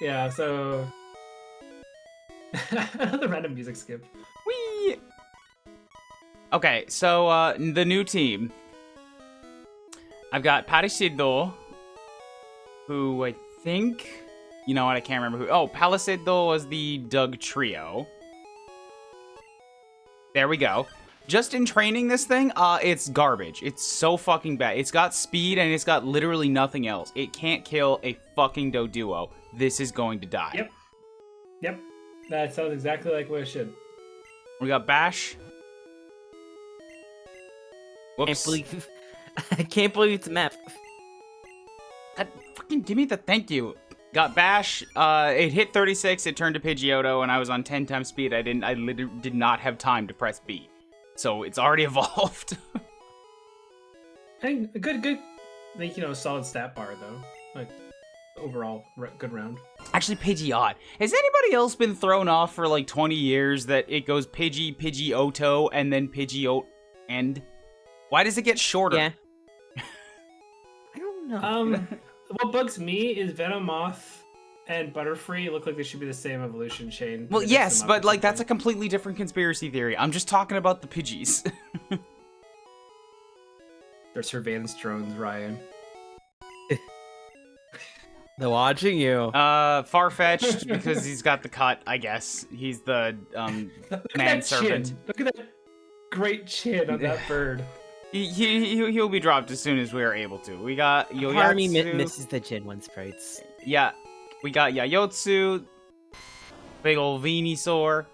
Yeah, so another random music skip. Whee! Okay, so the new team. I've got Parecido, who I think, you know what, I can't remember who. Oh, Palisedo was the Doug trio. There we go. Just in training this thing, it's garbage. It's so fucking bad. It's got speed and it's got literally nothing else. It can't kill a fucking Doduo. This is going to die. Yep. Yep. That sounds exactly like what it should. We got Bash. Whoops. I can't believe it's a map. God, fucking give me the thank you. Got Bash. It hit 36. It turned to Pidgeotto, and I was on 10 times speed. I literally did not have time to press B, so it's already evolved. Hey, good. I think, solid stat bar though. Like overall, good round. Actually, Pidgeot. Has anybody else been thrown off for like 20 years that it goes Pidgeotto, and then Pidgeot end? Why does it get shorter? Yeah. I don't know. What bugs me is Venomoth and Butterfree look like they should be the same evolution chain. Well, yes, but like that's a completely different conspiracy theory. I'm just talking about the Pidgeys. They're surveillance drones, Ryan. They're watching you. Farfetched because he's got the cut. I guess he's the manservant. Look at that great chin on that bird. He'll be dropped as soon as we are able to. We got Harmy Yoyatsu. misses the Gen 1 sprites. Yeah, we got Yayotsu. Big ol' Venusaur.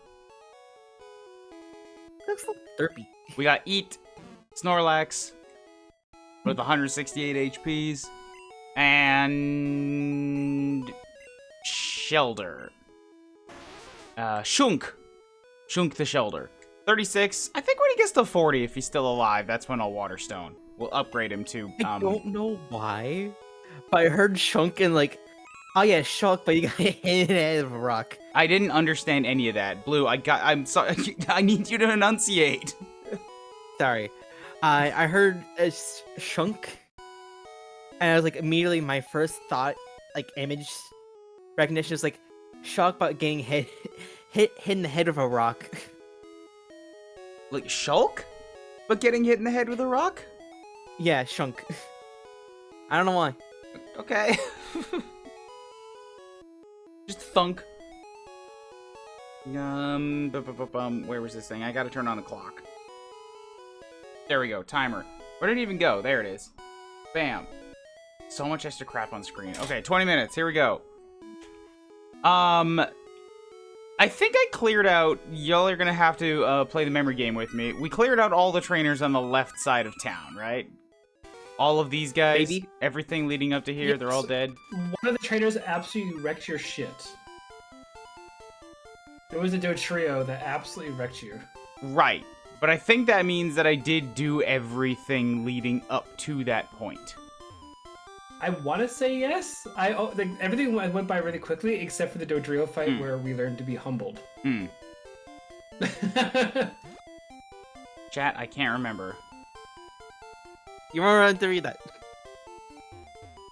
Looks like derpy. We got Eat. Snorlax. With 168 HPs. And... Shelder. Shunk. Shunk the Shelder. 36. I think when he gets to 40, if he's still alive, that's when I'll Water Stone. We'll upgrade him to... I don't know why, but I heard Shunk and like, oh yeah, Shunk, but you got hit in the head of a rock. I didn't understand any of that. Blue, I'm sorry. I need you to enunciate. Sorry. I heard Shunk, and I was like, immediately my first thought, like image recognition is like, Shunk but getting hit in the head of a rock. Like Shulk? But getting hit in the head with a rock? Yeah, Shunk. I don't know why. Okay. Just thunk. Where was this thing? I gotta turn on the clock. There we go, timer. Where did it even go? There it is. Bam. So much extra crap on screen. Okay, 20 minutes, here we go. I think I cleared out, y'all are gonna have to play the memory game with me. We cleared out all the trainers on the left side of town, right? All of these guys, Maybe. Everything leading up to here, Yes. they're all dead. One of the trainers absolutely wrecked your shit. There was a Dotrio that absolutely wrecked you. Right, but I think that means that I did do everything leading up to that point. I want to say yes. Everything went by really quickly except for the Dodrio fight where we learned to be humbled. Chat, I can't remember. You remember to read that?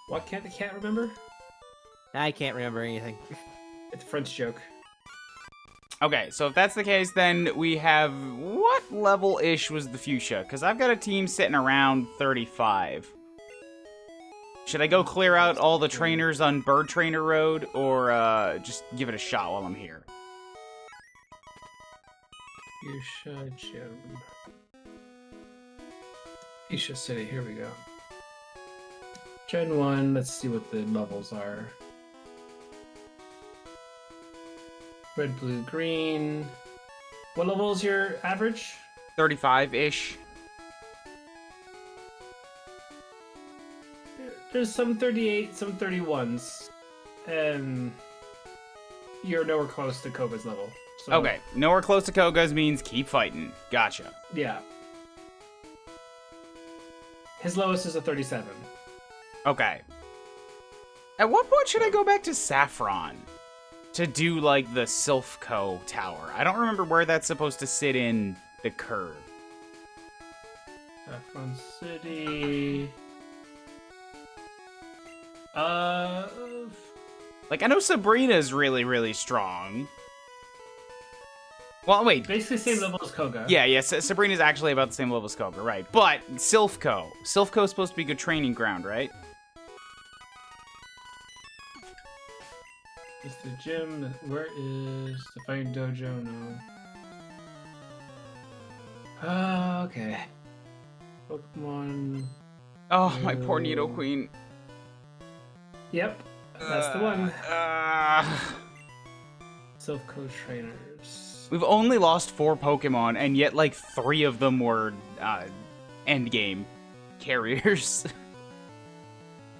What can't remember? I can't remember anything. It's a French joke. Okay, so if that's the case, then we have... What level-ish was the Fuchsia? Because I've got a team sitting around 35. Should I go clear out all the trainers on Bird Trainer Road, or just give it a shot while I'm here? Fuchsia Gym. Fuchsia City, here we go. Gen 1, let's see what the levels are. Red, blue, green. What level is your average? 35-ish. There's some 38, some 31s. And you're nowhere close to Koga's level. So, Okay, nowhere close to Koga's means keep fighting. Gotcha. yeah. His lowest is a 37. Okay. At what point should I go back to Saffron to do, like, the Silphco Tower? I don't remember where that's supposed to sit in the curve. Saffron City. Like, I know Sabrina's really strong. Well, wait. Basically same level as Koga. Yeah, Sabrina's actually about the same level as Koga, right. But Silphco. Silphco's supposed to be a good training ground, right? It's the gym. Where is the fighting dojo? No. Okay. Pokemon. Oh, my poor Nidoqueen. Yep, that's the one. Silph-Co trainers. We've only lost 4 Pokemon, and yet, like, 3 of them were, endgame carriers.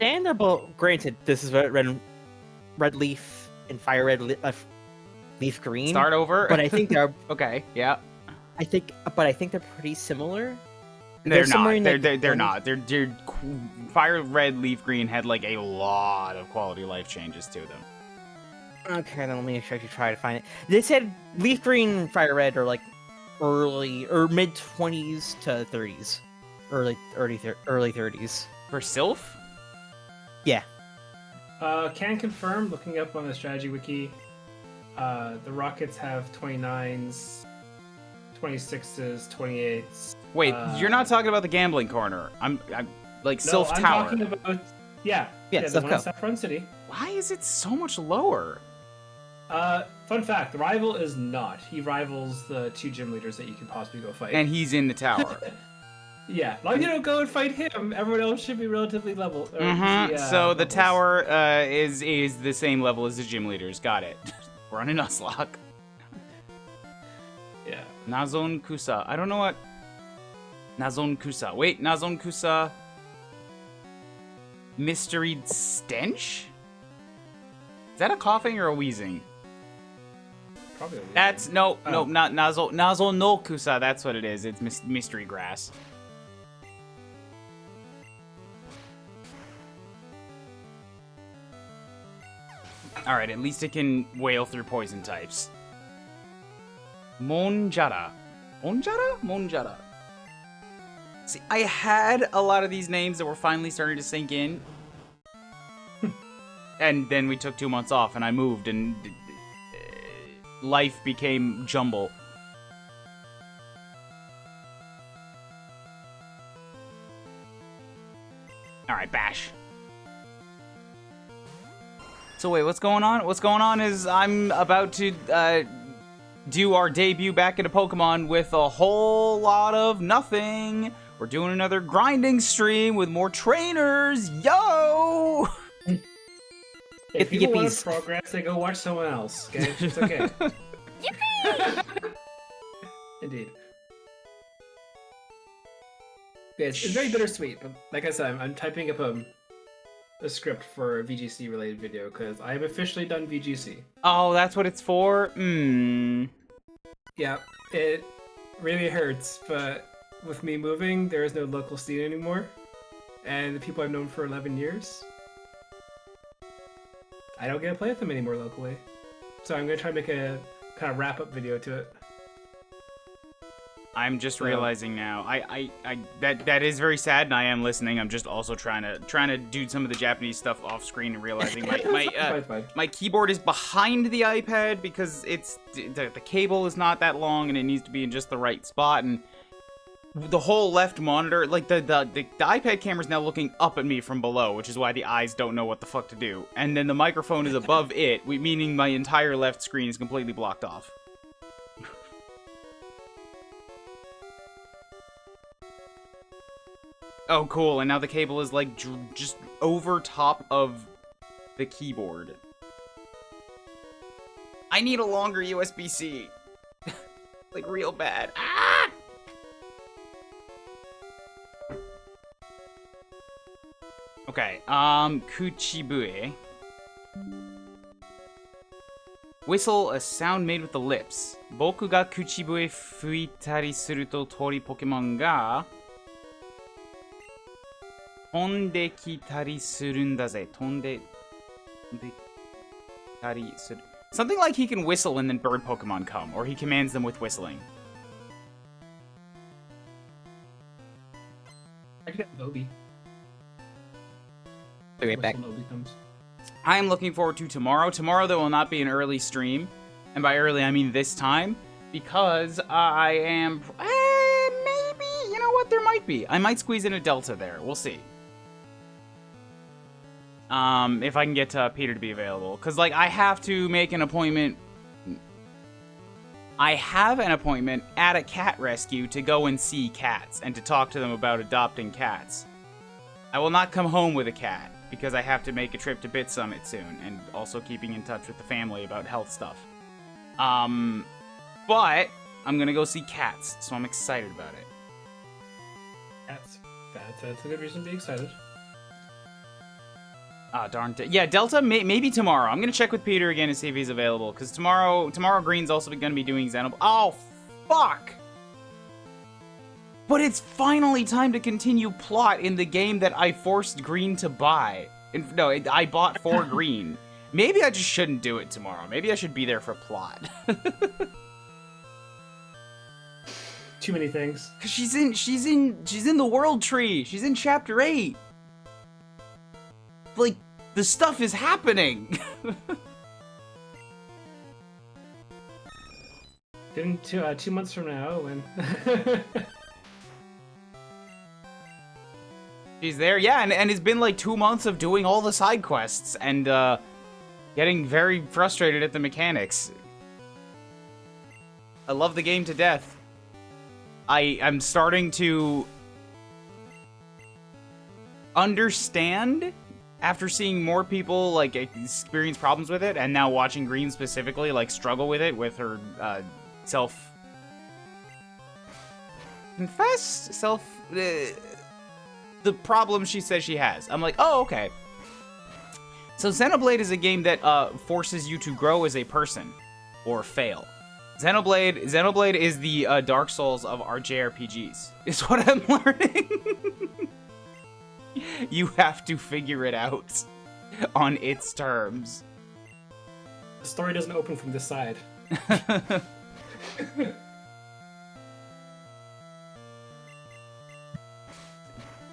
And they're both, granted, this is red leaf and fire red leaf green. Start over? But I think they're Okay, yeah. I think they're pretty similar. They're similar not. in, They're not. They're Fire Red Leaf Green had like a lot of quality of life changes to them. Okay, then let me actually try to find it. They said leaf green and fire red are like early or mid 20s to 30s, early 30s. For Sylph? Yeah. Can confirm, looking up on the strategy wiki, the Rockets have 29s, 26s, 28s. Wait, you're not talking about the gambling corner. I'm like No, Sylph I'm Tower. talking about the one Silph-Co. in Saffron City. Why is it so much lower? Fun fact: the rival is not. He rivals the 2 gym leaders that you can possibly go fight. And he's in the tower. Yeah, as long as you don't go and fight him, everyone else should be relatively level. Or So the levels. tower is the same level as the gym leaders. Got it. We're on a Nuzlocke. Yeah. Nazon Kusa. I don't know what. Nazon Kusa. Wait, Nazon Kusa. Mystery stench? Is that a coughing or a wheezing? Probably. That's no, not Nazon no Kusa. That's what it is. It's mystery grass. All right, at least it can wail through poison types. Monjara. Monjara? Monjara. See, I had a lot of these names that were finally starting to sink in. And then we took 2 months off and I moved and life became jumble. Alright, bash. So wait, what's going on? What's going on is I'm about to do our debut back into Pokemon with a whole lot of nothing. We're doing another grinding stream with more trainers. Yo! If people want Yippies. to progress, they go watch someone else. Okay, it's okay. Indeed. Yeah, it's very bittersweet, but like I said, I'm typing up a script for a VGC related video because I have officially done VGC. Oh, that's what it's for? Yeah, it really hurts, but with me moving, there is no local scene anymore. And the people I've known for 11 years, I don't get to play with them anymore locally. So I'm going to try to make a kind of wrap-up video to it. I'm just realizing now. That is very sad, and I am listening. I'm just also trying to do some of the Japanese stuff off screen and realizing my keyboard is behind the iPad because it's the cable is not that long and it needs to be in just the right spot, and the whole left monitor, like the iPad camera is now looking up at me from below, which is why the eyes don't know what the fuck to do, and then the microphone is above it, meaning my entire left screen is completely blocked off. Oh, cool, and now the cable is, like, just over top of the keyboard. I need a longer USB-C. Like, real bad. Ah! Okay, Kuchibue. Whistle, a sound made with the lips. Boku ga Kuchibue fuitari suru to tori Pokemon ga tonde kitari surun da ze. Tonde kitari suru. Something like he can whistle and then bird Pokemon come, or he commands them with whistling. I could have Obi. Be right back. Obi comes. I am looking forward to tomorrow. Tomorrow there will not be an early stream, and by early I mean this time, because I am maybe, you know what, there might be. I might squeeze in a Delta there. We'll see. If I can get Peter to be available, because like I have to make an appointment. I have an appointment at a cat rescue to go and see cats and to talk to them about adopting cats. I will not come home with a cat because I have to make a trip to Bit Summit soon and also keeping in touch with the family about health stuff. But I'm gonna go see cats, so I'm excited about it. That's a good reason to be excited. Ah, darn. Yeah, Delta, maybe tomorrow. I'm gonna check with Peter again and see if he's available, because tomorrow Green's also gonna be doing Xenoblade. Oh, fuck! But it's finally time to continue plot in the game that I forced Green to buy. No, I bought for Green. Maybe I just shouldn't do it tomorrow. Maybe I should be there for plot. Too many things. Cause she's in the world tree. She's in chapter 8. Like, the stuff is happening. Then 2 months from now, when She's there, yeah, and it's been like 2 months of doing all the side quests and getting very frustrated at the mechanics. I love the game to death. I'm starting to understand after seeing more people like experience problems with it, and now watching Green specifically like struggle with it with her the problem she says she has. I'm like, oh, okay. So Xenoblade is a game that forces you to grow as a person or fail. Xenoblade is the Dark Souls of our JRPGs, is what I'm learning. You have to figure it out on its terms. The story doesn't open from this side.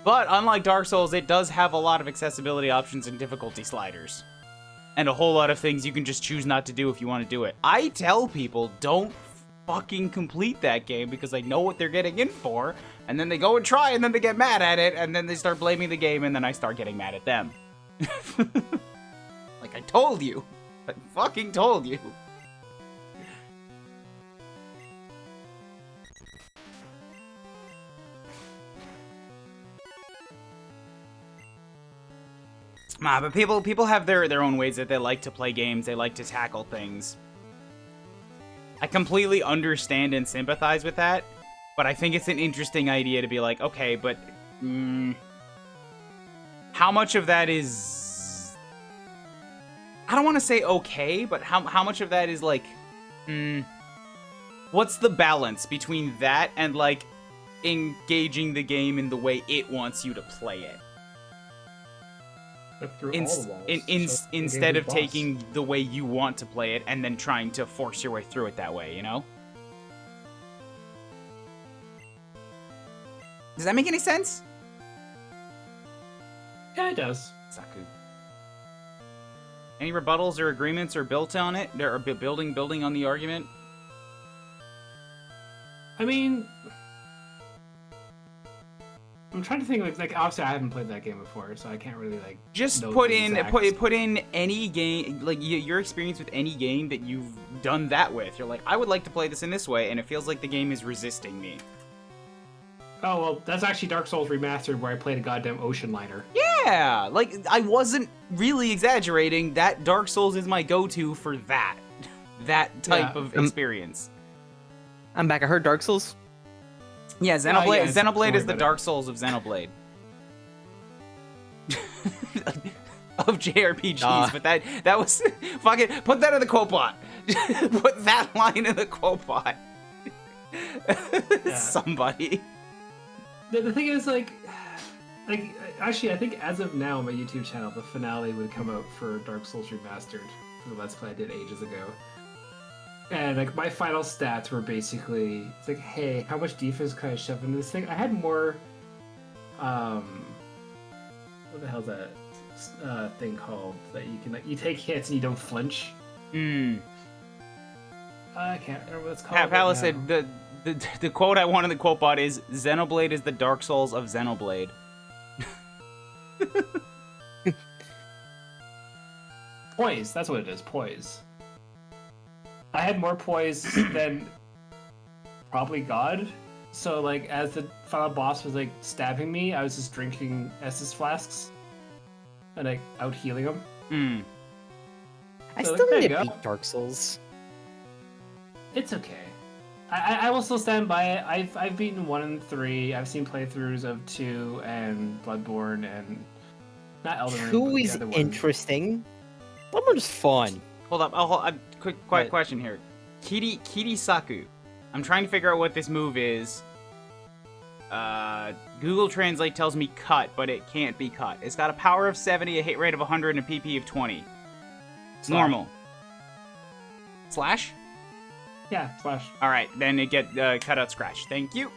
But unlike Dark Souls, it does have a lot of accessibility options and difficulty sliders. And a whole lot of things you can just choose not to do if you want to do it. I tell people, don't fucking complete that game because I know what they're getting in for, and then they go and try, and then they get mad at it, and then they start blaming the game, and then I start getting mad at them. Like, I told you. I fucking told you. But people have their own ways that they like to play games, they like to tackle things. I completely understand and sympathize with that, but I think it's an interesting idea to be like, okay, but how much of that is... I don't want to say okay, but how much of that is like... what's the balance between that and like engaging the game in the way it wants you to play it? Instead of taking the way you want to play it and then trying to force your way through it that way, you know? Does that make any sense? Yeah, it does. Saku. Any rebuttals or agreements or built on it? Or building on the argument? I mean, I'm trying to think like obviously I haven't played that game before, so I can't really like just know put the in exact... any game, like your experience with any game that you've done that with. You're like, I would like to play this in this way, and it feels like the game is resisting me. Oh well, that's actually Dark Souls Remastered, where I played a goddamn ocean liner. Yeah, like I wasn't really exaggerating. That Dark Souls is my go-to for that type of experience. I'm back. I heard Dark Souls. Yeah, Xenoblade is the Dark Souls of Xenoblade. Of JRPGs, but that was... Fucking... Put that in the quote bot. Put that line in the quote bot. Somebody. The thing is, like, actually, I think as of now on my YouTube channel, the finale would come out for Dark Souls Remastered, for the Let's Play I did ages ago. And like my final stats were basically, it's like, hey, how much defense can I shove into this thing? I had more, what the hell's that? thing called that you can like you take hits and you don't flinch. I can't remember what it's called. Palace said the quote I want in the quote bot is Xenoblade is the Dark Souls of Xenoblade. Poise, that's what it is. Poise. I had more poise than probably God. So like as the final boss was like stabbing me, I was just drinking Estus flasks and like out healing him. I So, still there need you to go. beat Dark Souls. It's okay. I will still stand by it. I've beaten 1 and 3. I've seen playthroughs of 2 and Bloodborne and not Elden Ring. 2 but the is other one. interesting. Bloodborne's fun. Hold up, quick question here. Kiri Saku. I'm trying to figure out what this move is. Google Translate tells me cut, but it can't be cut. It's got a power of 70, a hit rate of 100, and a PP of 20. It's normal. Slash? Yeah, slash. Alright, then it get cut out scratch. Thank you.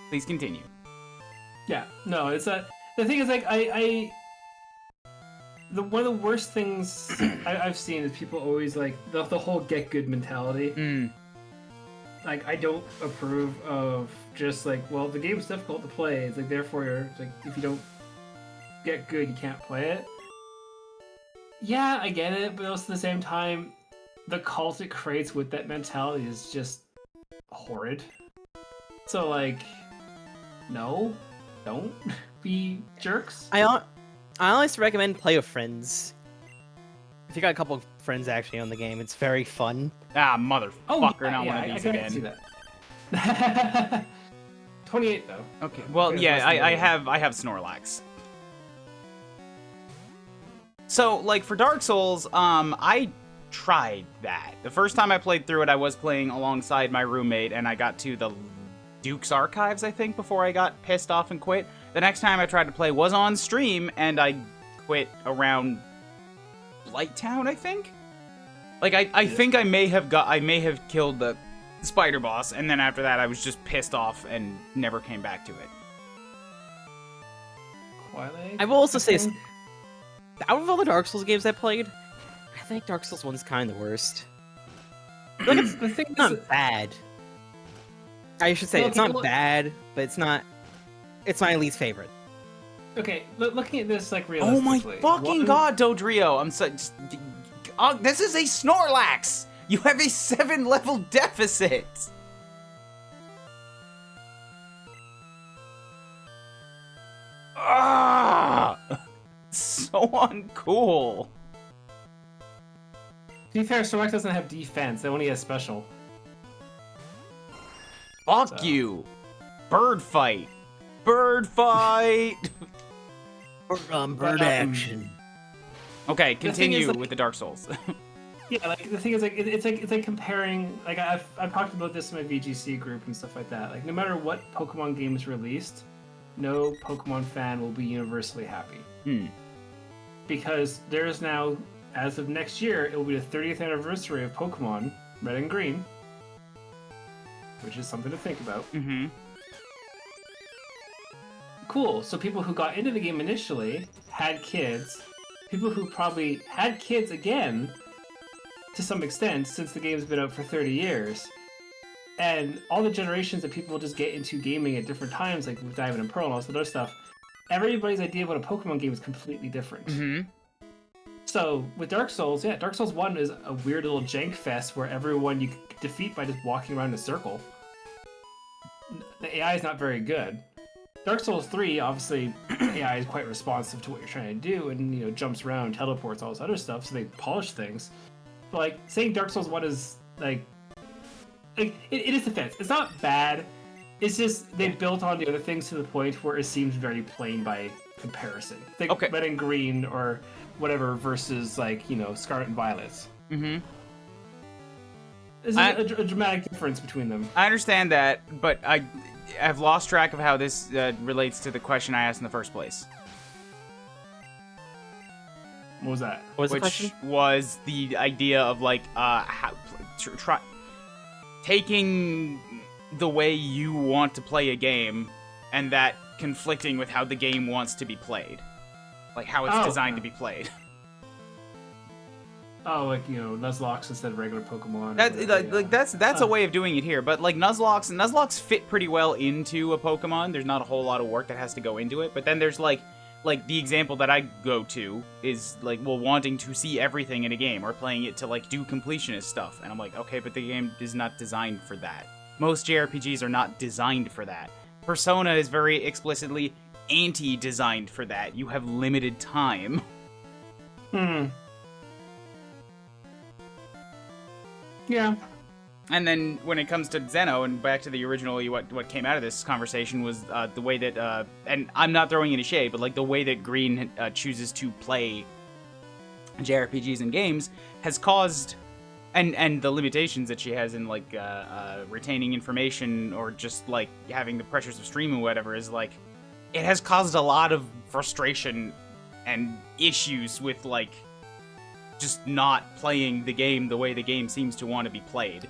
Please continue. Yeah, no, it's a. The thing is, like, one of the worst things I've seen is people always like the whole get good mentality. Like, I don't approve of just like, well, the game's difficult to play. It's like, therefore, it's like, if you don't get good, you can't play it. Yeah, I get it, but also at the same time, the cult it creates with that mentality is just horrid. So, like, no, don't be jerks. I honestly recommend play with friends. If you got a couple of friends actually on the game, it's very fun. Ah, motherfucker, yeah, not yeah, one of these I again. see that. 28 though. Okay, well, Here's yeah, less than I have Snorlax. So, like, for Dark Souls, I tried that. The first time I played through it, I was playing alongside my roommate, and I got to the Duke's Archives, I think, before I got pissed off and quit. The next time I tried to play was on stream, and I quit around Blighttown, I think? Like, I think I may have killed the spider boss, and then after that I was just pissed off and never came back to it. Twilight? I will also say, out of all the Dark Souls games I played, I think Dark Souls 1 is kind of the worst. Like, the thing It's not is, bad. I should say, Well, it's not people- bad, but it's not... It's my least favorite. okay, looking at this like Oh my realistically. fucking god, Dodrio! I'm so... this is a Snorlax! You have a 7-level deficit! Ah! So uncool. To be fair, Snorlax doesn't have defense; it only has special. Fuck So. you! Bird fight! Bird fight! Bird action. Okay, thing is, continue like- with the Dark Souls. Yeah, like the thing is, like it's like comparing. Like I've talked about this in my VGC group and stuff like that. Like no matter what Pokemon game is released, no Pokemon fan will be universally happy. Because there is now, as of next year, it will be the 30th anniversary of Pokemon Red and Green, which is something to think about. Mm-hmm. Cool. So people who got into the game initially had kids. People who probably had kids again, to some extent, since the game's been out for 30 years. And all the generations that people just get into gaming at different times, like with Diamond and Pearl and all this other stuff, everybody's idea of what a Pokemon game is completely different. Mm-hmm. So with Dark Souls, yeah, Dark Souls 1 is a weird little jank fest where everyone you can defeat by just walking around in a circle. The AI is not very good. Dark Souls 3, obviously, AI is quite responsive to what you're trying to do, and jumps around, teleports, all this other stuff, so they polish things. But like saying Dark Souls 1 is like it is defense. It's not bad. It's just they built on the other things to the point where it seems very plain by comparison. Like Okay. Red and Green or whatever versus like Scarlet and Violet. Mm-hmm. There's a dramatic difference between them. I understand that, but I've lost track of how this relates to the question I asked in the first place. What was that? What was the Which question? was the idea of like taking the way you want to play a game and that conflicting with how the game wants to be played. like how it's Oh, designed yeah. to be played. Oh, like, Nuzlocke instead of regular Pokemon. or That whatever, like yeah. that's a way of doing it here, but like Nuzlocke's fit pretty well into a Pokemon. There's not a whole lot of work that has to go into it. But then there's like the example that I go to is like, well, wanting to see everything in a game or playing it to like do completionist stuff, and I'm like, okay, but the game is not designed for that. Most JRPGs are not designed for that. Persona is very explicitly anti-designed for that. You have limited time. Yeah. And then when it comes to Zeno, and back to the original, what came out of this conversation was the way that, and I'm not throwing any shade, but like the way that Green chooses to play JRPGs and games has caused, and the limitations that she has in like retaining information or just like having the pressures of streaming or whatever is like, it has caused a lot of frustration and issues with like just not playing the game the way the game seems to want to be played.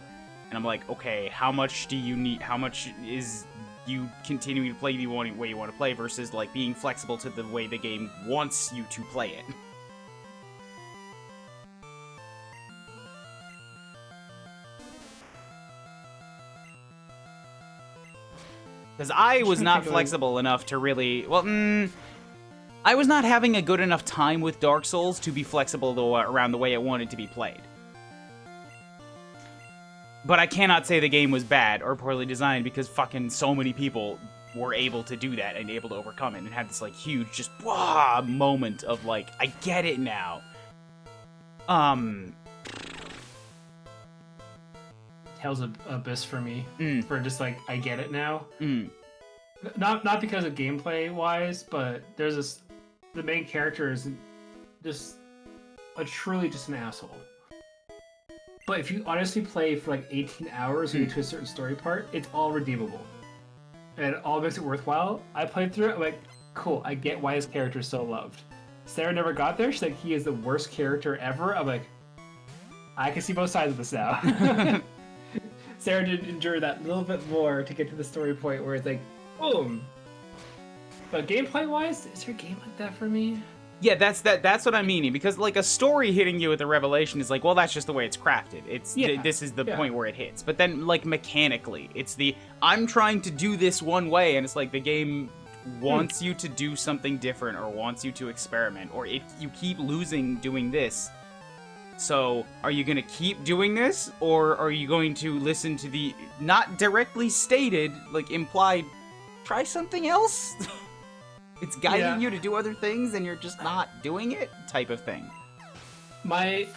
And I'm like, okay, how much do you need? How much is you continuing to play the way you want to play versus like being flexible to the way the game wants you to play it? Because I was not flexible enough to really, well, I was not having a good enough time with Dark Souls to be flexible around the way it wanted to be played. But I cannot say the game was bad or poorly designed because fucking so many people were able to do that and able to overcome it and had this like huge just wah moment of like, I get it now. Tales of Abyss for me. Mm. For just like, I get it now. Mm. Not because of gameplay wise, but there's this, the main character is just truly just an asshole. But if you honestly play for like 18 hours and get to a certain story part, it's all redeemable. And it all makes it worthwhile. I played through it, I'm like, cool, I get why his character is so loved. Sarah never got there, she's like, he is the worst character ever. I'm like, I can see both sides of this now. Sarah did endure that little bit more to get to the story point where it's like, boom. But gameplay-wise, is there a game like that for me? Yeah, that's what I'm meaning, because like a story hitting you with a revelation is like, well, that's just the way it's crafted. It's this is the point where it hits. But then like mechanically, it's the I'm trying to do this one way, and it's like the game wants you to do something different or wants you to experiment, or if you keep losing doing this. So, are you going to keep doing this, or are you going to listen to the not directly stated, like implied, try something else? It's guiding you to do other things and you're just not doing it type of thing. My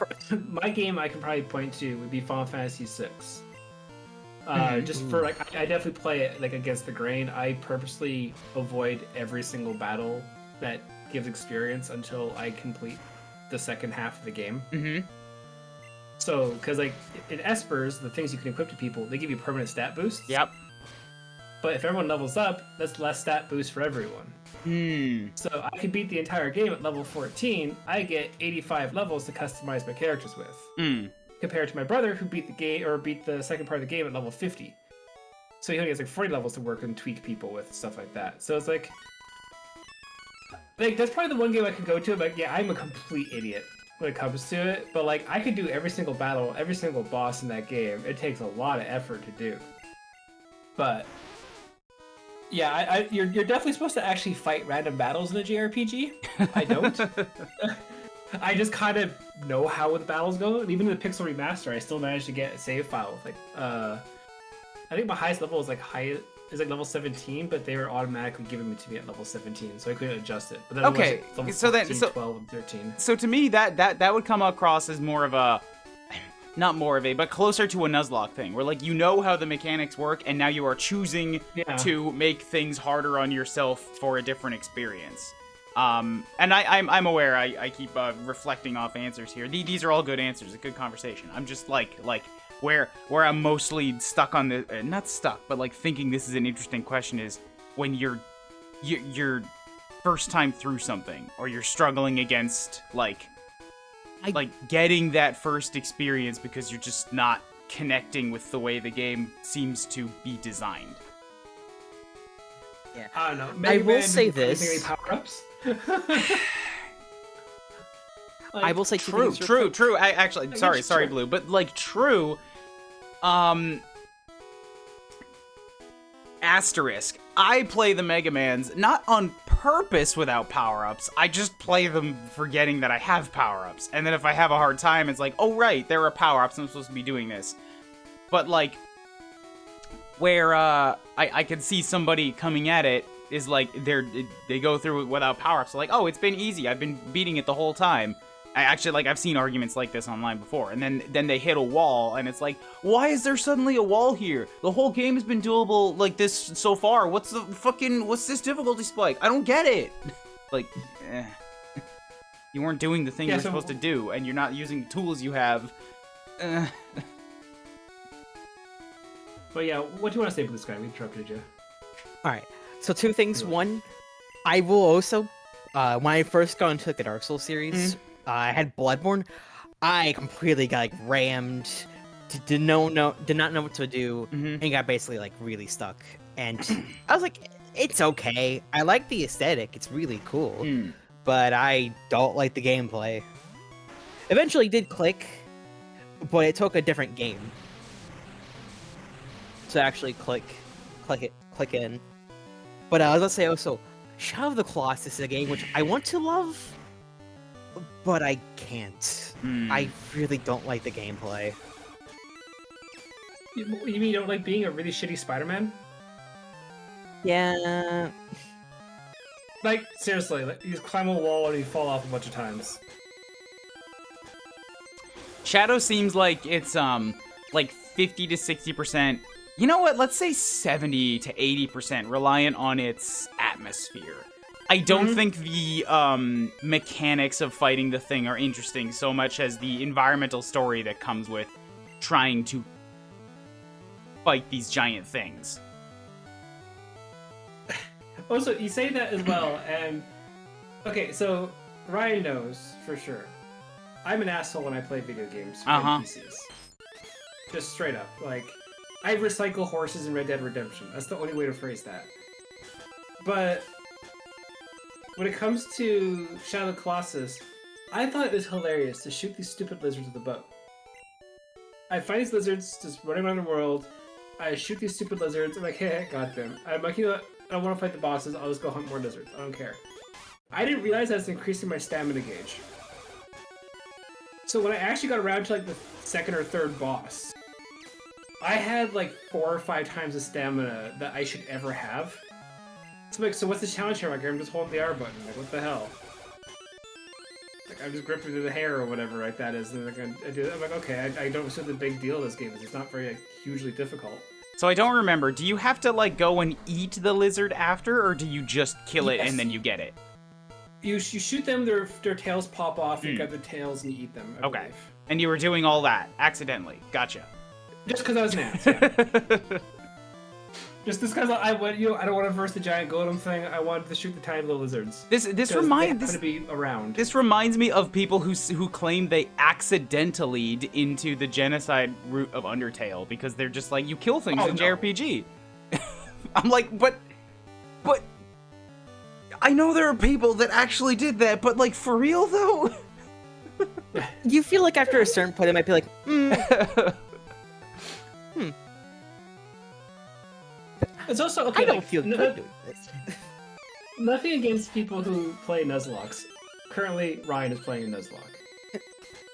game I can probably point to would be Final Fantasy VI. Just for like, I definitely play it like against the grain. I purposely avoid every single battle that gives experience until I complete the second half of the game. So, because like in Espers, the things you can equip to people, they give you permanent stat boosts. Yep. But if everyone levels up, that's less stat boost for everyone. So I could beat the entire game at level 14. I get 85 levels to customize my characters with. Compared to my brother who beat the game or beat the second part of the game at level 50. So he only has like 40 levels to work and tweak people with, stuff like that. So it's like that's probably the one game I could go to. Like, yeah, I'm a complete idiot when it comes to it, but like I could do every single battle, every single boss in that game. It takes a lot of effort to do. But yeah, you're definitely supposed to actually fight random battles in a JRPG. I don't. I just kind of know how the battles go. And even in the Pixel Remaster, I still managed to get a save file with like I think my highest level is like level 17, but they were automatically giving it to me at level 17, so I couldn't adjust it. But then okay, it was so 14, then 12, and 13. So to me, that would come across as more of a, not more of a, but closer to a Nuzlocke thing, where like you know how the mechanics work, and now you are choosing to make things harder on yourself for a different experience. And I'm aware I keep reflecting off answers here. These are all good answers, a good conversation. I'm just like where I'm mostly stuck on the not stuck, but like thinking this is an interesting question is when you're first time through something, or you're struggling against like getting that first experience because you're just not connecting with the way the game seems to be designed. Yeah. I don't know. I will say this. Power-ups? I will say True. Actually, sorry, Blue, but like true. Asterisk. I play the Mega Mans not on purpose without power-ups. I just play them forgetting that I have power-ups. And then if I have a hard time, it's like, oh right, there are power-ups, I'm supposed to be doing this. But like, where I can see somebody coming at it is like, they go through it without power-ups. So like, oh, it's been easy, I've been beating it the whole time. I've seen arguments like this online before, and then they hit a wall, and it's like, why is there suddenly a wall here? The whole game has been doable like this so far. What's this difficulty spike? I don't get it. Like, you weren't doing the thing you're supposed to do, and you're not using the tools you have. But yeah, what do you want to say about this guy? We interrupted you. All right. So 2 things. One, I will also, when I first got into the Dark Souls series. I had Bloodborne. I completely got like rammed. Did not know what to do, and got basically like really stuck. And I was like, it's okay. I like the aesthetic. It's really cool, but I don't like the gameplay. Eventually, did click, but it took a different game to actually click in. But I was gonna say also, Shadow of the Colossus is a game which I want to love, but I can't. I really don't like the gameplay. You mean you don't like being a really shitty Spider-Man? Yeah. Like, seriously, like, you climb a wall and you fall off a bunch of times. Shadow seems like it's like 50 to 60%. You know what? Let's say 70 to 80% reliant on its atmosphere. I don't think the mechanics of fighting the thing are interesting so much as the environmental story that comes with trying to fight these giant things. Also, you say that as well, and okay, so Ryan knows for sure. I'm an asshole when I play video games for NPCs. Just straight up, like I recycle horses in Red Dead Redemption. That's the only way to phrase that. But when it comes to Shadow of the Colossus, I thought it was hilarious to shoot these stupid lizards with a bow. I find these lizards just running around the world. I shoot these stupid lizards. I'm like, hey, got them. I'm like, you know what? I don't want to fight the bosses. I'll just go hunt more lizards. I don't care. I didn't realize I was increasing my stamina gauge. So when I actually got around to like the 2nd or 3rd boss, I had like 4 or 5 times the stamina that I should ever have. So like, so what's the challenge here? Like, I'm just holding the R button. Like, what the hell? Like, I'm just gripping through the hair or whatever, like that is. And like, I'm like, okay, I don't see the big deal of this game is. It's not very like, hugely difficult. So I don't remember. Do you have to like go and eat the lizard after, or do you just kill it and then you get it? You shoot them. Their tails pop off. You got the tails and you eat them. I believe. And you were doing all that accidentally. Gotcha. Just because I was an ass. Yeah. Just because I went, I don't want to verse the giant golem thing. I wanted to shoot the tiny little lizards. This reminds to be around. This reminds me of people who claim they accidentally into the genocide route of Undertale because they're just like, you kill things in JRPG. I'm like, but I know there are people that actually did that, but like for real though. You feel like after a certain point, it might be like, It's also okay. I don't feel good doing this. Nothing against people who play Nuzlocke. Currently, Ryan is playing Nuzlocke.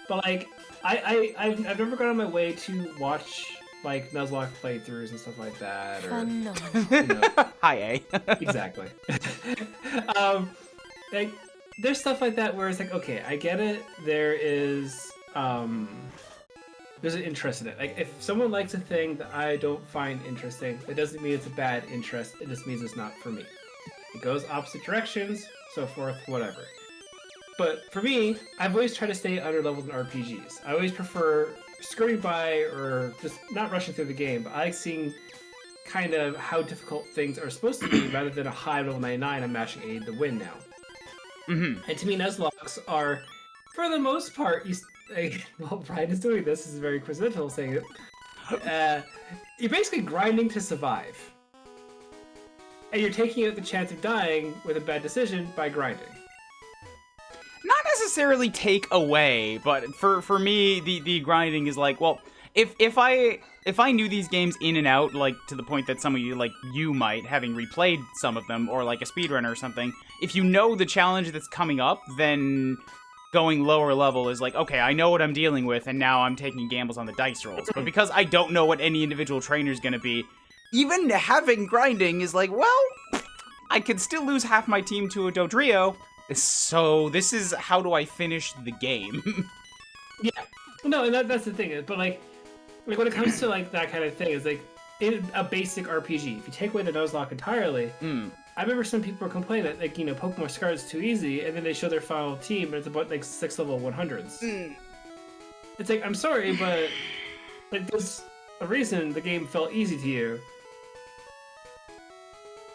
But like, I've never gone on my way to watch like Nuzlocke playthroughs and stuff like that. Or, you know. Hi, A. Exactly. Like, there's stuff like that where it's like, okay, I get it. There's an interest in it. Like, if someone likes a thing that I don't find interesting, it doesn't mean it's a bad interest. It just means it's not for me. It goes opposite directions, so forth, whatever. But for me, I've always tried to stay under levels in RPGs. I always prefer skirting by or just not rushing through the game, but I like seeing kind of how difficult things are supposed to be rather than a high level 99 I'm mashing A to win now. And to me, Nuzlocke are, for the most part, well, Brian is doing this. This is very coincidental saying it. You're basically grinding to survive. And you're taking out the chance of dying with a bad decision by grinding. Not necessarily take away, but for me, the grinding is like, well, if I knew these games in and out, like to the point that some of you, like you might, having replayed some of them, or like a speedrunner or something, if you know the challenge that's coming up, then going lower level is like, okay, I know what I'm dealing with, and now I'm taking gambles on the dice rolls. But because I don't know what any individual trainer is going to be, even having grinding is like, well, I could still lose half my team to a Dodrio, so this is how do I finish the game. Yeah. No, and that's the thing. But like when it comes to like that kind of thing, is like in a basic RPG, if you take away the Nuzlocke entirely, I remember some people were complaining that like Pokemon Scarlet is too easy, and then they show their final team and it's about like 6 level 100s. It's like, I'm sorry, but like there's a reason the game felt easy to you.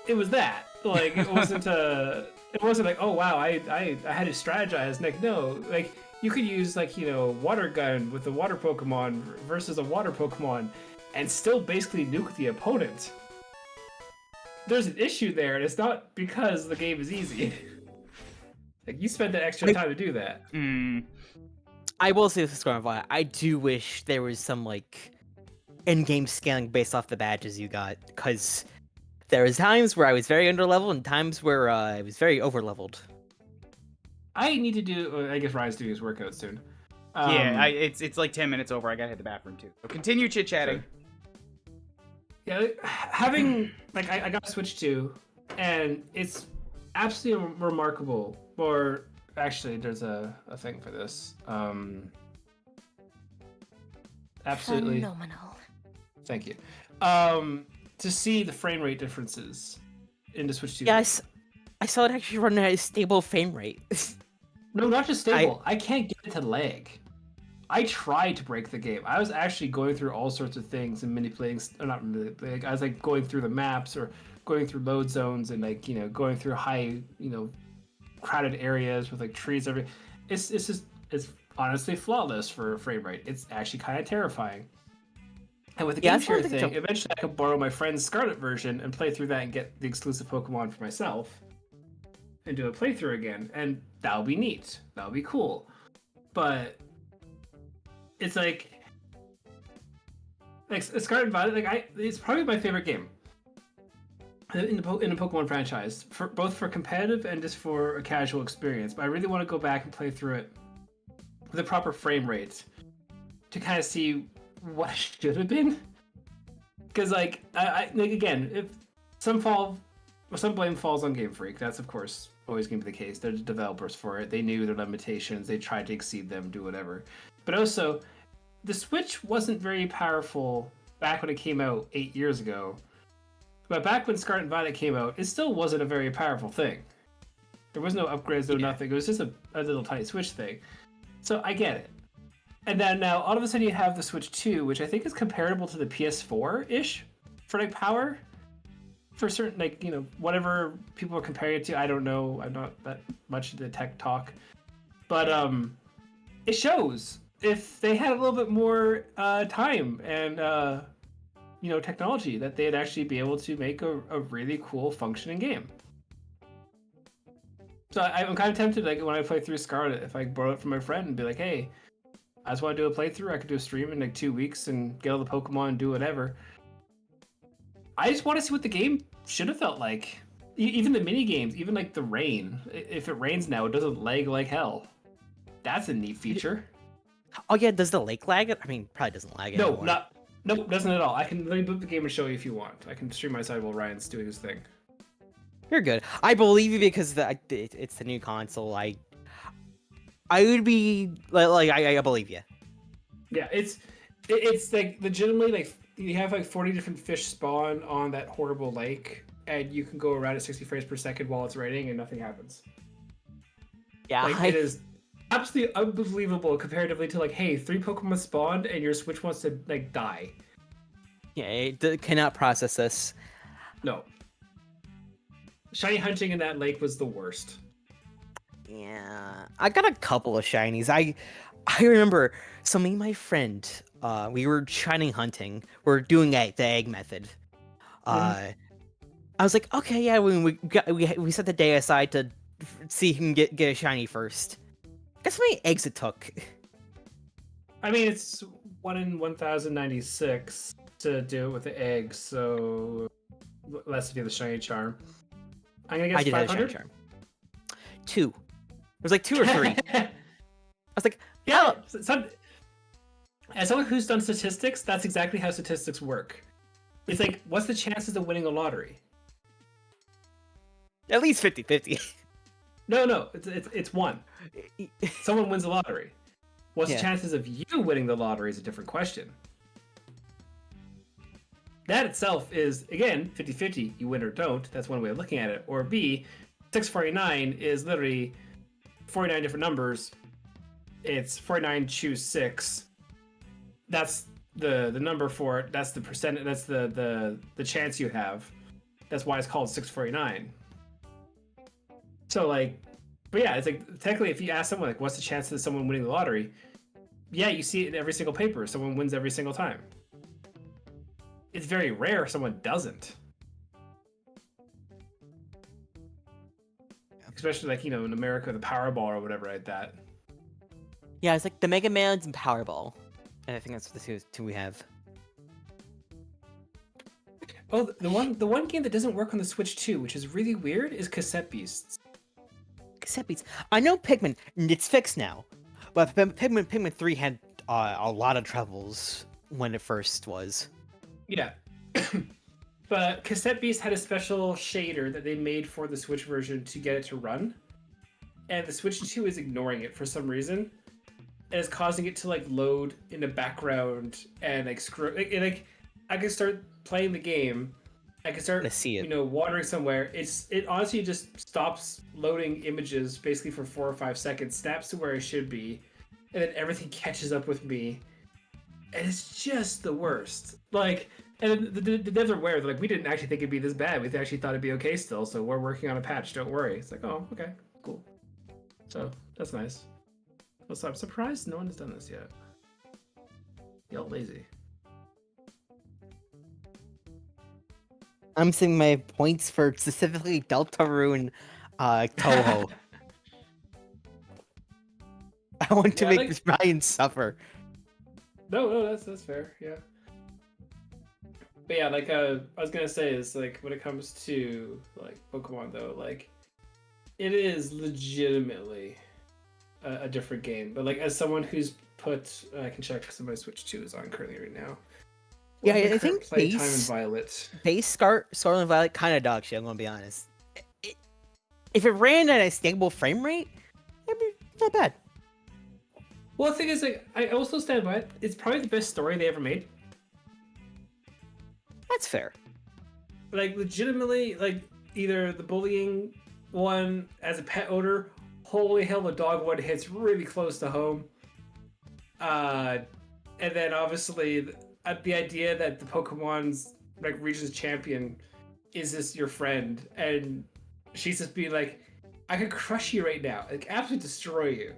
It was that. Like it wasn't like, oh wow, I had to strategize. Like no, like you could use like water gun with a water Pokemon versus a water Pokemon, and still basically nuke the opponent. There's an issue there, and it's not because the game is easy. Like you spent that extra time to do that. I will say this is I do wish there was some like in-game scaling based off the badges you got, because there was times where I was very underleveled and times where I was very overleveled. I need to do. I guess Ryan's doing his workout soon. Yeah, it's like 10 minutes over. I gotta hit the bathroom too. So continue chit chatting. Yeah, having like I got Switch 2, and it's absolutely remarkable. Or actually, there's a thing for this. Absolutely phenomenal. Thank you. To see the frame rate differences in the Switch 2. Yes, I saw it actually run at a stable frame rate. No, not just stable. I can't get it to lag. I tried to break the game. I was actually going through all sorts of things and manipulating, or not manipulating, I was like going through the maps or going through load zones and like, going through high, crowded areas with like trees everywhere. It's honestly flawless for a frame rate. It's actually kind of terrifying. And with the game share thing, eventually I could borrow my friend's Scarlet version and play through that and get the exclusive Pokemon for myself and do a playthrough again. And that'll be neat. That'll be cool. But it's like Scarlet and Violet, it's probably my favorite game in the Pokemon franchise, both for competitive and just for a casual experience. But I really want to go back and play through it with a proper frame rate to kind of see what should have been. Because like again, if some blame falls on Game Freak, that's of course always going to be the case. They're the developers for it. They knew their limitations. They tried to exceed them, do whatever. But also, the Switch wasn't very powerful back when it came out 8 years ago. But back when Scarlet and Violet came out, it still wasn't a very powerful thing. There was no upgrades, no nothing. It was just a little tiny Switch thing. So I get it. And then now, all of a sudden, you have the Switch 2, which I think is comparable to the PS4-ish for like power. For certain, like, whatever people are comparing it to, I don't know. I'm not that much into tech talk. But it shows. If they had a little bit more time and technology, that they'd actually be able to make a really cool functioning game. So I'm kind of tempted, like when I play through Scarlet, if I borrow it from my friend and be like, hey, I just want to do a playthrough, I could do a stream in like 2 weeks and get all the Pokemon and do whatever. I just want to see what the game should have felt like. Even the mini games, even like the rain. If it rains now, it doesn't lag like hell. That's a neat feature. Oh yeah, does the lake lag? I mean, probably doesn't lag anymore. Nope, doesn't at all. I can reboot the game and show you if you want. I can stream my side while Ryan's doing his thing. You're good. I believe you because it's the new console. I would be like I believe you. Yeah, it's like legitimately like you have like 40 different fish spawn on that horrible lake, and you can go around at 60 frames per second while it's raining and nothing happens. Yeah, it is absolutely unbelievable comparatively to like, hey, 3 Pokemon spawned and your Switch wants to like die. Yeah, it cannot process this. No. Shiny hunting in that lake was the worst. Yeah, I got a couple of shinies. I remember, so me and my friend, we were shiny hunting. We're doing the egg method. I was like, okay, yeah, we set the day aside to see who can get a shiny first. Guess how many eggs it took? I mean, it's 1 in 1,096 to do it with the eggs, so less if you have the shiny charm. I'm gonna guess I did have a shiny 500. charm. 2. It was like 2 or 3. I was like, yeah. As someone who's done statistics, that's exactly how statistics work. It's like, what's the chances of winning a lottery? at least 50-50. No, it's 1. Someone wins the lottery. What's the chances of you winning the lottery is a different question. That itself is, again, 50-50. You win or don't. That's one way of looking at it. Or B, 649 is literally 49 different numbers. It's 49 choose 6. That's the number for it. That's the percent. That's the chance you have. That's why it's called 649. So like, but yeah, it's like technically, if you ask someone like, what's the chances of someone winning the lottery? Yeah, you see it in every single paper. Someone wins every single time. It's very rare someone doesn't. Especially like, in America, the Powerball or whatever like that. Yeah, it's like the Mega Man's and Powerball. And I think that's the two we have. Oh, the one game that doesn't work on the Switch 2, which is really weird, is Cassette Beasts. Cassette Beasts. I know Pikmin, it's fixed now. But Pikmin 3 had a lot of troubles when it first was. Yeah. But Cassette Beasts had a special shader that they made for the Switch version to get it to run. And the Switch 2 is ignoring it for some reason. And it's causing it to like load in the background and like I can start playing the game. I can start wandering somewhere. It honestly just stops loading images basically for 4 or 5 seconds, snaps to where I should be, and then everything catches up with me. And it's just the worst. Like, and the devs are aware. They're like, we didn't actually think it'd be this bad. We actually thought it'd be okay still. So we're working on a patch. Don't worry. It's like, oh, okay, cool. So that's nice. So I'm surprised no one has done this yet. Y'all lazy. I'm seeing my points for specifically Deltarune Toho. I want to make this Ryan suffer. No, that's fair, yeah. But yeah, like I was gonna say is like when it comes to like Pokemon though, like it is legitimately a different game. But like as someone who's I can check because my Switch 2 is on currently right now. Yeah, I think Time and Violet. Base Sword and Violet kind of dog shit, I'm gonna be honest. If it ran at a stable frame rate, it'd be not bad. Well, the thing is, like, I also stand by it. It's probably the best story they ever made. That's fair. Like, legitimately, like, either the bullying one as a pet owner, holy hell, the dog one hits really close to home. And then, obviously, the idea that the Pokemon's, like, region's champion is this your friend, and she's just being like, I could crush you right now. Like, absolutely destroy you.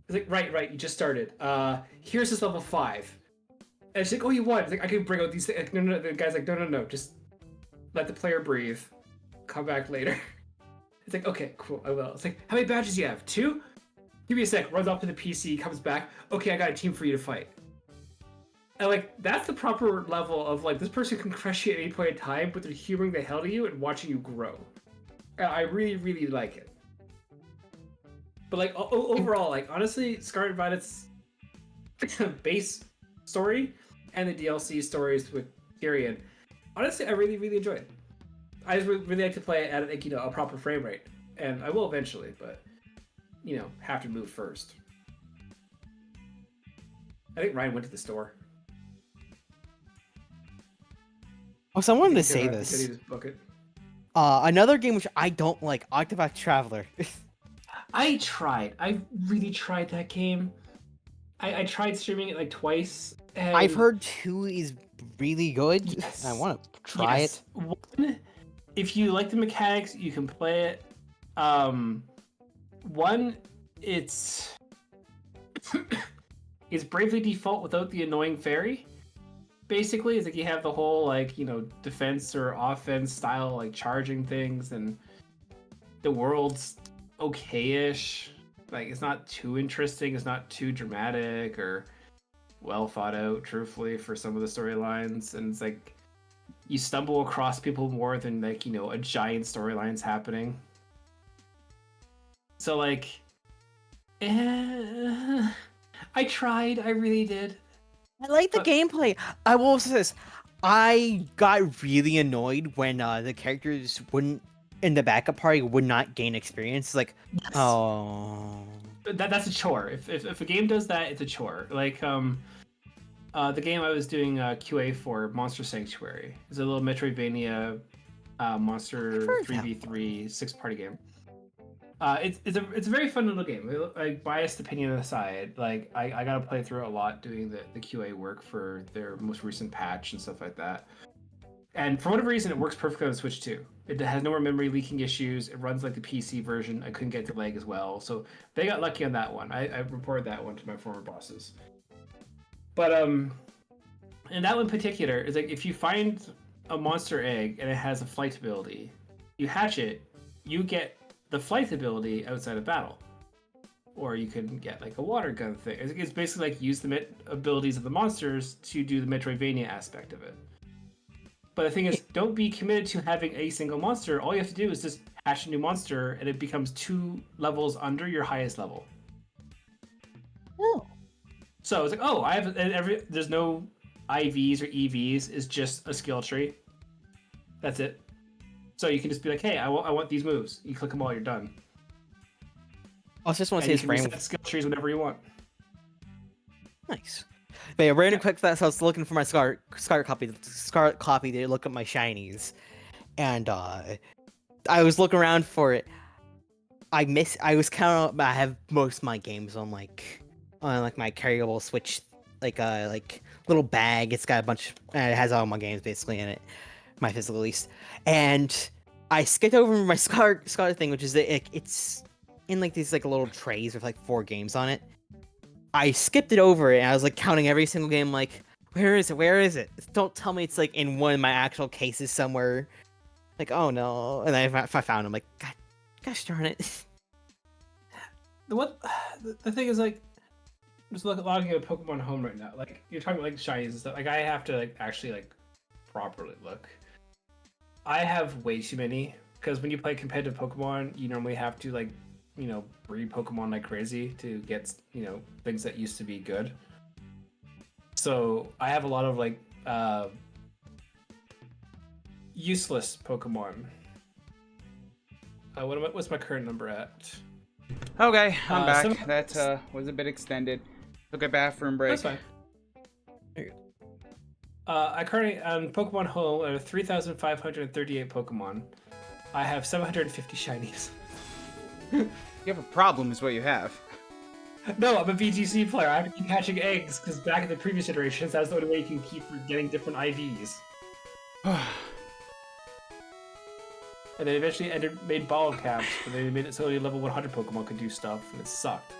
It's like, right, you just started. Here's this level 5. And she's like, oh, you won. It's like, I can bring out these things. Like, no. The guy's like, no. Just let the player breathe. Come back later. It's like, okay, cool, I will. It's like, how many badges do you have? 2? Give me a sec. Runs off to the PC, comes back. Okay, I got a team for you to fight. And, like, that's the proper level of, like, this person can crush you at any point in time, but they're humoring the hell out of you and watching you grow. I really, really like it. But like overall, like honestly, Scarlet Violet's base story and the DLC stories with Tyrion, honestly, I really, really enjoyed. I just really like to play it at like, a proper frame rate, and I will eventually, but have to move first. I think Ryan went to the store. Oh, so I wanted to say this. Another game which I don't like, Octopath Traveler. I really tried that game. I tried streaming it like twice. And I've heard 2 is really good. Yes. I want to try it. 1, if you like the mechanics, you can play it. 1, it's Bravely Default without the annoying fairy. Basically, it's like you have the whole like defense or offense style like charging things, and the world's okay-ish. Like, it's not too interesting. It's not too dramatic or well thought out, truthfully, for some of the storylines. And it's like you stumble across people more than like, you know, a giant storyline's happening. So like, I tried. I really did. I like the gameplay. I will say this. I got really annoyed when the characters wouldn't, in the backup party, would not gain experience. Like, Yes. oh. That's a chore. If a game does that, it's a chore. Like the game I was doing QA for, Monster Sanctuary, is a little Metroidvania monster 3v3 6-party game. It's a very fun little game. Like, biased opinion aside, like I got to play through it a lot doing the QA work for their most recent patch and stuff like that. And for whatever reason, it works perfectly on the Switch too. It has no more memory leaking issues. It runs like the PC version. I couldn't get the lag as well, so they got lucky on that one. I reported that one to my former bosses. But and that one in particular is like, if you find a monster egg and it has a flight ability, you hatch it, you get the flight ability outside of battle, or you can get like a water gun thing. It's basically like use the abilities of the monsters to do the Metroidvania aspect of it. But the thing is, don't be committed to having a single monster. All you have to do is just hatch a new monster, and it becomes 2 levels under your highest level. Oh. So it's like, oh, I have there's no IVs or EVs. It's just a skill tree. That's it. So you can just be like, hey, I want these moves. You click them all, you're done. I just want to And see you his can frame. reset skill trees whenever you want. Nice. But yeah, random quick fast. I was looking for my Scarlet copy to look at my shinies, and I was looking around for it. I was counting. I have most of my games on like my carryable Switch, like little bag. It's got a bunch. And it has all my games basically in it, my physical at least. And I skipped over my Scarlet thing, which is it's in like these like little trays with like 4 games on it. I skipped it over and I was like counting every single game, like, where is it? Where is it? Don't tell me it's like in one of my actual cases somewhere. Like, oh no. And then if I found it, I'm like, God, gosh darn it. The thing is, like, just logging at Pokemon Home right now. Like, you're talking about like shinies and stuff. Like, I have to like actually like properly look. I have way too many, because when you play competitive Pokemon, you normally have to like, you know, breed Pokemon like crazy to get, you know, things that used to be good. So I have a lot of like useless Pokemon. What's my current number at? Okay, I'm back. That was a bit extended. Took a bathroom break. That's fine. I currently on Pokemon Home are 3,538 Pokemon. I have 750 shinies. You have a problem, is what you have. No, I'm a VGC player. I have to keep hatching eggs, because back in the previous iterations, that's the only way you can keep getting different IVs. And they eventually made ball caps, but they made it so only level 100 Pokemon could do stuff, and it sucked.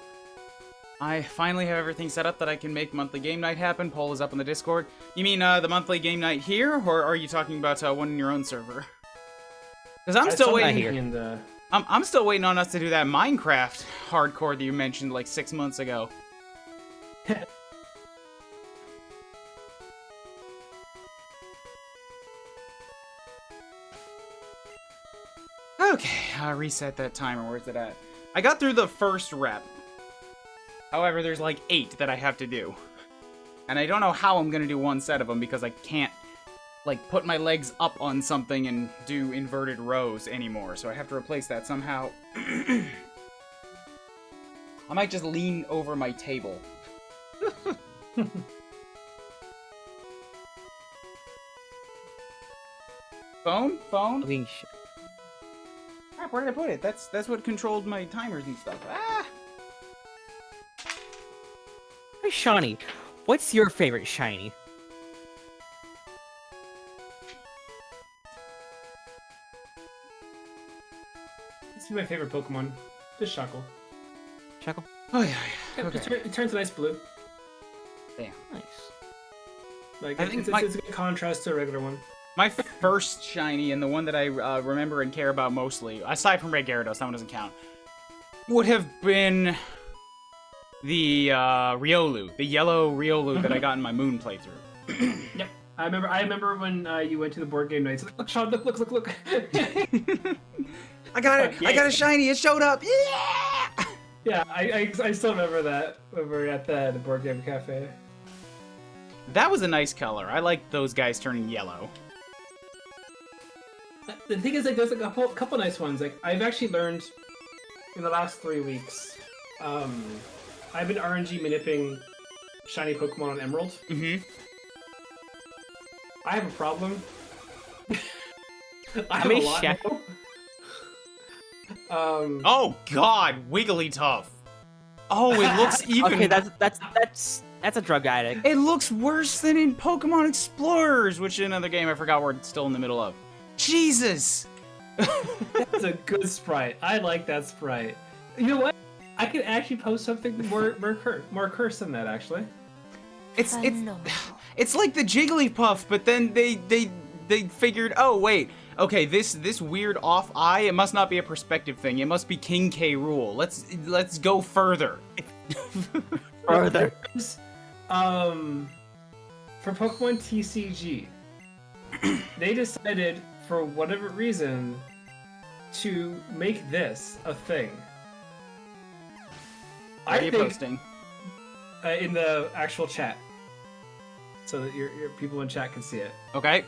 I finally have everything set up that I can make monthly game night happen. Poll is up on the Discord. You mean the monthly game night here, or are you talking about one in your own server? Because I'm still waiting here. I'm still waiting on us to do that Minecraft hardcore that you mentioned like 6 months ago. Okay, I'll reset that timer. Where's it at? I got through the first rep. However, there's like 8 that I have to do. And I don't know how I'm gonna do one set of them because I can't like put my legs up on something and do inverted rows anymore, so I have to replace that somehow. I might just lean over my table. Phone? Crap, where did I put it? That's what controlled my timers and stuff. Ah! Hey, Shawnee, what's your favorite shiny? This is my favorite Pokemon. Just Shuckle. Shuckle? Oh yeah. Okay. It turns a nice blue. Damn. Nice. Like, I think it's a good contrast to a regular one. My first shiny, and the one that I remember and care about mostly, aside from Red Gyarados, that one doesn't count, would have been the Riolu, the yellow Riolu that I got in my Moon playthrough. Yep. I remember when you went to the board game nights. Like, look, Sean, look. I got it! Yeah. I got a shiny! It showed up! Yeah! Yeah, I still remember that when we were at the board game cafe. That was a nice color. I like those guys turning yellow. The thing is, like, there's like a couple nice ones. Like, I've actually learned in the last 3 weeks. I've been RNG manipulating shiny Pokemon on Emerald. Mm-hmm. I have a problem. I have many a lot now. Oh God, Wigglytuff. Oh, it looks even. Okay, that's a drug addict. It looks worse than in Pokemon Explorers, which is another game I forgot we're still in the middle of. Jesus. That's a good sprite. I like that sprite. You know what? I could actually post something more curse than that, actually. It's like the Jigglypuff, but then they figured, oh wait, okay, this weird off eye, it must not be a perspective thing. It must be King K. Rool. Let's go further. Further. For Pokemon TCG, they decided for whatever reason to make this a thing. Where are you posting? In the actual chat, so that your people in chat can see it. Okay.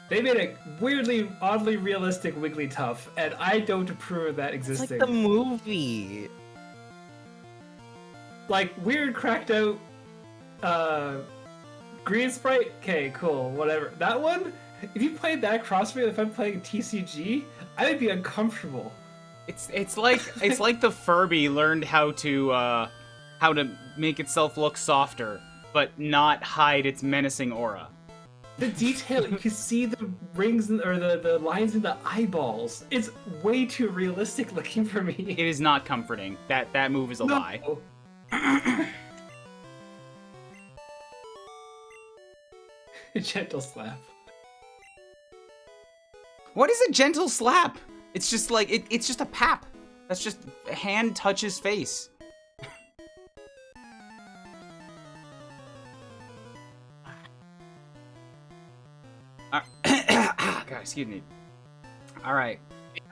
They made a weirdly, oddly realistic Wigglytuff, and I don't approve of that It's existing. like the movie. Like, weird, cracked out, green sprite? Okay, cool, whatever. That one, if you played that cross me, if I'm playing TCG, I would be uncomfortable. It's like the Furby learned how to make itself look softer, but not hide its menacing aura. The detail, you can see the rings or the lines in the eyeballs. It's way too realistic looking for me. It is not comforting. That move is a lie. Gentle slap. What is a gentle slap? It's just like it's just a pap. That's just a hand touches face. God, excuse me. All right.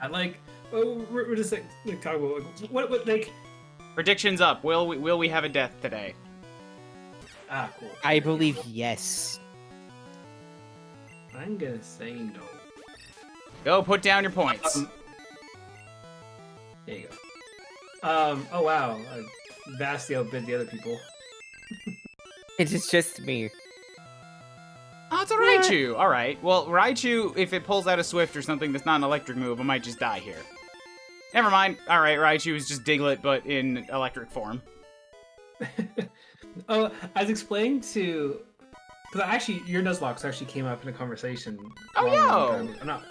I like. Oh, we're just like talking about what like. Predictions up. Will we have a death today? Ah, cool. I believe yes. I'm gonna say no. Go put down your points. There you go. Oh wow, vastly outbid the other people. It's just me. Oh, it's a Raichu. All right. Well, Raichu, if it pulls out a Swift or something that's not an electric move, I might just die here. Never mind. All right, Raichu is just Diglett, but in electric form. Oh, I was explaining to, because actually your Nuzlocke actually came up in a conversation. Oh, Not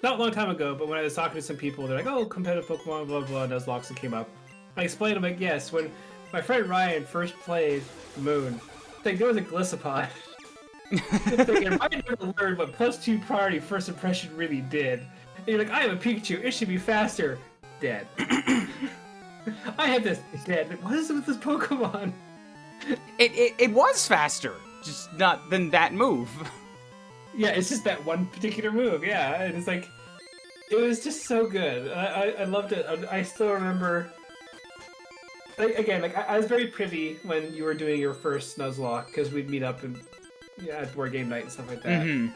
a long time ago, but when I was talking to some people, they're like, "Oh, competitive Pokemon, blah blah." Nuzlocke came up. I explained, I'm like, "Yes, when my friend Ryan first played Moon, like there was a Gliscopod." And Ryan never learned what +2 priority first impression really did. And you're like, "I have a Pikachu. It should be faster." Dead. I had this. Dead. What is it with this Pokemon? It was faster, just not than that move. Yeah, it's just that one particular move. Yeah, and it's like, it was just so good. I loved it. I still remember. Like, again, like I was very privy when you were doing your first Nuzlocke because we'd meet up and at board game night and stuff like that. Mm-hmm.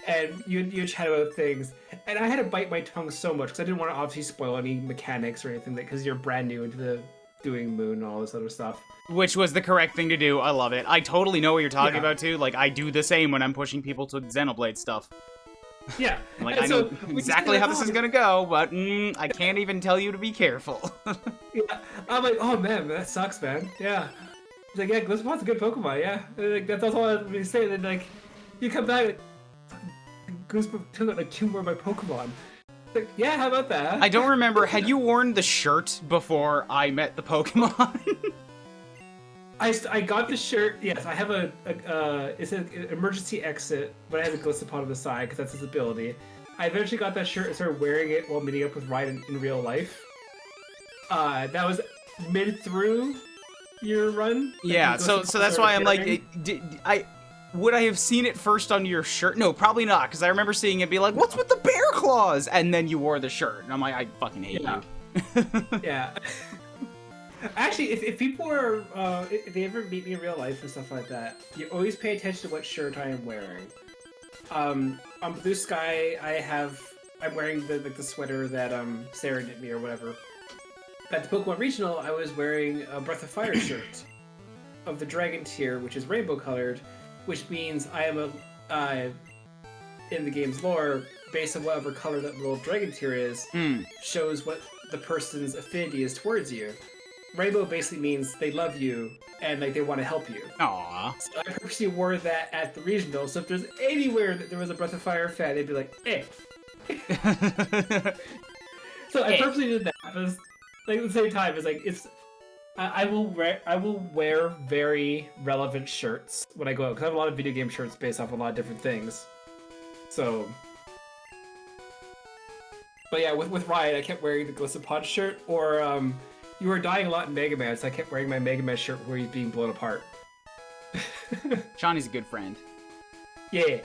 And you chat about things, and I had to bite my tongue so much because I didn't want to obviously spoil any mechanics or anything, because you're brand new into the doing Moon and all this other stuff. Which was the correct thing to do. I love it. I totally know what you're talking Yeah. about too. Like I do the same when I'm pushing people to Xenoblade stuff. Yeah, Like and I so know we exactly just how this is gonna go, but I can't even tell you to be careful. Yeah, I'm like, oh man, that sucks, man. Yeah. It's like, yeah, Gliscopod's a good Pokemon, yeah. And, like, that's all I was really saying. Then, like, you come back, like, Gliscopod took out, like, 2 more of my Pokemon. Like, yeah, how about that? I don't remember. Had you worn the shirt before I met the Pokemon? I got the shirt, yes, I have it's an emergency exit, but I have a Gliscopod on the side, because that's his ability. I eventually got that shirt and started wearing it while meeting up with Ryan in real life. That was mid through your run. Yeah, so that's why I'm like, would I have seen it first on your shirt? No, probably not, because I remember seeing it be like, what's with the bear claws? And then you wore the shirt, and I'm like, I fucking hate you. Yeah. Actually, if people are, if they ever meet me in real life and stuff like that, you always pay attention to what shirt I am wearing. On Blue Sky, I'm wearing the sweater that Sarah knit me or whatever. At the Pokemon Regional, I was wearing a Breath of Fire shirt of the Dragon tier, which is rainbow colored, which means I am in the game's lore, based on whatever color that little Dragon tier is, shows what the person's affinity is towards you. Rainbow basically means they love you and like they want to help you. Aww. So I purposely wore that at the regional. So if there's anywhere that there was a Breath of Fire fan, they'd be like, "Eh." So I purposely did that. But like at the same time, it's like I will wear very relevant shirts when I go out because I have a lot of video game shirts based off a lot of different things. So. But yeah, with Riot, I kept wearing the Glissapod shirt, or you were dying a lot in Mega Man, so I kept wearing my Mega Man shirt where he's being blown apart. Johnny's a good friend. Yeah.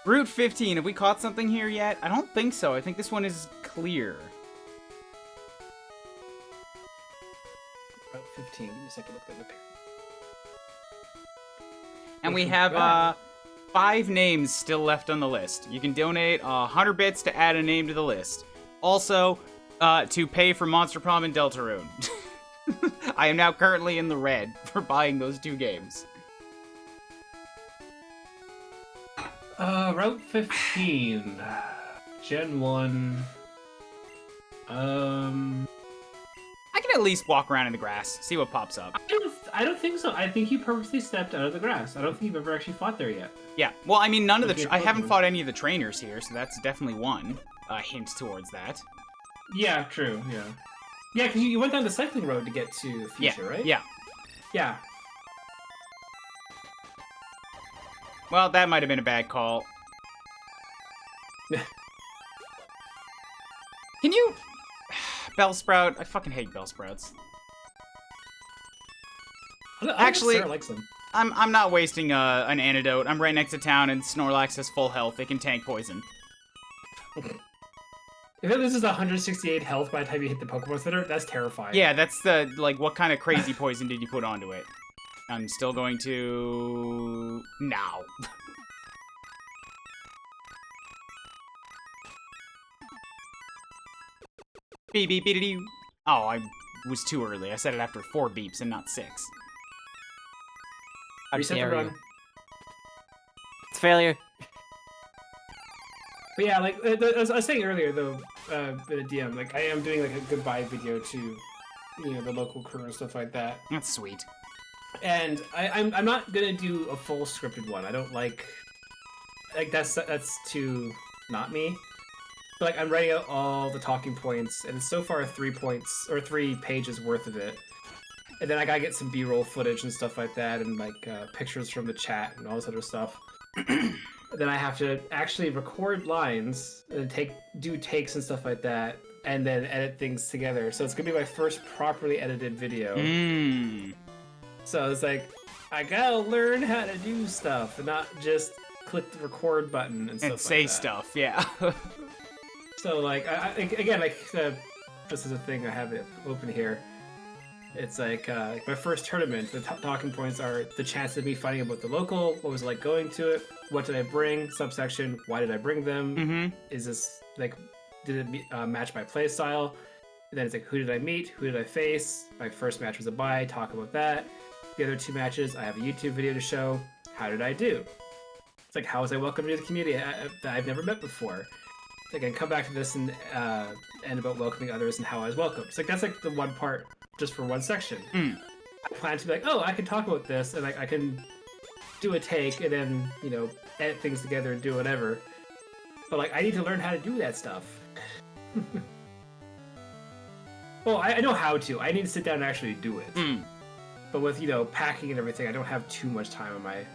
Route 15, have we caught something here yet? I don't think so. I think this one is clear. Route 15, give me a second, look that up here. And we have 5 names still left on the list. You can donate 100 bits to add a name to the list. Also, to pay for Monster Prom and Deltarune. I am now currently in the red for buying those 2 games. Route 15. Gen 1. I can at least walk around in the grass, see what pops up. I don't think so. I think you purposely stepped out of the grass. I don't think you've ever actually fought there yet. Yeah, well, I mean, none of the... I haven't fought any of the trainers here, so that's definitely one hint towards that. Yeah, true, yeah. Yeah, because you went down the cycling road to get to the future, right? Yeah. Yeah. Well, that might have been a bad call. Can you... Bellsprout. I fucking hate Bellsprouts. Actually, Sarah likes them. I'm not wasting an antidote. I'm right next to town, and Snorlax has full health. It can tank poison. If it loses 168 health by the time you hit the Pokemon Center, that's terrifying. Yeah, that's the, like, what kind of crazy poison did you put onto it? I'm still going to... Now. Beep, beep, beep, beep. Oh, I was too early. I said it after 4 beeps and not 6. Reset the run. It's failure. But yeah, like as I was saying earlier, though, the DM, like I am doing like a goodbye video to, the local crew and stuff like that. That's sweet. And I'm not gonna do a full scripted one. I don't like that's too not me. But like I'm writing out all the talking points, and so far 3 pages worth of it. And then I gotta get some B-roll footage and stuff like that, and like pictures from the chat and all this other stuff. Then I have to actually record lines and do takes and stuff like that, and then edit things together. So it's gonna be my first properly edited video. So it's like I gotta learn how to do stuff and not just click the record button and stuff like that. And say stuff, yeah. So like again, this is a thing I have it open here. It's like my first tournament, the talking points are the chance of me finding out about the local, what was it like going to it, what did I bring, subsection, why did I bring them, is this, like, did it match my play style, and then it's like, who did I meet, who did I face, my first match was a bye, talk about that, the other 2 matches, I have a YouTube video to show, how did I do, it's like, how was I welcomed to the community that I've never met before, it's like, I can come back to this and about welcoming others and how I was welcomed, it's like, that's like the one part, just for one section. I plan to be like, oh, I can talk about this, and like I can do a take, and then edit things together and do whatever. But like, I need to learn how to do that stuff. Well, I know how to. I need to sit down and actually do it. But with packing and everything, I don't have too much time on my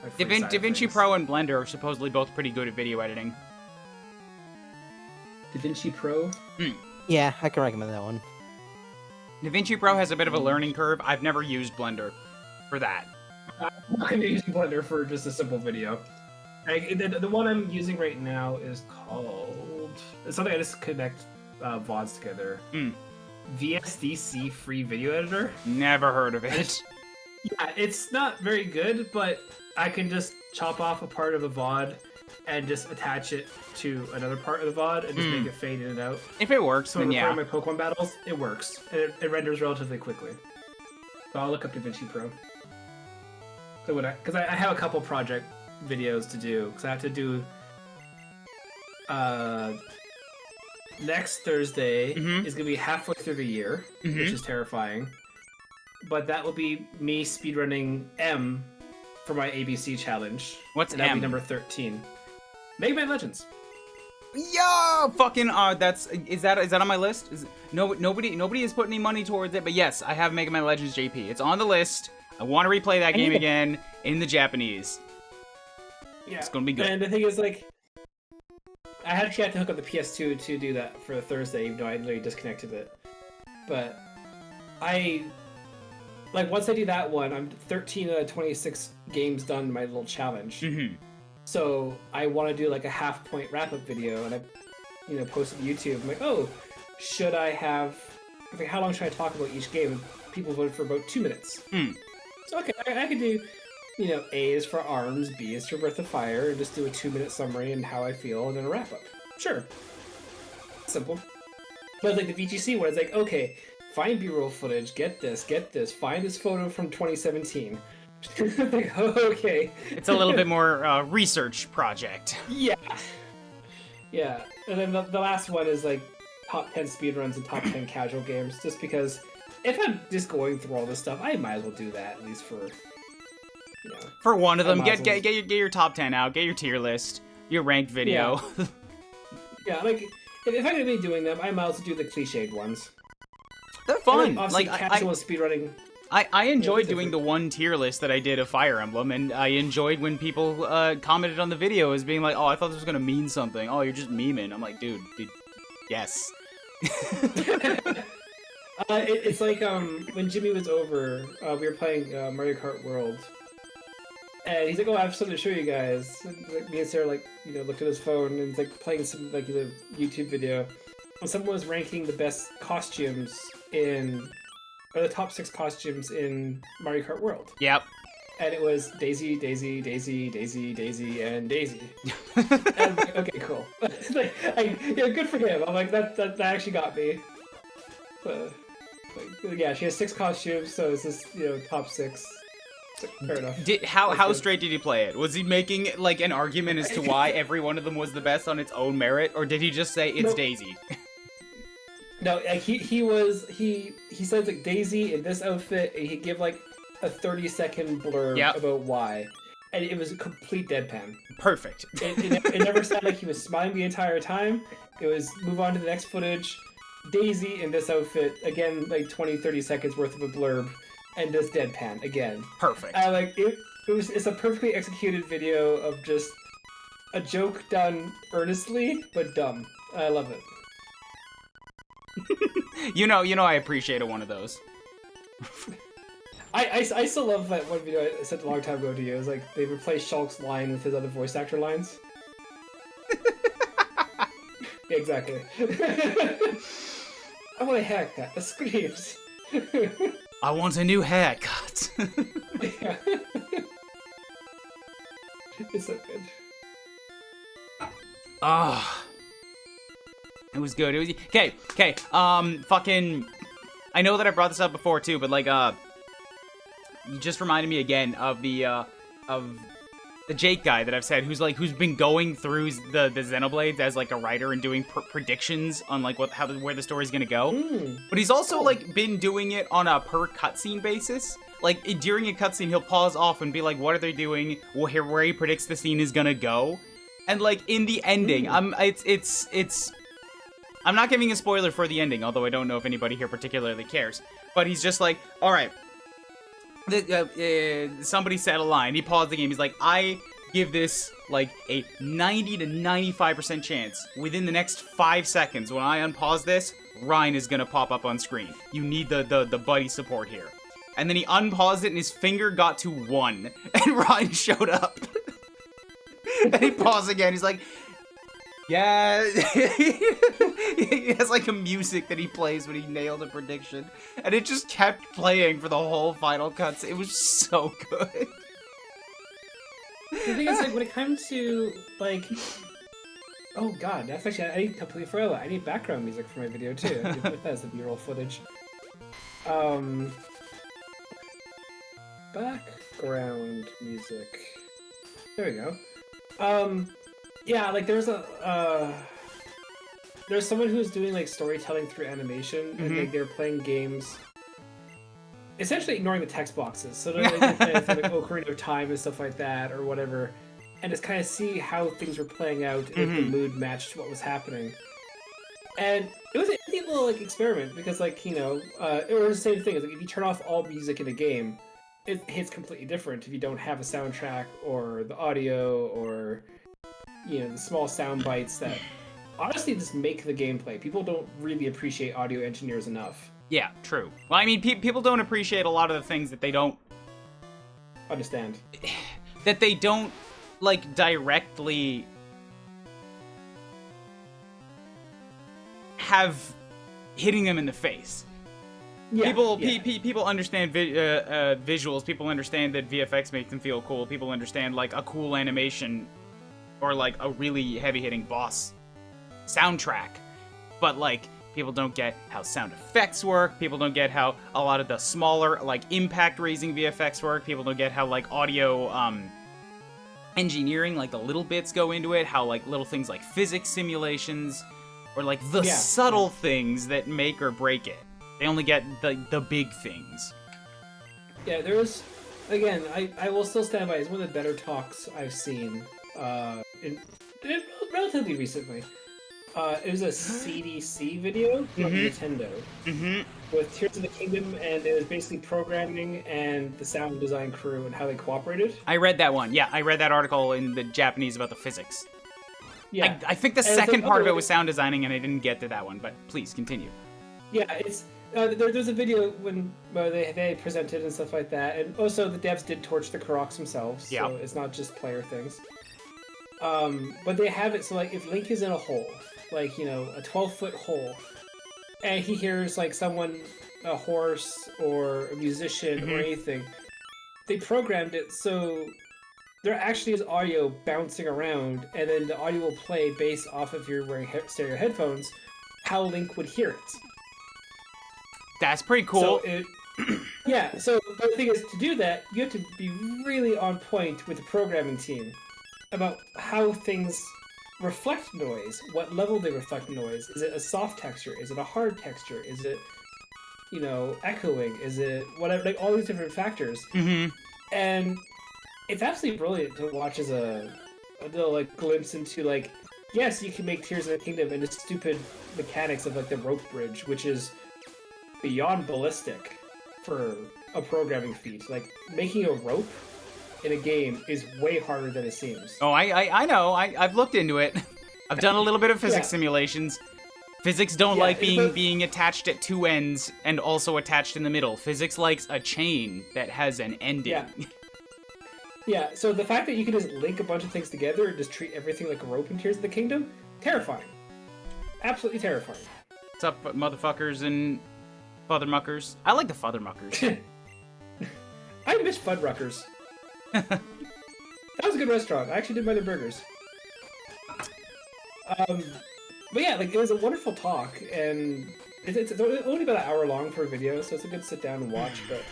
like free side of DaVinci things. Pro and Blender are supposedly both pretty good at video editing. DaVinci Pro. Yeah, I can recommend that one. DaVinci Pro has a bit of a learning curve. I've never used Blender for that. I'm not gonna use Blender for just a simple video. The one I'm using right now is called... It's something I just connect VODs together. VSDC Free Video Editor. Never heard of it. Yeah, it's not very good, but I can just chop off a part of a VOD and just attach it to another part of the VOD and just make it fade in and out. If it works, So then when yeah. I'm recording my Pokemon battles, it works. And it renders relatively quickly. So I'll look up DaVinci Pro. So because I have a couple project videos to do, because I have to do next Thursday is gonna be halfway through the year, which is terrifying. But that will be me speedrunning M for my ABC challenge. What's and that'll M? be number 13. Mega Man Legends. Yo, fucking is that on my list? Nobody has put any money towards it, but yes, I have Mega Man Legends JP. It's on the list. I want to replay that game again in the Japanese. Yeah, it's gonna be good. And the thing is, like, I actually had to hook up the PS2 to do that for Thursday, even though I literally disconnected it. But once I do that one, I'm 13 out of 26 games done in my little challenge. So I want to do like a half-point wrap-up video, and I, post it to YouTube. I'm like, oh, should I have? I think, how long should I talk about each game? And people voted for about 2 minutes. So okay, I could do, A is for Arms, B is for Breath of Fire, and just do a 2-minute summary and how I feel, and then a wrap-up. Sure, simple. But like the VGC one, it's like, okay, find B-roll footage, get this, find this photo from 2017. Like, oh, okay. It's a little bit more research project. Yeah. And then the last one is like top 10 speedruns and top 10 casual games, just because if I'm just going through all this stuff, I might as well do that, at least for, For one of them, I might as well get your top 10 out, get your tier list, your ranked video. Yeah, like, if I'm going to be doing them, I might as well do the cliched ones. They're fun. Obviously, casual speedrunning. I enjoyed doing the one tier list that I did of Fire Emblem, and I enjoyed when people commented on the video as being like, oh, I thought this was going to mean something. Oh, you're just memeing. I'm like, dude, yes. It's like when Jimmy was over, we were playing Mario Kart World, and he's like, "Oh, I have something to show you guys." And, like, me and Sarah looked at his phone and like playing some YouTube video, and someone was ranking the best costumes or the top 6 costumes in Mario Kart World. Yep. And it was Daisy, Daisy, Daisy, Daisy, Daisy, and Daisy. And I'm like, okay, cool. Good for him. I'm like, that actually got me. Yeah, she has 6 costumes, so it's just top 6. Fair enough. How straight did he play it? Was he making like an argument as to why every one of them was the best on its own merit, or did he just say it's Daisy? No, he says like Daisy in this outfit, and he'd give like a 30-second blurb about why, and it was a complete deadpan. Perfect. It never sounded like he was smiling the entire time. It was move on to the next footage. Daisy in this outfit, again, like 20-30 seconds worth of a blurb, and this deadpan again. Perfect. It's a perfectly executed video of just a joke done earnestly but dumb. I love it. I appreciate one of those. I still love that one video I said a long time ago to you. It was like they replaced Shulk's line with his other voice actor lines. Yeah, exactly. I want a haircut that screams. I want a new haircut. Yeah. It's so good. Ah. It was good. It was okay. Fucking. I know that I brought this up before too, but like, you just reminded me again of the Jake guy that I've said, who's been going through the Xenoblades as like a writer and doing predictions on like where the story's gonna go. But he's also like been doing it on a per cutscene basis. Like during a cutscene, he'll pause off and be like, "What are they doing?" Well, here where he predicts the scene is gonna go, and like in the ending, I'm not giving a spoiler for the ending, although I don't know if anybody here particularly cares. But he's just like, all right, Somebody said a line. He paused the game. He's like, I give this like a 90 to 95% chance within the next 5 seconds. When I unpause this, Ryan is gonna pop up on screen. You need the buddy support here. And then he unpaused it and his finger got to 1. And Ryan showed up. And he paused again. He's like, yeah. He has like a music that he plays when he nailed a prediction. And it just kept playing for the whole final cuts. It was so good. The thing is, like, when it comes to, like... Oh god, that's actually... I completely forgot about it. I need background music for my video, too. I need to put that as the B-roll footage. Background music. There we go. Yeah, like, there's someone who's doing, like, storytelling through animation, and, like, they're playing games... essentially ignoring the text boxes. So they're like, playing like Ocarina of Time and stuff like that, or whatever, and just kind of see how things were playing out and if the mood matched what was happening. And it was a neat little like experiment because, like, you know, it was the same thing. It's like if you turn off all music in a game, it hits completely different if you don't have a soundtrack or the audio or, you know, the small sound bites that honestly just make the gameplay. People don't really appreciate audio engineers enough. Yeah, true. Well, I mean, people don't appreciate a lot of the things that they don't... understand. That they don't, like, directly... have hitting them in the face. Yeah, people understand visuals, people understand that VFX makes them feel cool, people understand, like, a cool animation or, like, a really heavy-hitting boss soundtrack. But, like... people don't get how sound effects work. People don't get how a lot of the smaller, like, impact-raising VFX work. People don't get how, like, audio, engineering, like, the little bits go into it. How, like, little things like physics simulations, or, like, the subtle things that make or break it. They only get the big things. Yeah, there was... again, I will still stand by it. It's one of the better talks I've seen, relatively recently. It was a CDC video from Nintendo with Tears of the Kingdom, and it was basically programming and the sound design crew and how they cooperated. I read that one. Yeah, I read that article in the Japanese about the physics. Yeah, I think the second part of it was sound designing, and I didn't get to that one. But please continue. Yeah, it's there's a video when they presented and stuff like that, and also the devs did torch the Karoks themselves, so it's not just player things. But they have it so, like, if Link is in a hole, like, you know, a 12-foot hole, and he hears, like, someone, a horse or a musician or anything, they programmed it so there actually is audio bouncing around, and then the audio will play based off of you're wearing stereo headphones, how Link would hear it. That's pretty cool. So yeah, so the thing is, to do that, you have to be really on point with the programming team about how things reflect noise, what level they reflect noise. Is it a soft texture? Is it a hard texture? Is it, you know, echoing? Is it whatever? Like, all these different factors. And it's absolutely brilliant to watch as a little, like, glimpse into, like, yes, you can make Tears of the Kingdom into stupid mechanics of, like, the rope bridge, which is beyond ballistic for a programming feat. Like, making a rope in a game is way harder than it seems. Oh, I know. I've looked into it. I've done a little bit of physics simulations. Physics don't like being attached at two ends and also attached in the middle. Physics likes a chain that has an ending. Yeah, so the fact that you can just link a bunch of things together and just treat everything like a rope in Tears of the Kingdom, terrifying. Absolutely terrifying. What's up, motherfuckers and fathermuckers? I like the fathermuckers. I miss Fuddruckers. That was a good restaurant. I actually did buy their burgers. But yeah, like, it was a wonderful talk, and it's only about an hour long for a video, so it's a good sit down and watch, but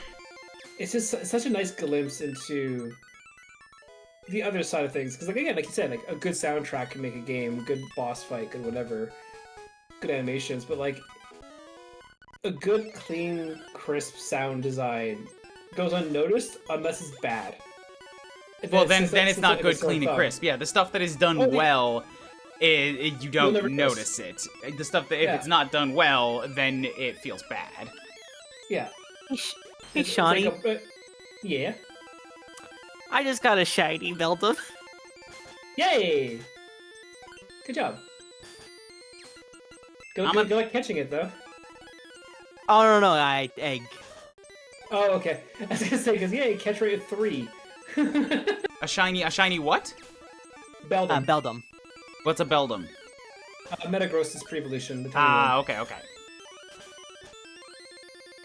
it's just such a nice glimpse into the other side of things. Because, like, again, like you said, like, a good soundtrack can make a game, good boss fight, good whatever, good animations, but, like, a good, clean, crisp sound design goes unnoticed unless it's bad. Well, then it's not good, clean, and crisp. Yeah, the stuff that is done well, you don't notice it. The stuff that, if it's not done well, then it feels bad. Yeah. Hey, Shawnee. Yeah. I just got a shiny Beldum. Yay! Good job. Good luck catching it, though. Oh, no, egg. Oh, okay. I was gonna say, because, yay, catch rate of 3. A shiny what? Beldum. Beldum. What's a Beldum? Metagross's pre-evolution. The tiny one. Okay.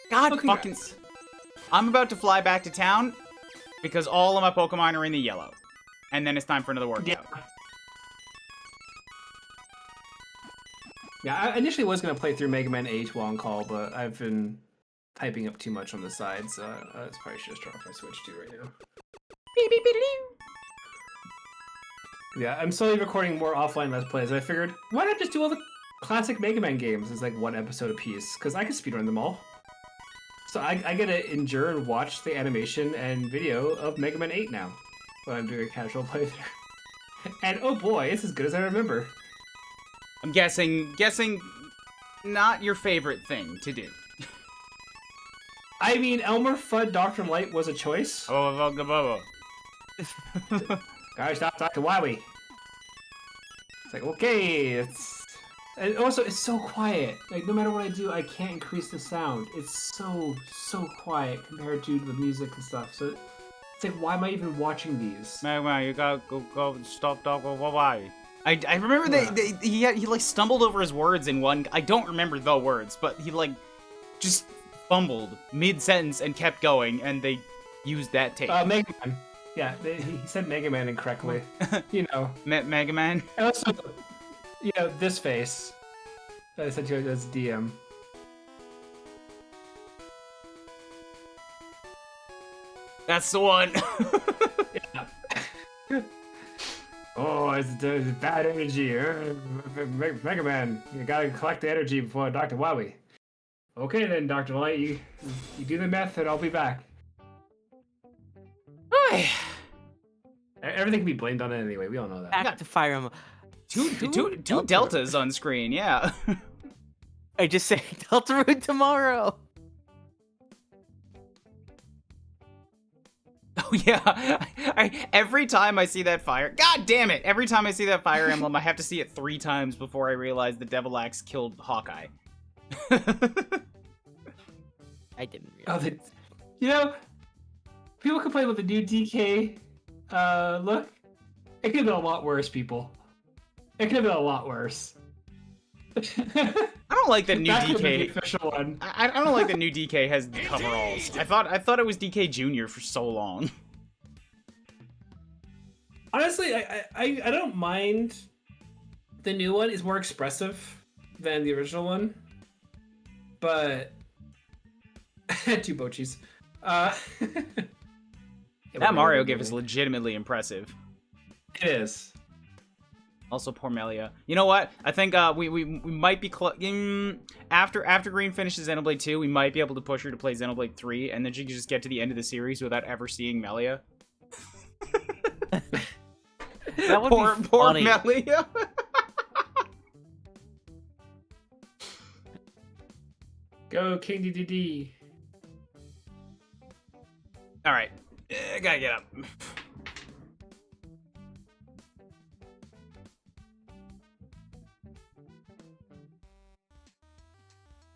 God, Oh, Fucking... congrats. I'm about to fly back to town because all of my Pokemon are in the yellow. And then it's time for another workout. Yeah. Yeah, I initially was going to play through Mega Man 8 Long Call, but I've been typing up too much on the side, so I probably should just turn off my Switch 2 right now. Yeah, I'm slowly recording more offline Let's Plays. I figured, why not just do all the classic Mega Man games as like one episode apiece? Because I can speedrun them all. So I get to endure and watch the animation and video of Mega Man 8 now, when I'm doing a casual playthrough. And oh boy, it's as good as I remember. I'm guessing not your favorite thing to do. I mean, Elmer Fudd Dr. Light was a choice. Oh, Gotta stop Dr. Wowie. It's like, okay, it's... And also, it's so quiet. Like, no matter what I do, I can't increase the sound. It's so quiet compared to the music and stuff. So, it's like, why am I even watching these? Man, you gotta go stop talking. Why? I remember he like stumbled over his words in one. I don't remember the words, but he like just fumbled mid-sentence and kept going, and they used that tape. Mega Man. Yeah, he said Mega Man incorrectly. You know. Mega Man? And also, you know, this face. I said to you as DM. That's the one. Yeah. Oh, it's bad energy. Mega Man, you gotta collect the energy before Dr. Wowie. Okay then, Dr. Light, you do the math and I'll be back. Everything can be blamed on it anyway, we all know that. Back to Fire Emblem. Two deltas on screen, yeah. I just say Delta Rune tomorrow. Oh yeah, every time I see that fire, god damn it! Every time I see that Fire Emblem, I have to see it 3 times before I realize the Devil Axe killed Hawkeye. I didn't Oh, realize. you know, people complain about the new DK look. It could have been a lot worse, people. It could have been a lot worse. I don't like that new That could have been DK. the official one. I don't like that new DK has the coveralls. I thought it was DK Jr. for so long. Honestly, I don't mind. The new one is more expressive than the original one, but 2 Bochis. That Mario gift is legitimately impressive. It is. Also, poor Melia. You know what? I think we might be after Green finishes Xenoblade 2, we might be able to push her to play Xenoblade 3, and then she can just get to the end of the series without ever seeing Melia. That would poor be funny. Melia. Go King DDD. All right, I gotta get up.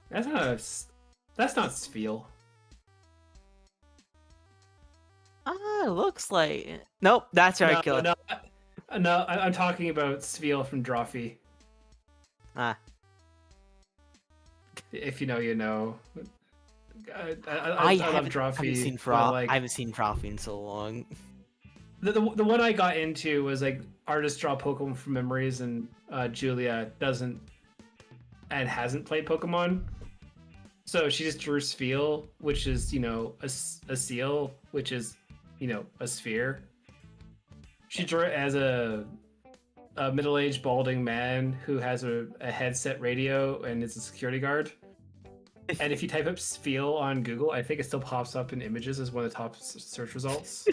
That's not Sfeel. Looks like. Nope, that's right, killer. No, I'm talking about Sfeel from Drawfee. Ah. If you know, you know. I love Drawfee. I haven't seen Drawfee in so long. The one I got into was like artists draw Pokemon from memories, and Julia doesn't and hasn't played Pokemon, so she just drew Sfeel, which is, you know, a seal, which is, you know, a sphere. She drew it as a middle-aged balding man who has a headset radio and is a security guard. And if you type up Sfeel on Google, I think it still pops up in images as one of the top search results.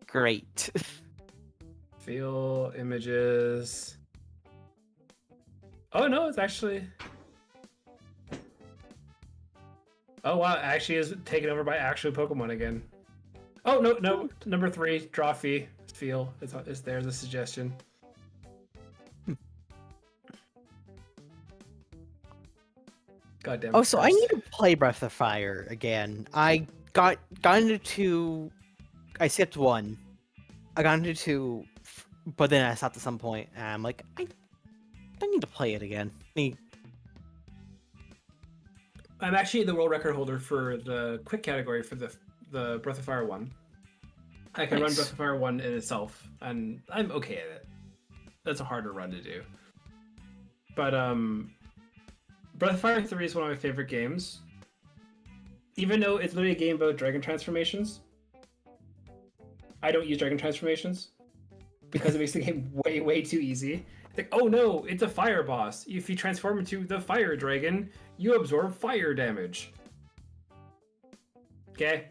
Great. Feel images. Oh no, it's actually. Oh wow, actually is taken over by actual Pokemon again. Oh no, number 3, draw fee. Feel is there's a suggestion. Goddamn. Oh, so I first. need to play Breath of Fire again. I got into 2. I skipped 1. I got into 2, but then I stopped at some point, and I'm like, I need to play it again. I'm actually the world record holder for the quick category for the Breath of Fire 1. I can run Breath of Fire 1 in itself, and I'm okay at it. That's a harder run to do. But Breath of Fire 3 is one of my favorite games. Even though it's literally a game about dragon transformations, I don't use dragon transformations because it makes the game way, way too easy. Like, oh no, it's a fire boss. If you transform into the fire dragon, you absorb fire damage. Okay?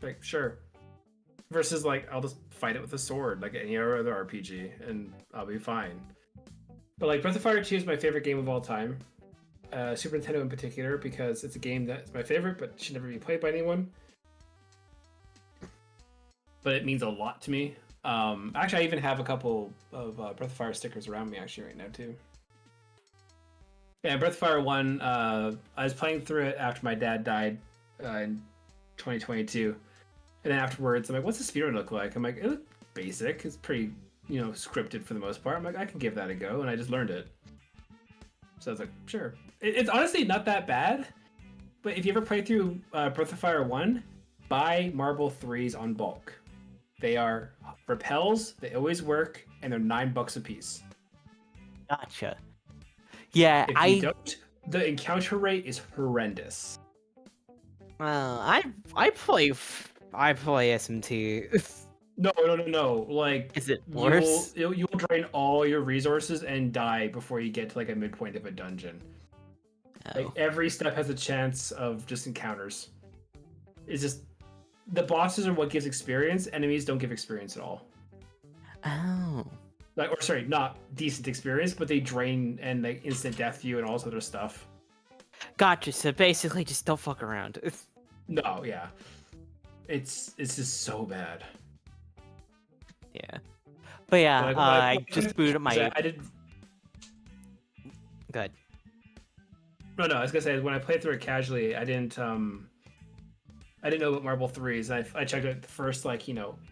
Like, sure. Versus, like, I'll just fight it with a sword, like any other RPG, and I'll be fine. But, like, Breath of Fire 2 is my favorite game of all time. Super Nintendo in particular, because it's a game that's my favorite, but should never be played by anyone. But it means a lot to me. Actually, I even have a couple of Breath of Fire stickers around me, actually, right now, too. Yeah, Breath of Fire 1, I was playing through it after my dad died in 2022. And then afterwards, I'm like, what's the speedrun look like? I'm like, it looks basic. It's pretty, scripted for the most part. I'm like, I can give that a go. And I just learned it. So I was like, sure. It's honestly not that bad. But if you ever play through Breath of Fire 1, buy Marble 3s on bulk. They are repels, they always work, and they're $9 a piece. Gotcha. Yeah, If you don't, the encounter rate is horrendous. I play SMT. No. Like, Is it worse? You'll drain all your resources and die before you get to like a midpoint of a dungeon. Oh. Like every step has a chance of just encounters. It's just the bosses are what gives experience. Enemies don't give experience at all. Oh. Like, or sorry, not decent experience, but they drain and like instant death you and all this other stuff. Gotcha. So basically, just don't fuck around. No, yeah, it's just so bad. Yeah, but yeah, Like, I just booted up my. I did. Good. No, I was gonna say when I played through it casually, I didn't know about Marble 3s. I checked out the first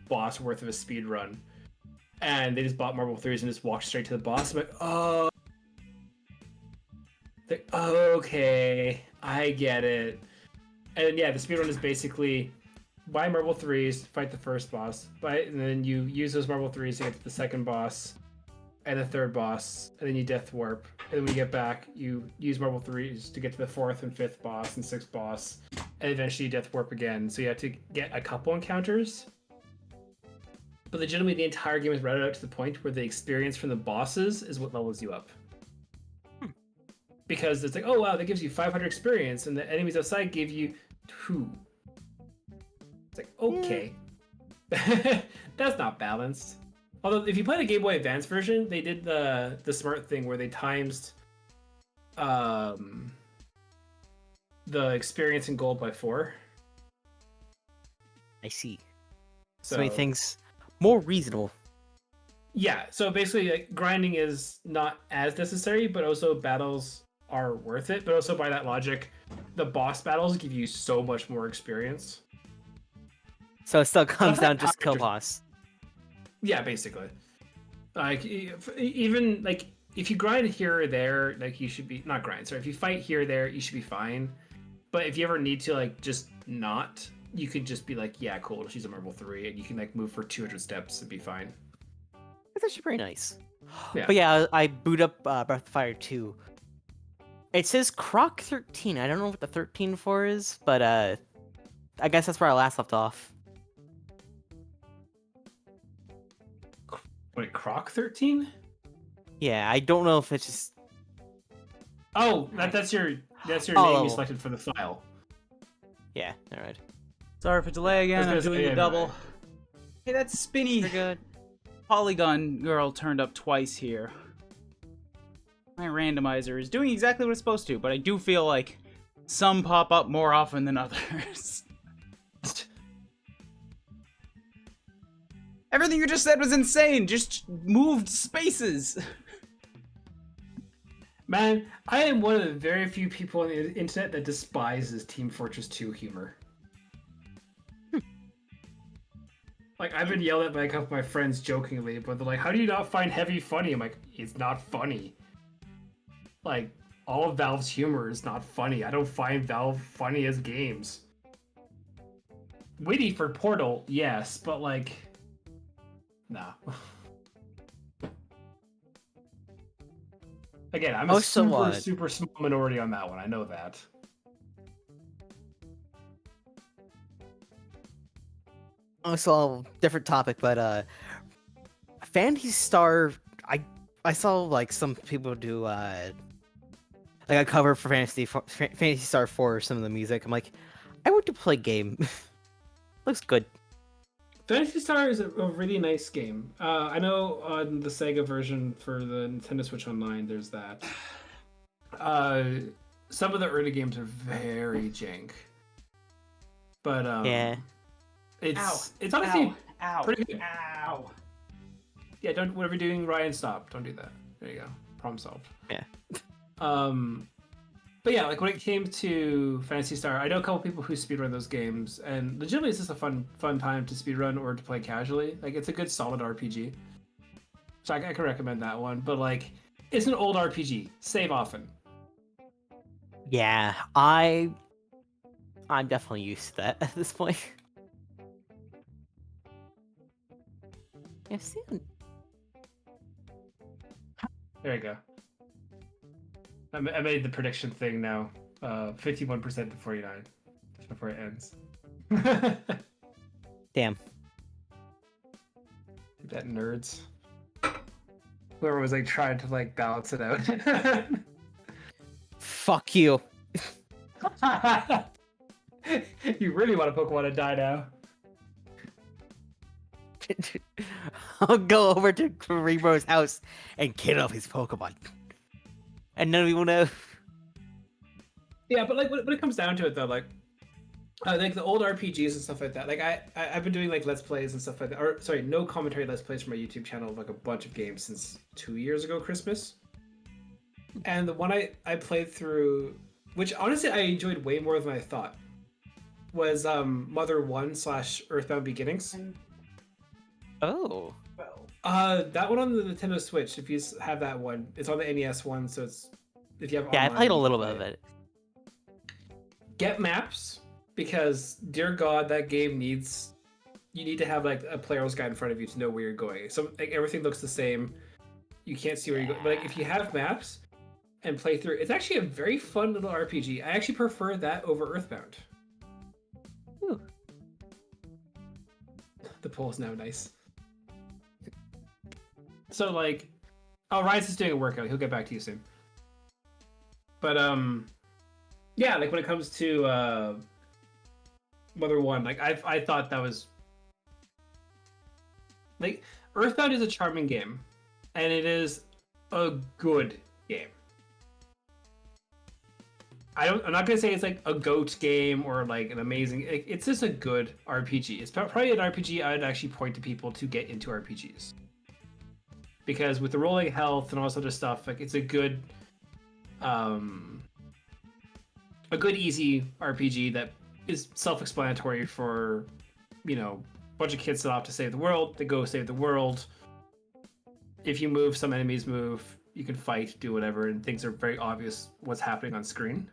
boss worth of a speed run, and they just bought Marble 3s and just walked straight to the boss. I'm like, oh, okay, I get it. And yeah, the speedrun is basically buy Marble 3s, fight the first boss, and then you use those Marble 3s to get to the second boss and the third boss, and then you death warp. And then when you get back, you use Marble 3s to get to the fourth and fifth boss and sixth boss, and eventually you death warp again. So you have to get a couple encounters. But legitimately, the entire game is routed out to the point where the experience from the bosses is what levels you up. Because it's like, oh wow, that gives you 500 experience, and the enemies outside give you 2. It's like, okay. That's not balanced. Although, if you play the Game Boy Advance version, they did the smart thing where they times the experience in gold by 4. I see. So many things more reasonable. Yeah, so basically, like, grinding is not as necessary, but also battles are worth it. But also, by that logic, the boss battles give you so much more experience. So it still comes down to just kill boss. Yeah, basically. Like, even like if you grind here or there, like you should be not grind. Sorry, if you fight here or there, you should be fine. But if you ever need to like just not, you could just be like, yeah, cool, she's a Marble 3, and you can like move for 200 steps and be fine. That's actually pretty nice. Yeah. But yeah, I boot up Breath of Fire 2. It says Croc 13. I don't know what the 13 for is, but I guess that's where I last left off. Wait, Croc 13? Yeah, I don't know if it's just. Oh, that's your name you selected for the file. Yeah, alright. Sorry for delay again. I'm doing the double. Hey, that's Spinny. You're good. Polygon girl turned up twice here. my randomizer is doing exactly what it's supposed to, but I do feel like some pop up more often than others. Everything you just said was insane. Just moved spaces. Man, I am one of the very few people on the internet that despises Team Fortress 2 humor. Like, I've been yelled at by a couple of my friends jokingly, but they're like, how do you not find Heavy funny? I'm like, it's not funny. Like, all of Valve's humor is not funny. I don't find Valve funny as games. Witty for Portal, yes, but like, nah. Again, I'm a super small minority on that one. I know that. Also, different topic, but Phantasy Star. I saw like some people do like a cover for Phantasy Star 4 or some of the music. I'm like, I want to play game. Looks good. Phantasy Star is a really nice game. I know on the Sega version for the Nintendo Switch Online, there's that. Some of the early games are very jank, but yeah, it's honestly pretty good. Ow. Yeah, don't whatever you're doing, Ryan, stop. Don't do that. There you go. Problem solved. Yeah. But yeah, like when it came to Phantasy Star, I know a couple people who speedrun those games, and legitimately it's just a fun time to speedrun or to play casually. Like it's a good solid RPG. So I can recommend that one. But like, it's an old RPG. Save often. Yeah, I'm definitely used to that at this point. I've seen. There you go. I made the prediction thing now. 51% to 49 just before it ends. Damn. That nerds. Whoever was like trying to like balance it out. Fuck you. You really want a Pokemon to die now. I'll go over to Rebo's house and kill off his Pokemon. And none of you will know. Yeah, but like when it comes down to it though, like the old RPGs and stuff like that. Like I've been doing like Let's Plays and stuff like that. Or sorry, no commentary Let's Plays for my YouTube channel of like a bunch of games since 2 years ago Christmas. And the one I played through, which honestly I enjoyed way more than I thought, was Mother 1 / Earthbound Beginnings. Oh. That one on the Nintendo Switch, if you have that one, it's on the NES one, so it's if you have Yeah, online, I played a little bit of it. Get maps, because dear God, that game you need to have like a player's guide in front of you to know where you're going. So like everything looks the same. You can't see where you're going. But like if you have maps and play through, it's actually a very fun little RPG. I actually prefer that over Earthbound. Ooh. The poll is now nice. So like, Ryan's just doing a workout. He'll get back to you soon. But yeah, like when it comes to Mother 1, like I thought that was like Earthbound is a charming game, and it is a good game. I'm not gonna say it's like a GOAT game or like an amazing. It's just a good RPG. It's probably an RPG I'd actually point to people to get into RPGs. Because with the rolling health and all this other stuff, like it's a good easy RPG that is self-explanatory for, you know, a bunch of kids set off to save the world. They go save the world. If you move, some enemies move. You can fight, do whatever, and things are very obvious what's happening on screen.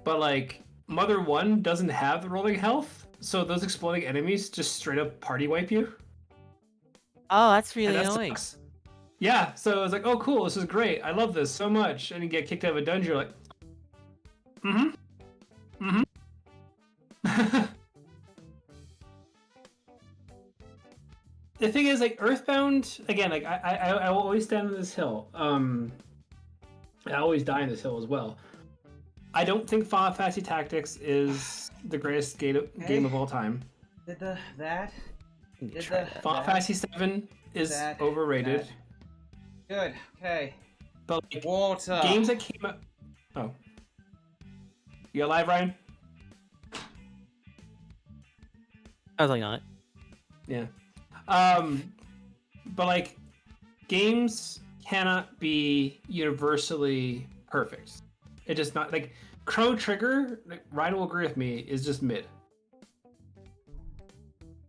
But like Mother 1 doesn't have the rolling health, so those exploding enemies just straight up party wipe you. Oh, that's really annoying. Sucks. Yeah, so I was like, oh cool, this is great. I love this so much. And you get kicked out of a dungeon, you're like, The thing is, like, Earthbound, again, like, I will always stand on this hill. I always die on this hill as well. I don't think Final Fantasy Tactics is the greatest game of all time. Final Fantasy 7 is overrated. Good. Okay. But like, Water. games that came out. Oh, you alive, Ryan? I was like, not. Yeah. But like, games cannot be universally perfect. It just not like Chrono Trigger. Like, Ryan will agree with me. Is just mid.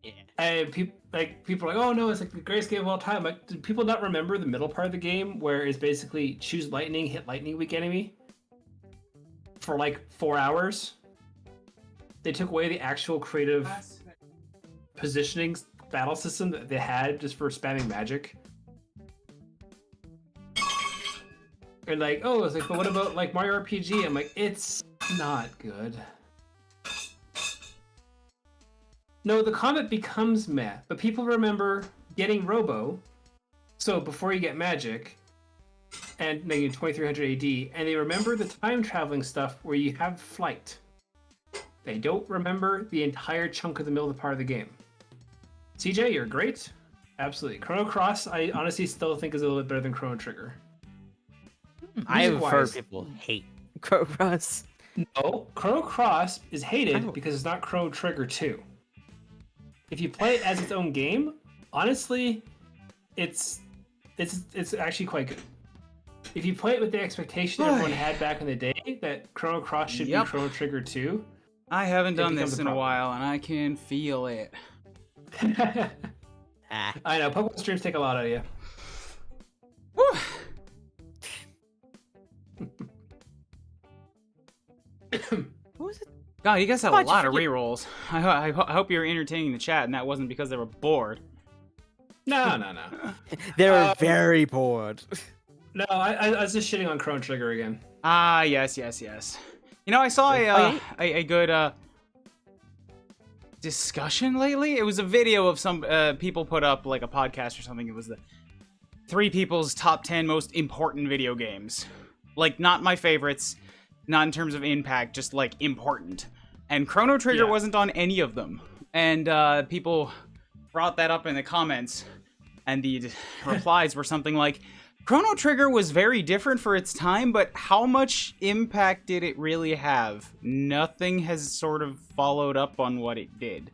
Yeah. And people are like, oh no, it's like the greatest game of all time. Like, do people not remember the middle part of the game where it's basically choose lightning, hit lightning weak enemy for like 4 hours? They took away the actual creative positioning battle system that they had just for spamming magic. And like, oh, it's like, but what about like Mario RPG? I'm like, it's not good. No, the combat becomes meh, but people remember getting Robo, so before you get magic, and making 2300 AD, and they remember the time traveling stuff where you have flight. They don't remember the entire chunk of the middle of the part of the game. CJ, you're great. Absolutely. Chrono Cross, I honestly still think is a little bit better than Chrono Trigger. I have Music-wise- heard people hate Chrono Cross. No, Chrono Cross is hated because it's not Chrono Trigger 2. If you play it as its own game, honestly, it's actually quite good. If you play it with the expectation everyone had back in the day that Chrono Cross should be Chrono Trigger 2, I haven't done becomes this a in a problem. while, and I can feel it. I know, Pokemon streams take a lot out of you. Whew. What was it? God, you guys have Why'd a you lot of forget- rerolls. I hope you're entertaining the chat, and that wasn't because they were bored. No. They were very bored. No, I was just shitting on Chrono Trigger again. Ah, yes. You know, I saw a good discussion lately. It was a video of some people put up like a podcast or something. It was the 3 people's top 10 most important video games. Like, not my favorites, not in terms of impact, just like important. And Chrono Trigger wasn't on any of them. And people brought that up in the comments, and the replies were something like, Chrono Trigger was very different for its time, but how much impact did it really have? Nothing has sort of followed up on what it did.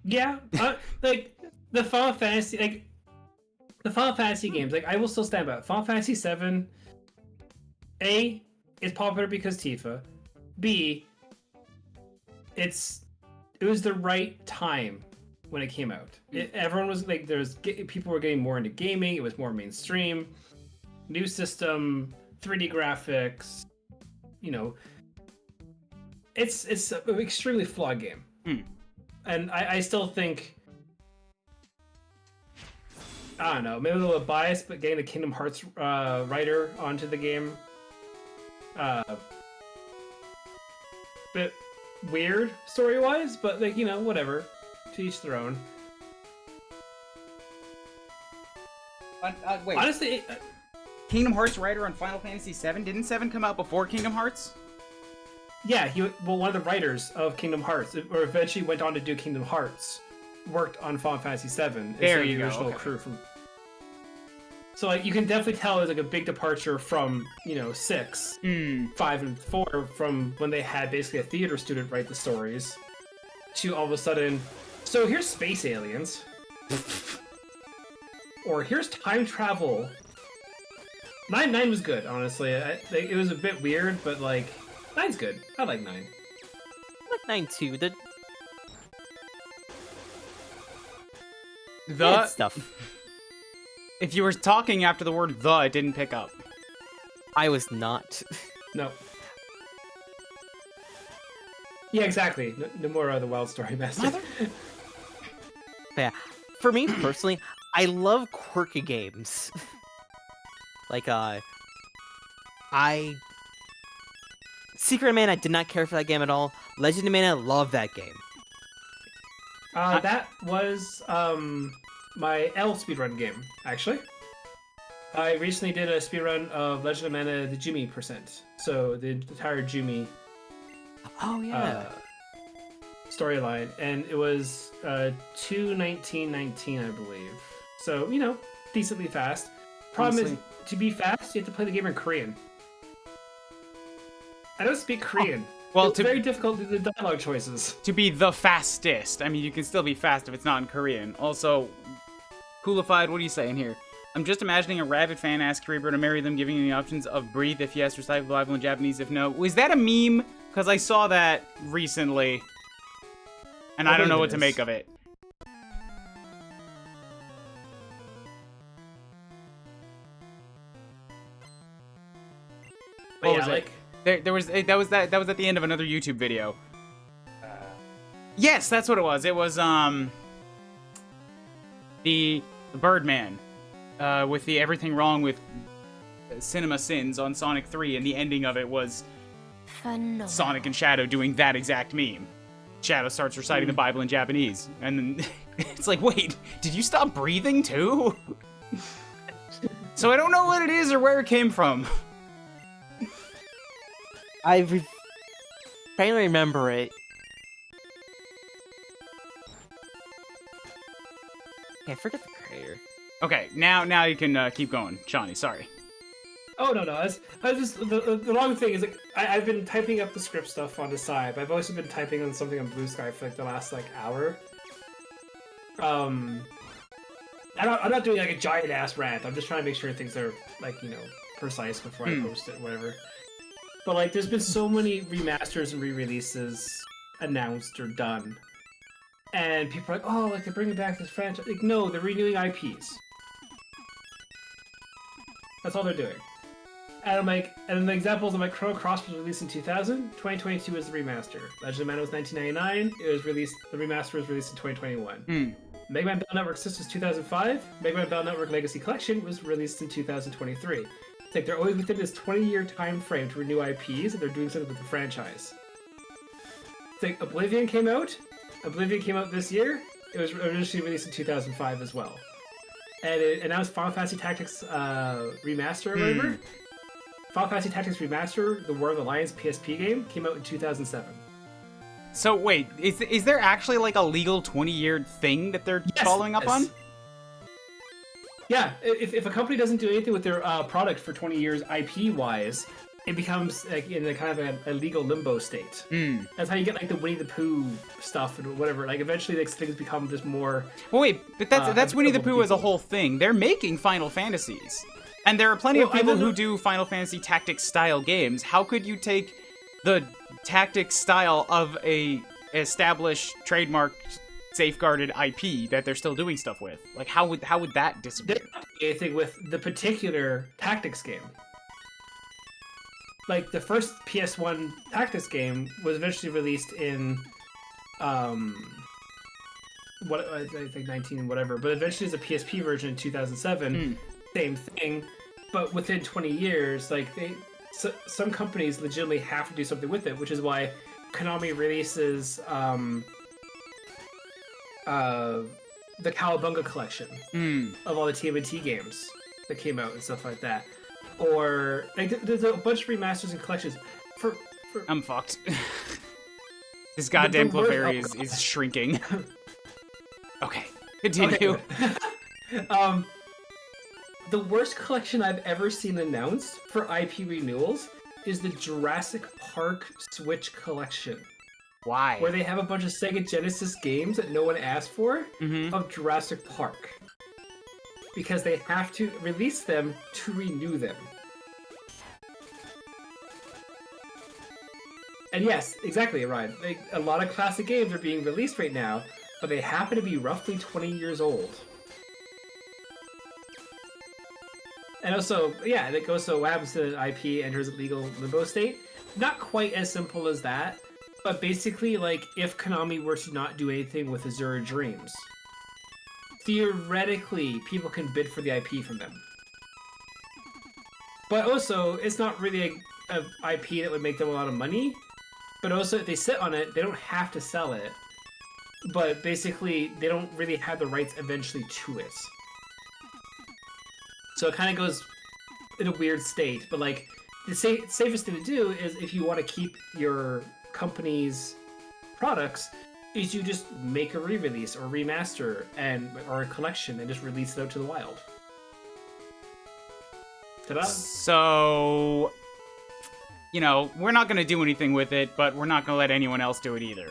Yeah, like the Final Fantasy games, like I will still stand by it. Final Fantasy 7, A, is popular because Tifa. B, it was the right time when it came out. Everyone was like, people were getting more into gaming. It was more mainstream. New system, 3D graphics. You know, it's an extremely flawed game. And I still think, I don't know, maybe a little biased, but getting the Kingdom Hearts writer onto the game, bit weird story-wise, but like, you know, whatever. To each their own. Wait, Honestly, Kingdom Hearts writer on Final Fantasy VII? Didn't 7 come out before Kingdom Hearts? yeah, one of the writers of Kingdom Hearts, or eventually went on to do Kingdom Hearts, worked on Final Fantasy VII. There instead you of the go, original okay. crew from. So like, you can definitely tell there's like a big departure from 6, 5, and 4 from when they had basically a theater student write the stories, to all of a sudden, so here's space aliens, or here's time travel. 9 was good, honestly. It was a bit weird, but like 9's good. I like 9. I like 9 too. The bad stuff. If you were talking after the word "the," it didn't pick up. I was not. No. Yeah, exactly. No more the Wild Story Master. Yeah, for me personally, I love quirky games. Like, Secret of Mana, I did not care for that game at all. Legend of Mana, love that game. That was my L speedrun game, actually. I recently did a speedrun of Legend of Mana, the Jimmy percent. So the entire Jimmy Oh yeah. storyline, and it was 2:19:19, I believe. So, you know, decently fast. Problem Honestly. is, to be fast, you have to play the game in Korean. I don't speak Korean. Well, it's very difficult to do the dialogue choices. To be the fastest. I mean, you can still be fast if it's not in Korean. Also, Coolified, what are you saying here? I'm just imagining a rabid fan ask Reaper to marry them, giving him the options of breathe if yes, recite the Bible in Japanese if no. Was that a meme? Because I saw that recently. And I don't know what to make of it. What was it? That was at the end of another YouTube video. Yes, that's what it was. It was the Birdman with the everything wrong with Cinema Sins on Sonic 3, and the ending of it was Sonic and Shadow doing that exact meme. Shadow starts reciting the Bible in Japanese, and then it's like, wait, did you stop breathing too? So I don't know what it is or where it came from. Trying to remember it. I forget the creator. Okay, now you can keep going, Shawnee. Sorry. Oh no, I was just the long thing is like I've been typing up the script stuff on the side, but I've also been typing on something on Blue Sky for like the last like hour. I'm not doing like a giant ass rant. I'm just trying to make sure things are like, you know, precise before I post it, whatever. But like, there's been so many remasters and re-releases announced or done, and people are like, oh, like they're bringing back this franchise. Like, no, they're renewing IPs. That's all they're doing. And I'm like, and the examples, I'm like, Chrono Cross was released in 2000, 2022 was the remaster. Legend of Mana was 1999, it was released, the remaster was released in 2021. Mega Man Battle Network Systems 2005, Mega Man Battle Network Legacy Collection was released in 2023. It's like they're always within this 20-year time frame to renew IPs, and they're doing something with the franchise. It's like Oblivion came out this year, it was initially released in 2005 as well. And it announced Final Fantasy Tactics Remaster or whatever. Final Fantasy Tactics Remaster, the War of the Lions PSP game, came out in 2007. So wait, is there actually like a legal 20-year thing that they're following up on? Yeah, if a company doesn't do anything with their product for 20 years IP-wise, it becomes like in a kind of a legal limbo state. That's how you get like the Winnie the Pooh stuff and whatever. Like eventually, like things become just more. Well, wait, but that's Winnie the Pooh as a whole thing. They're making Final Fantasies, and there are plenty of people who do Final Fantasy Tactics style games. How could you take the tactics style of a established, trademarked, safeguarded IP that they're still doing stuff with? Like, how would that disappear? Anything with the particular tactics game. Like, the first PS1 Tactics game was eventually released in, I think 19 whatever, but eventually it's a PSP version in 2007. Same thing, but within 20 years, like, some companies legitimately have to do something with it, which is why Konami releases, the Cowabunga collection of all the TMNT games that came out and stuff like that. Or like there's a bunch of remasters and collections for I'm fucked. This goddamn Clefairy is shrinking. Okay, continue. Okay. The worst collection I've ever seen announced for IP renewals is the Jurassic Park Switch collection. Why? Where they have a bunch of Sega Genesis games that no one asked for of Jurassic Park. Because they have to release them to renew them. And yes, exactly, Ryan. Like, a lot of classic games are being released right now, but they happen to be roughly 20 years old. And also, yeah, it goes so what happens to an IP enters a legal limbo state? Not quite as simple as that, but basically, like, if Konami were to not do anything with Azure Dreams, theoretically, people can bid for the IP from them. But also, it's not really a IP that would make them a lot of money. But also, if they sit on it, they don't have to sell it. But basically, they don't really have the rights eventually to it. So it kind of goes in a weird state. But like, the safest thing to do is if you want to keep your company's products, is you just make a re-release or remaster or a collection and just release it out to the wild. Ta-da! So, you know, we're not going to do anything with it, but we're not going to let anyone else do it either.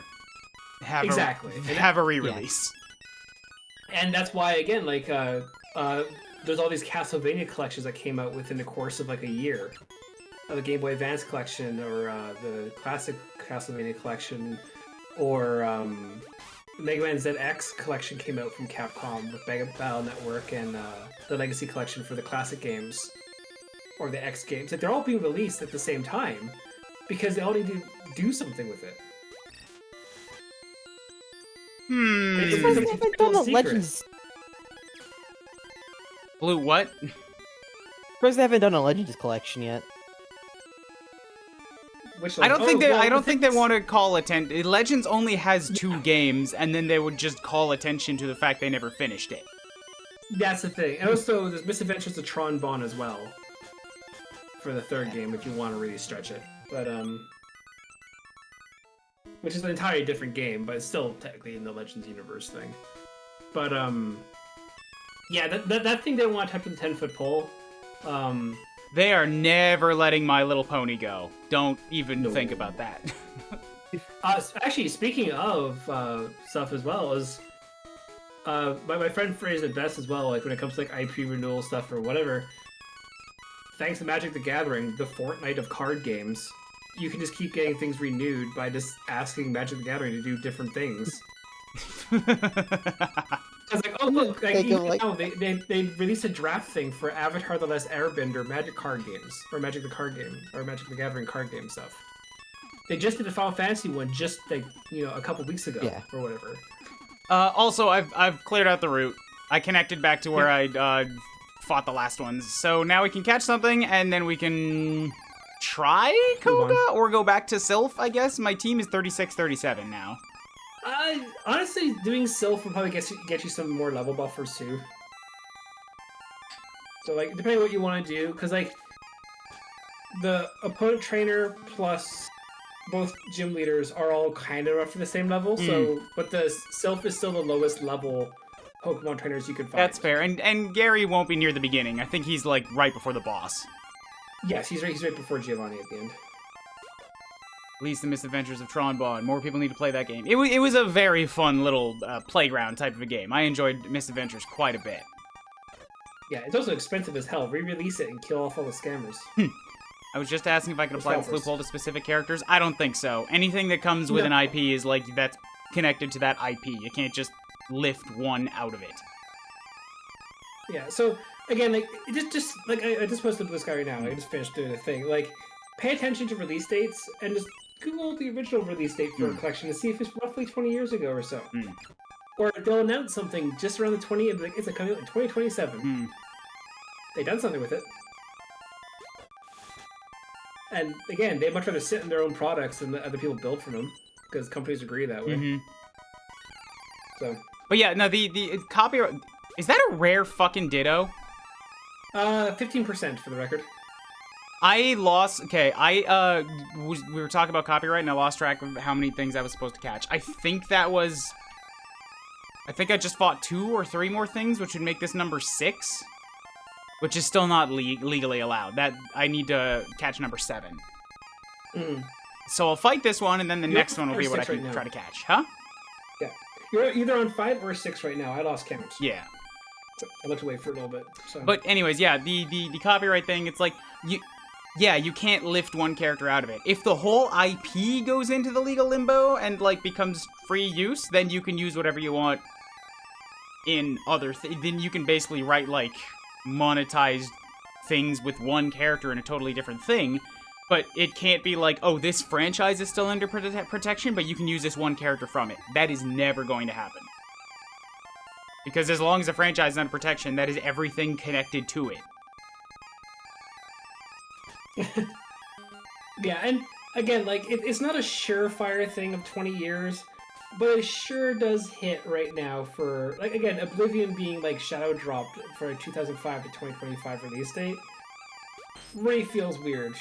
Exactly. Have a re-release. And that's why, again, like, there's all these Castlevania collections that came out within the course of like a year. The Game Boy Advance collection, or the classic Castlevania collection, or Mega Man ZX collection came out from Capcom with Mega Battle Network, and the Legacy collection for the classic games, or the X games. Like, they're all being released at the same time because they all need to do something with it. They haven't done the Legends. Blue, what? First, they haven't done a Legends collection yet. Which, I like, don't think they. well, I don't the think thing they is- want to call attention. Legends only has 2 games, and then they would just call attention to the fact they never finished it. That's the thing. And also, there's Misadventures of Tron Bonne as well for the 3rd game if you want to really stretch it. But which is an entirely different game, but it's still technically in the Legends universe thing. But yeah, that thing they want to touch with the 10-foot pole. They are never letting My Little Pony go. Don't even think about that. Actually, speaking of stuff as well, is my friend phrased it best as well. Like when it comes to like IP renewal stuff or whatever. Thanks to Magic the Gathering, the Fortnite of card games, you can just keep getting things renewed by just asking Magic the Gathering to do different things. Because like, oh look, like, even now they released a draft thing for Avatar: The Last Airbender Magic card games, or Magic the Card Game, or Magic the Gathering card game stuff. They just did a Final Fantasy one just like, you know, a couple weeks ago, or whatever. Also, I've cleared out the route. I connected back to where I fought the last ones, so now we can catch something, and then we can try Koga or go back to Sylph. I guess my team is 36-37 now. Honestly, doing Sylph will probably get you some more level buffers too. So like, depending on what you want to do, because like the opponent trainer plus both gym leaders are all kind of roughly the same level. So, but the Sylph is still the lowest level Pokemon trainers you can find. That's fair, and Gary won't be near the beginning. I think he's like right before the boss. Yes, he's right before Giovanni at the end. At least the Misadventures of Tron Bonne. More people need to play that game. It was a very fun little playground type of a game. I enjoyed Misadventures quite a bit. Yeah, it's also expensive as hell. Re-release it and kill off all the scammers. I was just asking if I could apply this loophole to specific characters. I don't think so. Anything that comes with an IP is like, that's connected to that IP. You can't just lift one out of it. Yeah, so again, like, just like I just posted this guy right now. I just finished doing the thing. Like, pay attention to release dates and just Google the original release date for a collection to see if it's roughly 20 years ago or so. Or they'll announce something just around the 20, like, it's coming out in 2027. They've done something with it. And again, they much rather sit in their own products than let other people build from them, because companies agree that way. So. But yeah, no, the copyright, is that a rare fucking Ditto? 15% for the record. I lost. Okay, we were talking about copyright, and I lost track of how many things I was supposed to catch. I think I just fought 2 or 3 more things, which would make this number 6, which is still not legally allowed. That I need to catch number 7. So I'll fight this one, and then the next one will be what I can try to catch, huh? Yeah, you're either on 5 or 6 right now. I lost count. Yeah. So I looked away for a little bit. So. But anyways, yeah, the copyright thing, it's like you can't lift one character out of it. If the whole IP goes into the legal limbo and like becomes free use, then you can use whatever you want in other then you can basically write like monetized things with one character in a totally different thing. But it can't be like, oh, this franchise is still under protection, but you can use this one character from it. That is never going to happen. Because as long as the franchise is under protection, that is everything connected to it. Yeah, and again, like, it's not a surefire thing of 20 years, but it sure does hit right now for, like, again, Oblivion being, like, shadow dropped for a 2005 to 2025 release date really feels weird.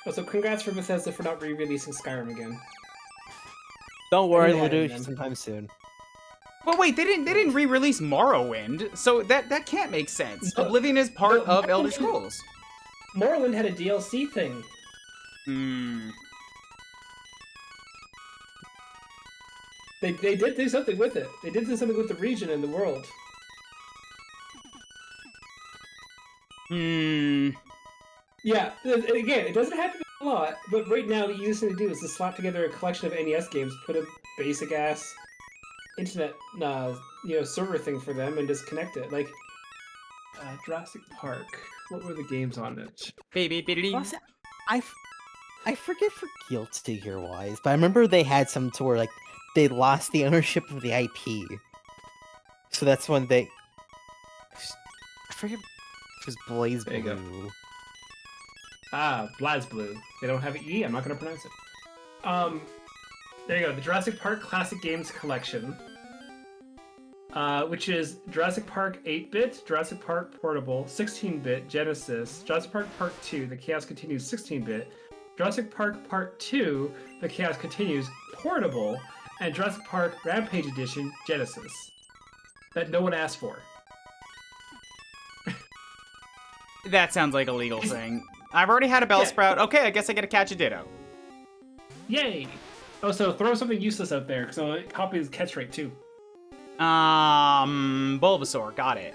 Also, congrats for Bethesda for not re-releasing Skyrim again. Don't worry, Yeah, we'll do yeah, it man. sometime soon. But wait, they didn't re-release Morrowind, so that can't make sense. No, Oblivion is part no, of Elder Morrowind- Scrolls. Morrowind had a DLC thing. Hmm. They did do something with it. They did do something with the region and the world. Hmm. Yeah, again, it doesn't happen a lot, but right now the easiest thing to do is to slap together a collection of NES games, put a basic ass internet, server thing for them, and just connect it. Like Jurassic Park. What were the games on it? Baby. Also, I forget for Guilty Gear wise, but I remember they had some to where like they lost the ownership of the IP. So that's when they. I forget if it was Blaze There you go. Blue. BlazBlue. They don't have an E. I'm not gonna pronounce it. There you go. The Jurassic Park Classic Games Collection, which is Jurassic Park 8-bit, Jurassic Park Portable 16-bit, Genesis, Jurassic Park Part 2, The Chaos Continues 16-bit, Jurassic Park Part 2, The Chaos Continues Portable, and Jurassic Park Rampage Edition Genesis. That no one asked for. That sounds like a legal thing. I've already had a Bellsprout. Okay, I guess I gotta catch a Ditto. Yay! Oh, so throw something useless out there, so it copies catch rate too. Bulbasaur, got it.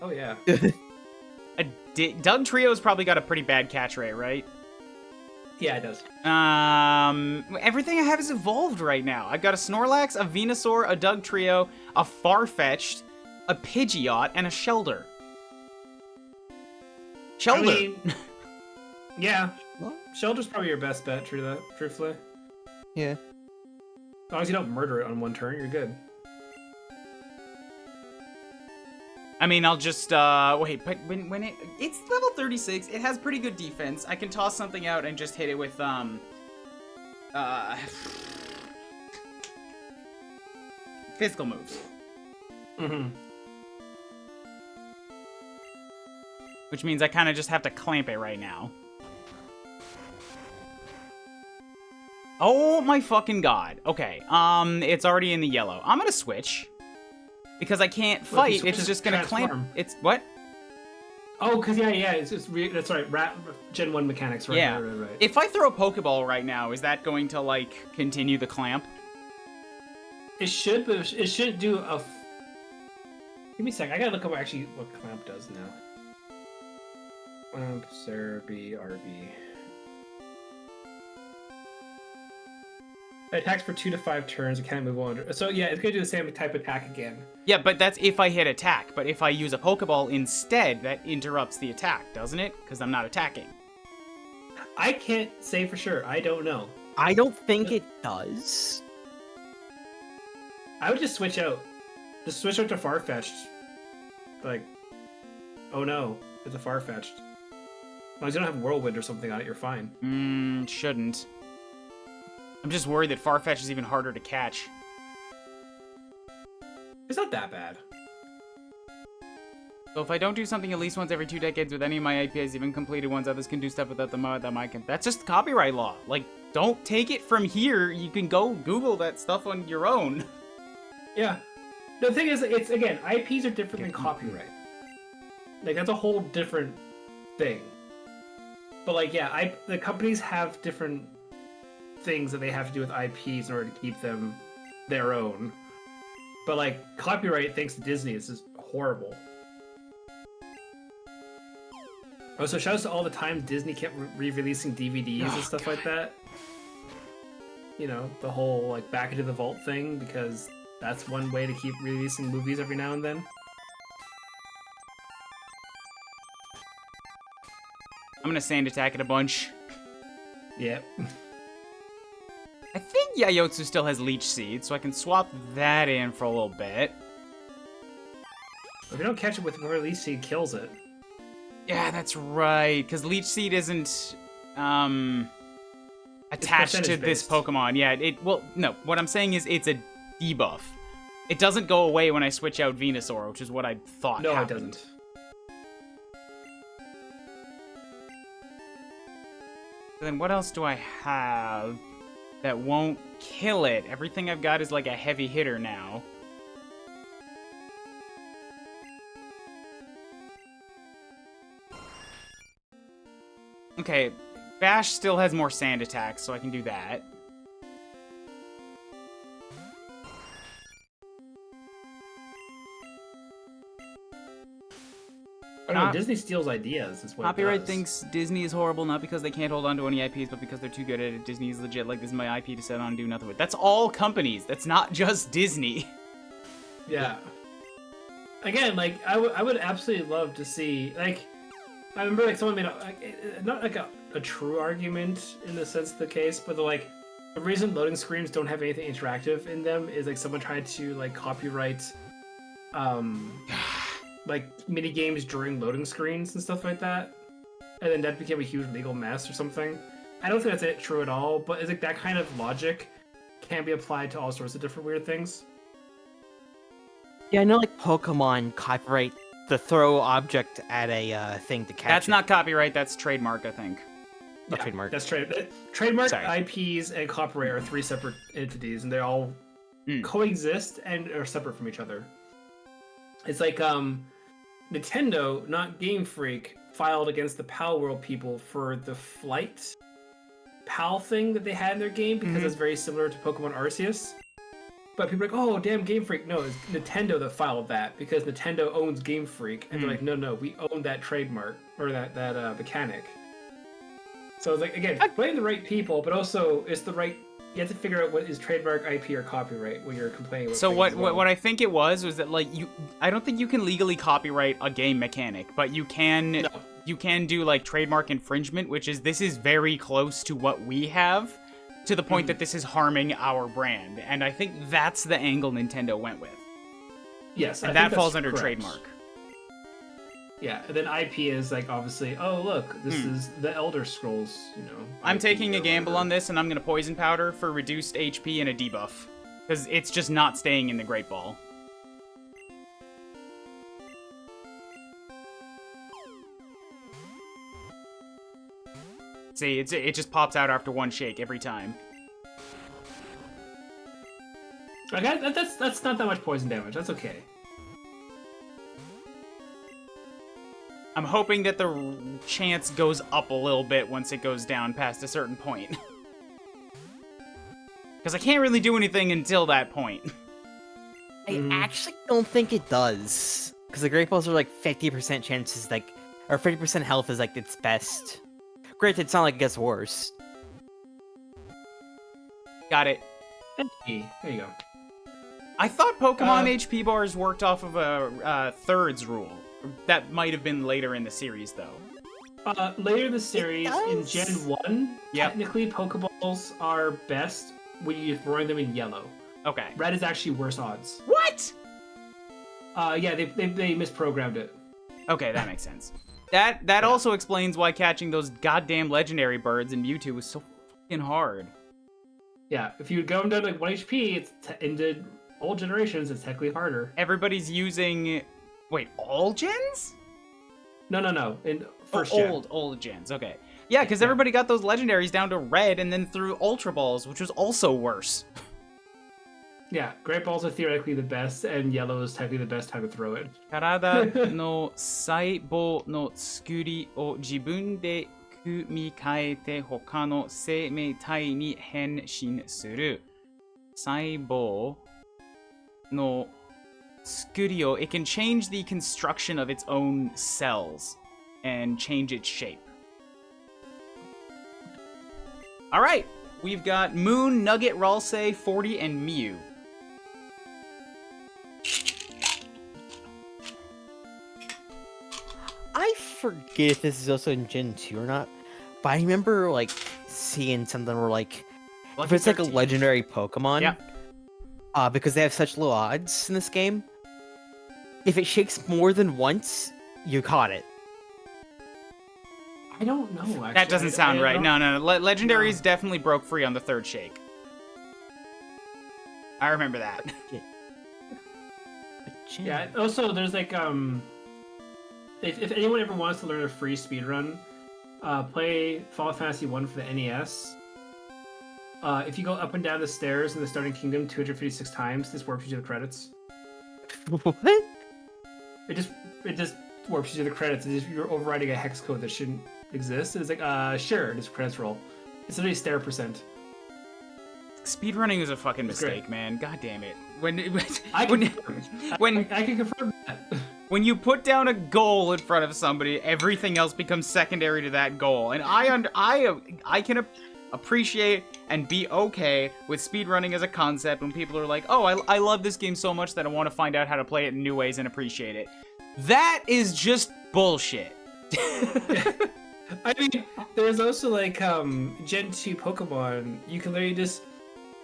Oh yeah. Doug Trio's probably got a pretty bad catch rate, right? Yeah, it does. Everything I have is evolved right now. I've got a Snorlax, a Venusaur, a Doug Trio, a Farfetch'd, a Pidgeot, and a Shelder. Shelder! I mean, yeah. What? Shelter's probably your best bet, truthfully. Yeah. As long as you don't murder it on one turn, you're good. I mean, I'll just, wait, but when it's level 36, it has pretty good defense. I can toss something out and just hit it with, physical moves. Mm-hmm. Which means I kind of just have to clamp it right now. Oh my fucking god. Okay, it's already in the yellow. I'm gonna switch. Because I can't Well, if you fight, switch, it's just just gonna clamp. transform. It's, what? Oh, because that's right. Gen 1 mechanics, right? Yeah. Right. If I throw a Pokeball right now, is that going to, like, continue the clamp? It should, but it shouldn't do a... Give me a sec. I gotta look up actually what Clamp does now. Clamp, RB. It attacks for 2 to 5 turns. It can't move on. So yeah, it's gonna do the same type of attack again. Yeah, but that's if I hit attack. But if I use a Pokeball instead, that interrupts the attack, doesn't it? Because I'm not attacking. I can't say for sure. I don't know. I don't think it does. I would just switch out. Just switch out to Farfetch'd. Like, oh no, it's a Farfetch'd. As long as you don't have Whirlwind or something on it, you're fine. Shouldn't. I'm just worried that Farfetch is even harder to catch. It's not that bad. So if I don't do something at least once every 2 decades with any of my APIs, even completed ones, others can do stuff without the mod that I can. That's just copyright law. Like, don't take it from here. You can go Google that stuff on your own. Yeah. The thing is, it's again, IPs are different than copyright. Like that's a whole different thing. But like, yeah, the companies have different things that they have to do with IPs in order to keep them their own. But like copyright, thanks to Disney, is just horrible. Also, shout out to all the time Disney kept re-releasing DVDs and stuff like that. You know, the whole like back into the vault thing, because that's one way to keep releasing movies every now and then. I'm gonna sand attack it a bunch. Yep. I think Yayotsu still has Leech Seed, so I can swap that in for a little bit. If you don't catch it with release, he kills it. Yeah, that's right, because Leech Seed isn't, attached to this percentage-based. Pokemon. Yeah, well, no, what I'm saying is it's a debuff. It doesn't go away when I switch out Venusaur, which is what I thought No, happened. it doesn't. Then what else do I have? that won't kill it. Everything I've got is like a heavy hitter now. Okay, Bash still has more sand attacks, so I can do that. I don't know, Disney steals ideas. Is what Copyright it does. thinks Disney is horrible, not because they can't hold on to any IPs, but because they're too good at it. Disney is legit, like, this is my IP to set on and do nothing with. That's all companies. That's not just Disney. Yeah. Again, like, I would absolutely love to see, like, I remember, like, someone made not like a true argument in the sense of the case, but like, the reason loading screens don't have anything interactive in them is, like, someone tried to, like, copyright, like, mini games during loading screens and stuff like that, and then that became a huge legal mess or something. I don't think that's it true at all, but it's like that kind of logic can be applied to all sorts of different weird things. Yeah, I know, like, Pokemon copyright the throw object at a thing to catch That's it. not copyright, that's trademark, I think. Yeah, trademark. That's trademark, Sorry. IPs, and copyright are three separate entities, and they all coexist and are separate from each other. It's like Nintendo, not Game Freak, filed against the Pal World people for the Flight PAL thing that they had in their game because it's very similar to Pokemon Arceus. But people are like, oh, damn, Game Freak. No, it's Nintendo that filed that because Nintendo owns Game Freak. And they're like, no, we own that trademark or that mechanic. So it's like, again, blame the right people, but also it's the right... You have to figure out what is trademark, IP, or copyright when you're complaining about So things what as well. what I think it was that, like, I don't think you can legally copyright a game mechanic, but you can do, like, trademark infringement, which is this is very close to what we have, to the point that this is harming our brand. And I think that's the angle Nintendo went with. Yes, And I that think falls that's under correct. trademark. Yeah, and then IP is like, obviously, oh, look, this is the Elder Scrolls, you know. I'm IP taking a or gamble whatever. on this, and I'm going to Poison Powder for reduced HP and a debuff. Because it's just not staying in the Great Ball. See, it just pops out after one shake every time. Okay, that's not that much poison damage. That's okay. I'm hoping that the chance goes up a little bit once it goes down past a certain point. Because I can't really do anything until that point. I actually don't think it does. Because the Great Balls are like 50% chances, like, or 50% health is like its best. Granted, it's not like it gets worse. Got it. There you go. I thought Pokemon HP bars worked off of a thirds rule. That might have been later in the series, though. Later in the series, in does. Gen 1, technically Pokeballs are best when you're throwing them in yellow. Okay. Red is actually worse odds. What? Yeah, they misprogrammed it. Okay, that makes sense. That also explains why catching those goddamn legendary birds in Mewtwo was so fucking hard. Yeah, if you go down to like 1 HP, it's into old generations, it's technically harder. Everybody's using... Wait, all gens? No. In first gen. Old gens, okay. Yeah, because everybody got those legendaries down to red and then threw Ultra Balls, which was also worse. Yeah, Great Balls are theoretically the best, and yellow is technically the best time to throw it. Karada no saibou no tsukuri o jibun de kumikaete hoka no seimeitai ni henshin suru. Saibou no tsukuri o... It can change the construction of its own cells and change its shape. Alright, we've got Moon, Nugget, Ralsei, 40, and Mew. I forget if this is also in Gen 2 or not, but I remember, like, seeing something where, like, if it's like a legendary Pokemon, because they have such low odds in this game, if it shakes more than once, you caught it. I don't know, actually. That doesn't sound right. don't- No. Legendaries definitely broke free on the third shake. I remember that. Yeah, also, there's like, if anyone ever wants to learn a free speedrun, play Final Fantasy 1 for the NES. if you go up and down the stairs in the starting kingdom 256 times, this warps you to the credits. What? It just warps you to the credits. You're overriding a hex code that shouldn't exist. And it's like, sure, just credits roll. It's literally stair percent. Speedrunning is a fucking It's mistake, great. man. God damn it. I can confirm that. When you put down a goal in front of somebody, everything else becomes secondary to that goal. And I can appreciate and be okay with speedrunning as a concept when people are like, oh, I love this game so much that I want to find out how to play it in new ways and appreciate it. That is just bullshit. I mean, there's also like Gen 2 Pokemon. You can literally just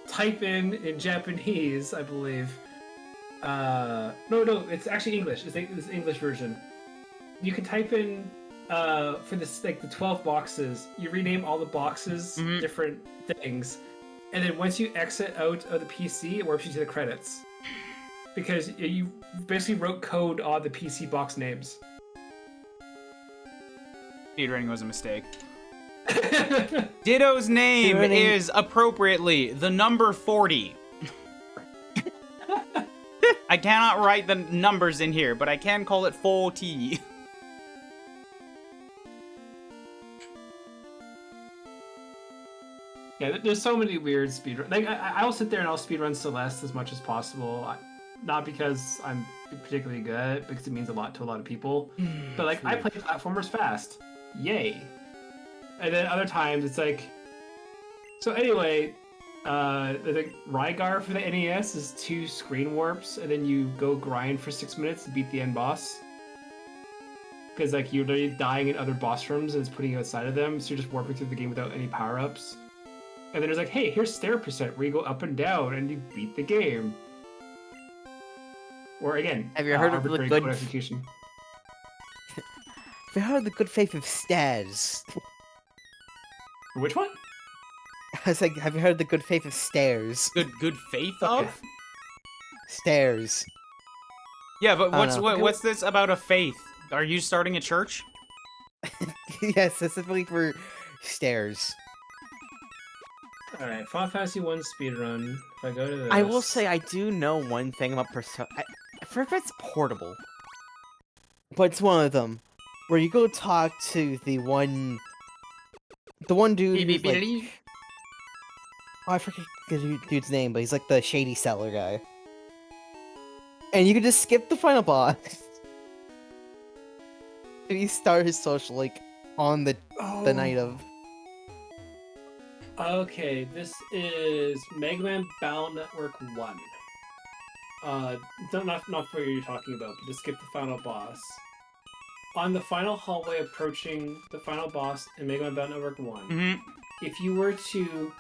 type in Japanese, I believe. No, it's actually English. It's this English version. You can type in for this like the 12 boxes. You rename all the boxes different things, and then once you exit out of the PC, it warps you to the credits because you basically wrote code on the PC box names. Speedrunning was a mistake. Ditto's name is appropriately the number 40. I cannot write the numbers in here, but I can call it 40. Yeah, there's so many weird speedruns. Like I'll sit there and I'll speedrun Celeste as much as possible. Not because I'm particularly good at it, because it means a lot to a lot of people. But like I play platformers fast. Yay. And then other times it's like, so anyway, the Rygar for the NES is 2 screen warps, and then you go grind for 6 minutes to beat the end boss. Because like you're literally dying in other boss rooms and it's putting you outside of them, so you're just warping through the game without any power-ups. And then it's like, hey, here's stair percent where you go up and down and you beat the game. Or again, Have you heard of the arbitrary good code execution. Have you heard of the good faith of stairs? Which one? I was like, have you heard of the good faith of stairs? Good faith Okay. of? Stairs. Yeah, but I don't know. what's this about a faith? Are you starting a church? Yes, specifically for stairs. Alright, Final Fantasy 1 speedrun. If I go to this... I will say I do know one thing about Persona. I forget if it's portable, but it's one of them where you go talk to the one dude. Who's like, oh, I forget the dude's name, but he's like the shady seller guy, and you can just skip the final boss. And he started his social like on the night of. Okay, this is Mega Man Battle Network 1. Not for what you're talking about, but to skip the final boss. On the final hallway approaching the final boss in Mega Man Battle Network 1, if you were to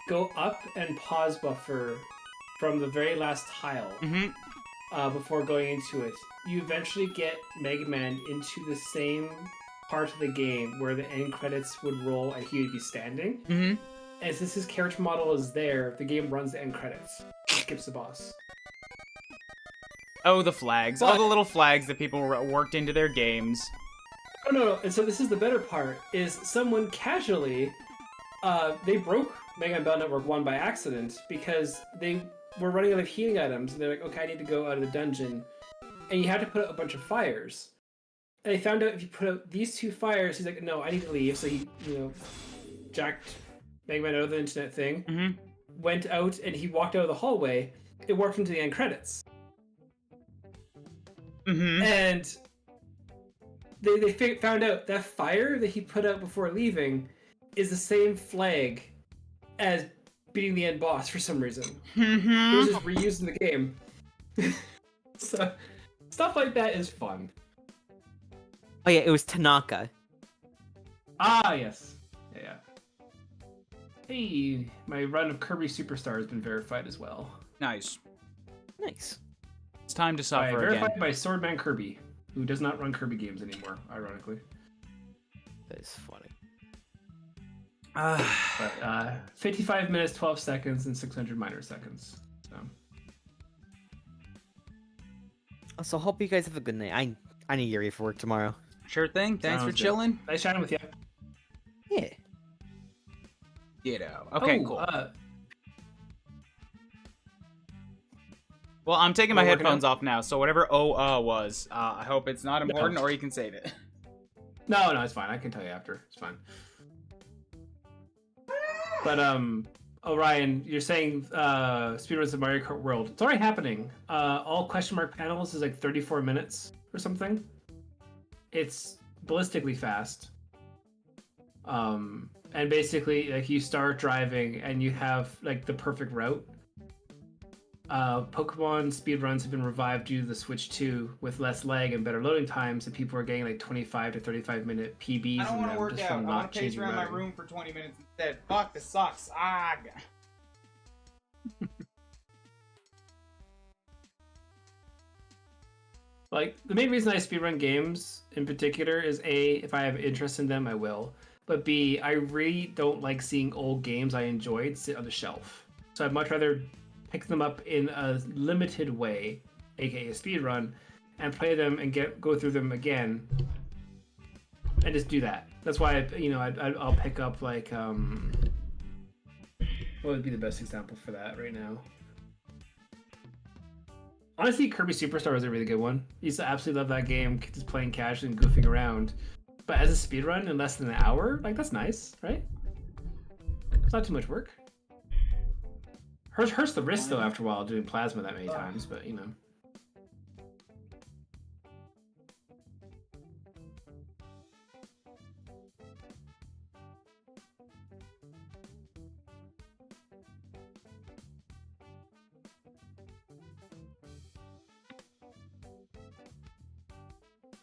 go up and pause buffer from the very last tile before going into it, you eventually get Mega Man into the same part of the game where the end credits would roll and he would be standing. And since his character model is there, the game runs the end credits. It skips the boss. Oh, the flags. All the little flags that people worked into their games. Oh no, and so this is the better part, is someone casually, they broke Mega Man Battle Network 1 by accident because they were running out of healing items, and they're like, okay, I need to go out of the dungeon. And you had to put out a bunch of fires. And they found out if you put out these 2 fires, he's like, no, I need to leave, so he, jacked Mega Man out of the internet thing, went out, and he walked out of the hallway, it warped into the end credits. And they found out that fire that he put out before leaving is the same flag as beating the end boss for some reason. It was just reused in the game. So, stuff like that is fun. Oh yeah, it was Tanaka. Ah, yes. Yeah. Hey, my run of Kirby Superstar has been verified as well. Nice. Nice. It's time to suffer again. Verified by Swordman Kirby, who does not run Kirby games anymore, ironically. That is funny. But 55 minutes, 12 seconds, and 600 minor seconds. So. Also, hope you guys have a good night. I need Yuri for work tomorrow. Sure thing. Thanks Sounds for good. chilling. Nice chatting with you. Yeah. Ditto. Okay, Oh, cool. Well, I'm taking my We're working headphones out? off now, so whatever was, I hope it's not important or you can save it. No, it's fine. I can tell you after. It's fine. But Orion, you're saying speedruns of Mario Kart World. It's already happening. All question mark panels is like 34 minutes or something. It's ballistically fast. And basically, like, you start driving and you have like the perfect route. Pokemon speedruns have been revived due to the Switch 2 with less lag and better loading times, and people are getting like 25 to 35 minute PBs I don't in want to them work just out. from I not want to pace changing around my routing. room for 20 minutes instead. Fuck, this sucks. Ah. Like, the main reason I speedrun games in particular is A, if I have interest in them, I will. But B, I really don't like seeing old games I enjoyed sit on the shelf. So I'd much rather pick them up in a limited way, aka speedrun, and play them and go through them again, and just do that. That's why I'll pick up like what would be the best example for that right now? Honestly, Kirby Superstar was a really good one. I used to absolutely love that game, just playing casually and goofing around. But as a speedrun in less than an hour, like, that's nice, right? It's not too much work. Hurts the wrist though after a while doing plasma that many times, but you know.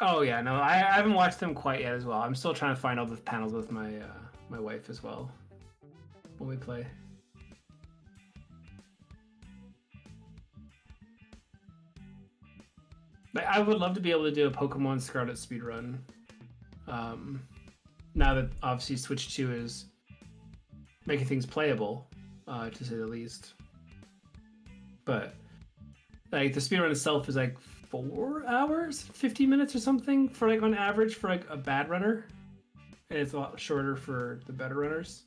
Oh yeah, no, I haven't watched them quite yet as well. I'm still trying to find all the panels with my my wife as well when we play. Like, I would love to be able to do a Pokemon Scarlet speedrun. Now that obviously Switch 2 is making things playable, to say the least. But like, the speedrun itself is like 4 hours, 50 minutes or something for like on average for like a bad runner, and it's a lot shorter for the better runners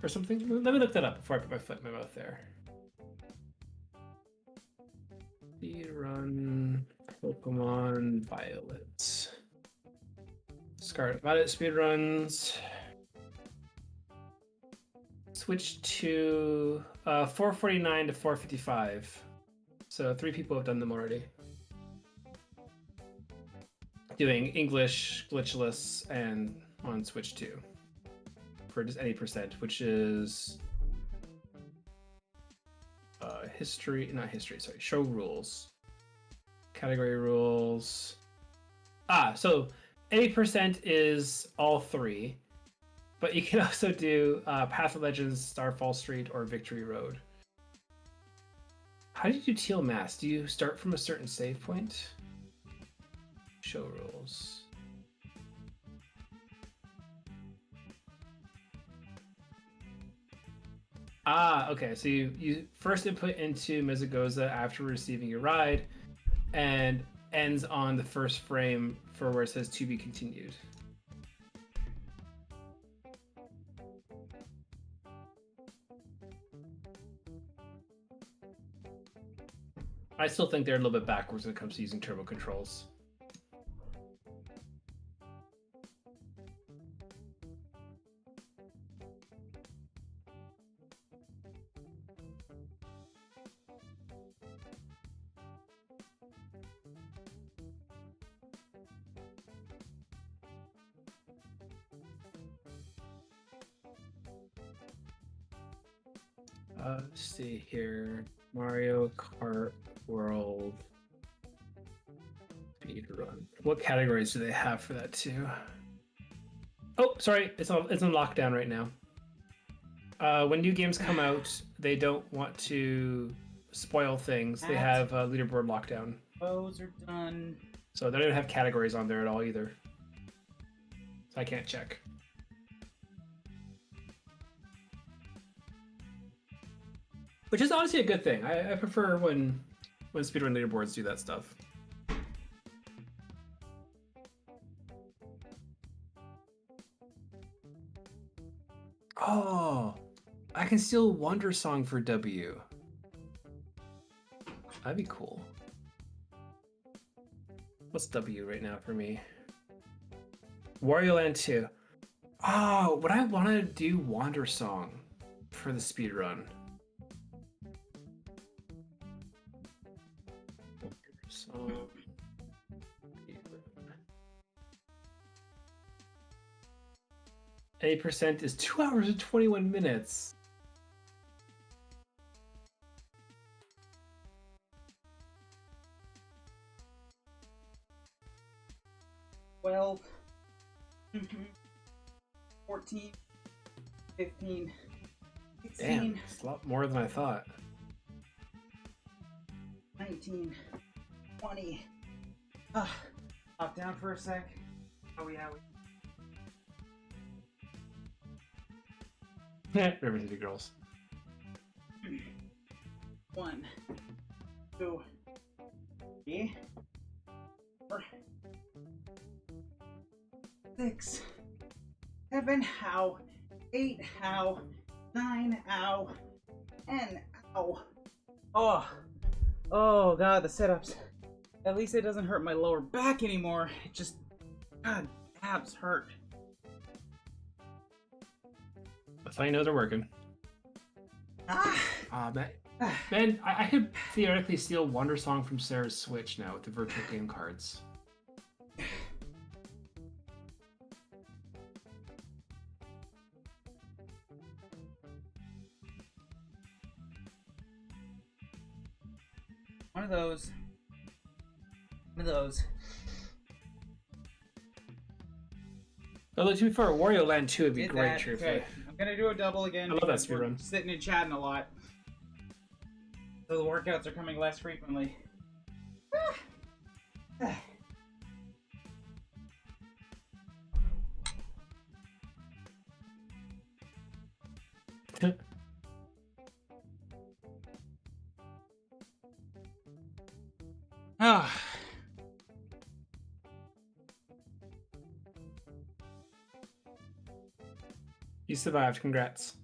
or something. Let me look that up before I put my foot in my mouth there. Speedrun Pokemon Violet. Scarlet Violet speedruns. Switch to 449 to 455. So 3 people have done them already. Doing English, glitchless, and on Switch 2 for just any percent, which is show rules, category rules. So any percent is all 3, but you can also do Path of Legends, Starfall Street, or Victory Road. How do you do Teal Mass? Do you start from a certain save point? Show rules. Okay. So you first input into Mezagoza after receiving your ride, and ends on the first frame for where it says to be continued. I still think they're a little bit backwards when it comes to using turbo controls. Let's see here. Mario Kart World speedrun. What categories do they have for that too? Oh, sorry, it's in lockdown right now. When new games come out, they don't want to spoil things. They have leaderboard lockdown. Those are done. So they don't have categories on there at all either. So I can't check. Which is honestly a good thing. I prefer when speedrun leaderboards do that stuff. Oh, I can steal Wonder Song for W. That'd be cool. What's W right now for me? Wario Land 2. Oh, would I want to do Wander Song for the speed run? Wander Song. 8% is 2 hours and 21 minutes. Well, 14, 15, 16, Damn, it's a lot more than I thought. 19, 20. Hop down for a sec. Oh yeah. River City Girls. 1, 2, 3, 4, 6, 7, how, 8, how, 9, ow, 10, ow. Oh god, the sit-ups. At least it doesn't hurt my lower back anymore. It just, god, abs hurt. That's how you know they're working. Ah! Man, I could theoretically steal Wonder Song from Sarah's Switch now with the virtual game cards. One of those. Although to be fair, Wario Land 2 would be Did great, that. truthfully. Okay, I'm gonna do a double again. I love that because we're speedrun. Sitting and chatting a lot. So the workouts are coming less frequently. Ah. You survived, congrats.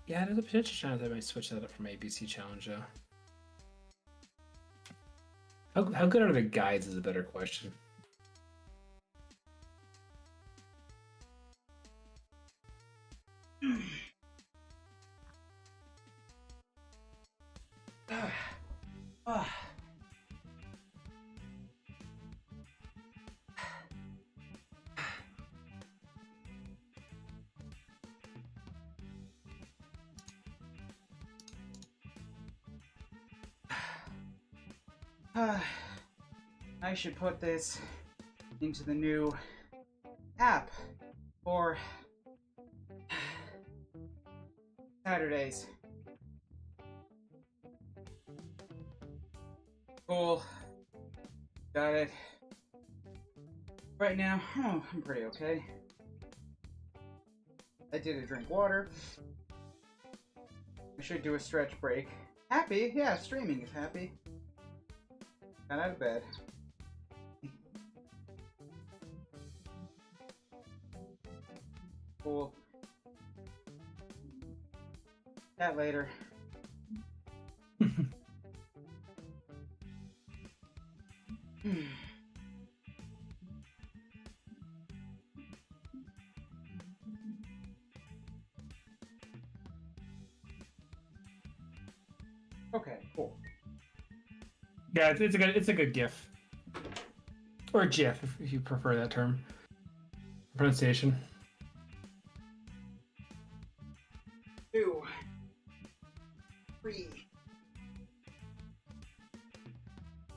Yeah, there's a potential chance I might switch that up from ABC Challenge, though. How good are the guides is a better question. I should put this into the new app for Saturdays. Cool. Got it. Right now, oh, I'm pretty okay. I did drink water. I should do a stretch break. Happy? Yeah, streaming is happy. Got out of bed. Cool. Chat later. Okay, cool. Yeah, it's a good GIF. Or GIF, if you prefer that term. Pronunciation. 2, 3,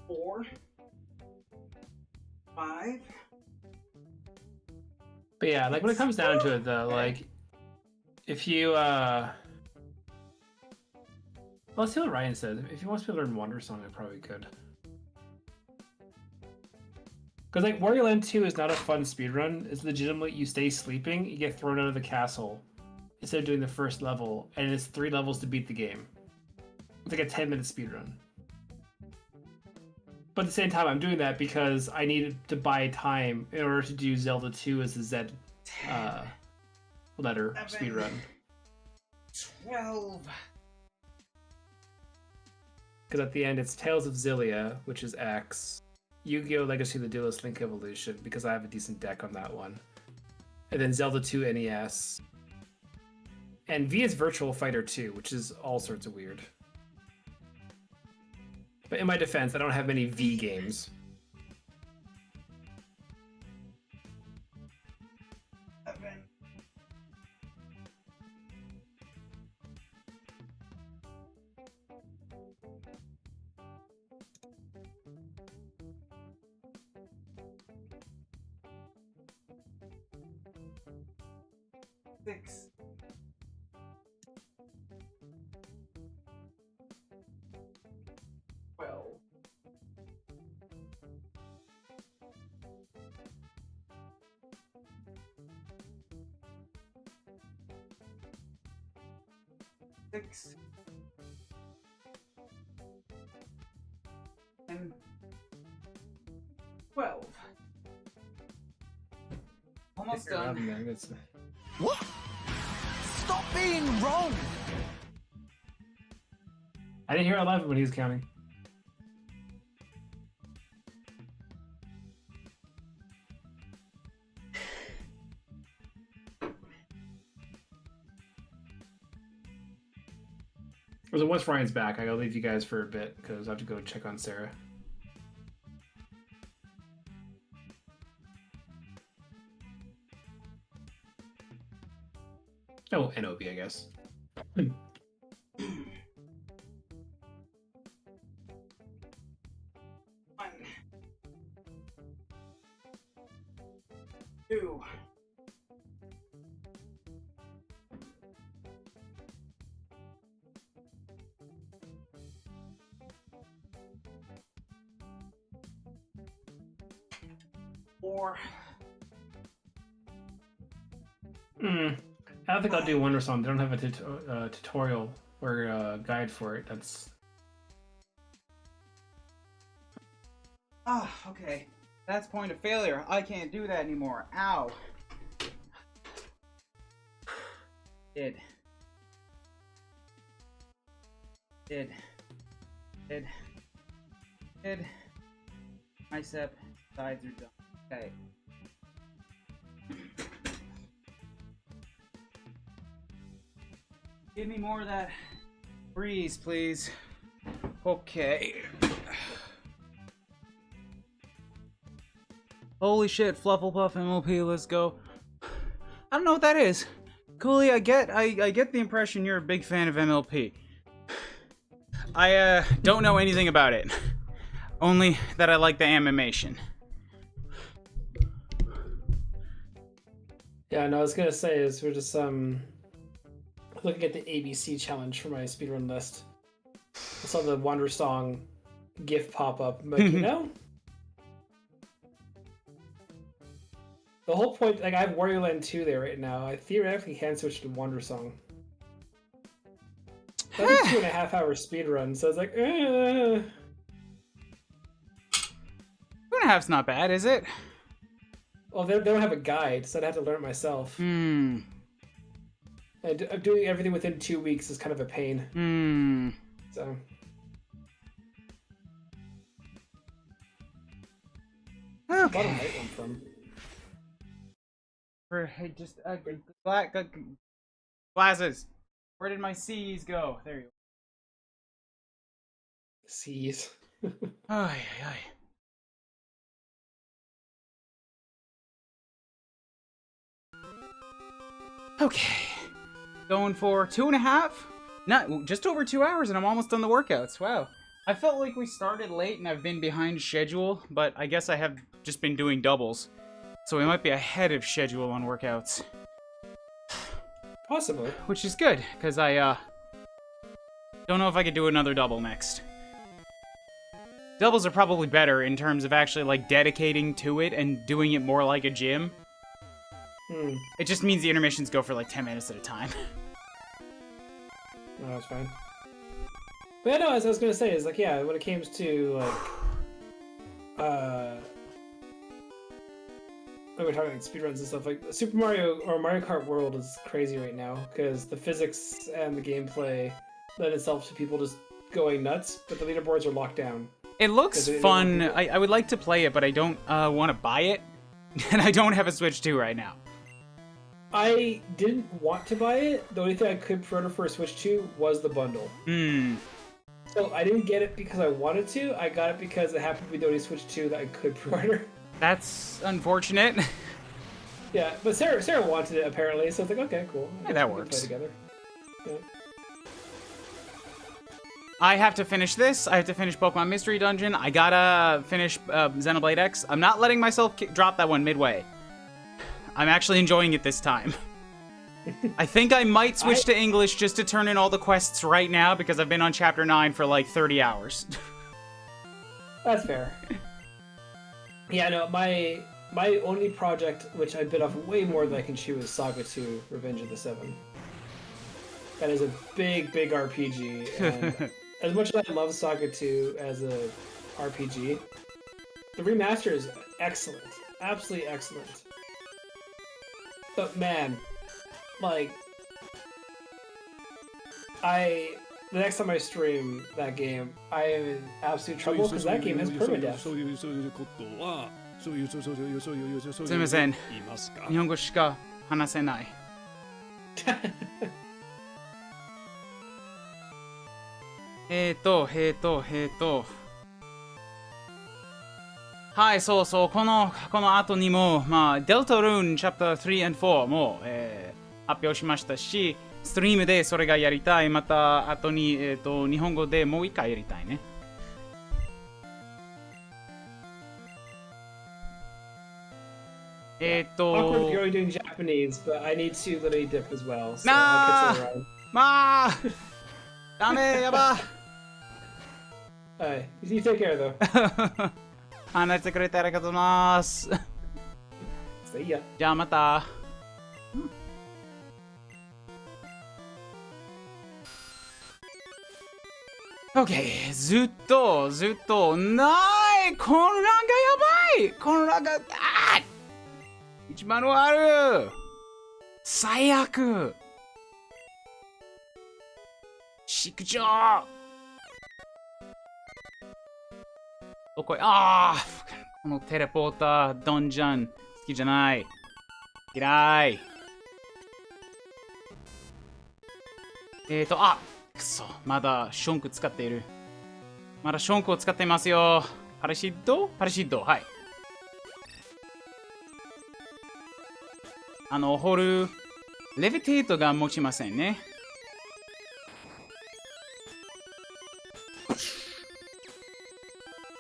4, 5. But yeah, like when it comes down to it though, like if you well, let's see what Ryan says. If he wants me to learn Wonder Song, I probably could. Because like Wario Land 2 is not a fun speedrun. It's legitimately you stay sleeping, you get thrown out of the castle instead of doing the first level, and it's 3 levels to beat the game. It's like a 10-minute speedrun. But at the same time, I'm doing that because I needed to buy time in order to do Zelda 2 as a Z letter speedrun. 12. Because at the end, it's Tales of Xillia, which is X. Yu-Gi-Oh! Legacy of the Duelist Link Evolution, because I have a decent deck on that one. And then Zelda 2 NES. And V is Virtual Fighter 2, which is all sorts of weird. But in my defense, I don't have many V games. Six. Well. Six. And 12. Almost done. What? Stop being wrong! I didn't hear 11 when he was counting. So once Ryan's back, I gotta leave you guys for a bit because I have to go check on Sarah. Oh, NOB, I guess. One. Two. Four. I don't think I'll do Wonder Song. They don't have a tutorial or a guide for it. That's... Ah, okay. That's point of failure. I can't do that anymore. Ow. Did. Bicep sides are done. Okay. Give me more of that breeze, please. Okay. Holy shit, Flufflepuff MLP, let's go. I don't know what that is. Cooley, I get the impression you're a big fan of MLP. I don't know anything about it. Only that I like the animation. Yeah, no, I was gonna say is we're just looking at the ABC challenge for my speedrun list. I saw the Wonder Song GIF pop up. I'm like, you know, the whole point, like I have Wario Land 2 there right now. I theoretically can switch to Wonder Song. That's a 2.5-hour speedrun, so I was like, 2.5's not bad, is it? Well, they don't have a guide, so I'd have to learn it myself. And doing everything within 2 weeks is kind of a pain. So. Okay. Bottom right one from. For just glasses. Where did my C's go? There you go. C's. Ay, ay. Okay. Going for 2.5? Not just over 2 hours and I'm almost done the workouts. Wow. I felt like we started late and I've been behind schedule, but I guess I have just been doing doubles. So we might be ahead of schedule on workouts. Possibly. Which is good, because I don't know if I could do another double next. Doubles are probably better in terms of actually, like, dedicating to it and doing it more like a gym. It just means the intermissions go for, like, 10 minutes at a time. No, that's fine. But yeah, no, as I was gonna say, is like, yeah, when it comes to, like, when we're talking like speedruns and stuff, like Super Mario or Mario Kart World is crazy right now because the physics and the gameplay lend itself to people just going nuts, but the leaderboards are locked down. It looks fun. I would like to play it, but I don't want to buy it, and I don't have a Switch 2 right now. I didn't want to buy it. The only thing I could pre-order for a Switch 2 was the bundle. So I didn't get it because I wanted to. I got it because it happened to be the only Switch 2 that I could pre-order. That's unfortunate. Yeah, but Sarah wanted it apparently, so it's like, okay, cool. Yeah, that works. Play together. Yeah. I have to finish this. I have to finish Pokemon Mystery Dungeon. I gotta finish Xenoblade X. I'm not letting myself drop that one midway. I'm actually enjoying it this time. I think I might switch to English just to turn in all the quests right now because I've been on Chapter 9 for like 30 hours. That's fair. Yeah, no, my only project, which I bit off way more than I can chew, is Saga 2: Revenge of the Seven. That is a big, big RPG, and as much as I love Saga 2 as a RPG, the remaster is excellent. Absolutely excellent. But man, like, the next time I stream that game, I am in absolute trouble because that game has permadeath. すいません。日本語しか話せない。はい、そうそう、この後にも、まあ、デルタルーンチャプター3 and 4も、発表しましたし、ストリームでそれがやりたい。また後に、日本語でもう一回やりたいね。Awkward you're doing Japanese, but I need to literally dip as well. So な I'll catch you around. まあダメやば Alright, you take care though. 話してくれてありがとうございます。 See ya. じゃあまた。OK、ずっとないこのランがやばいこのランが一番ある最悪宿長どこへこのテレポータードンジャン好きじゃない嫌いくそまだションク使っているまだションクを使っていますよパラシッドはい掘るレビテートが持ちませんね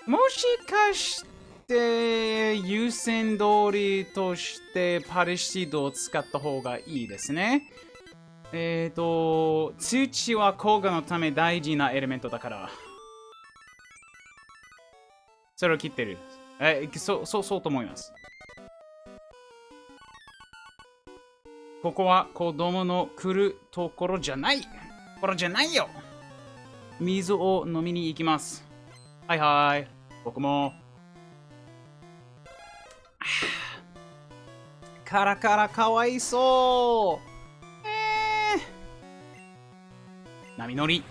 もしかして優先通りとしてパラシッドを使った方がいいですね通知は効果のため大事なエレメントだから。それを切ってる。そうと思います。ここは子供の来るところじゃない。よ。水を飲みに行きます。はいはい。僕も。カラカラかわいそう。波乗り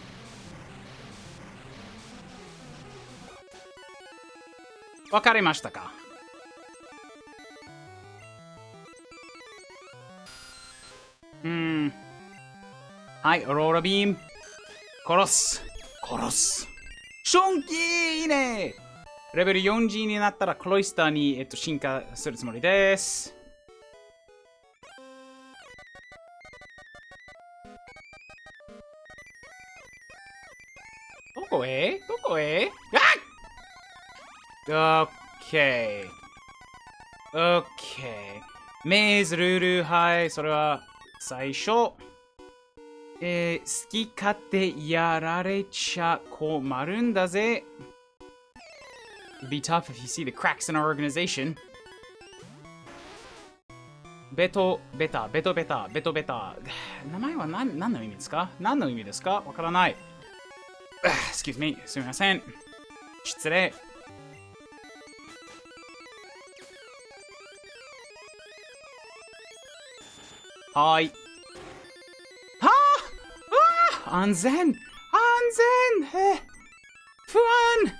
わかりましたかはいオローラビーム殺すションキーいいねレベル 4G になったらクロイスターに、進化するつもりですどこへオッケーメイズルールはいそれは最初好き勝手やられちゃ困るんだぜ It'd be tough if you see the cracks in our organization. ベトベタ、ベトベタ、ベトベタ。名前は何の意味ですか？何の意味ですか？わからない。Excuse me. すみません。失礼。はい。はあ、安全、安全。不安。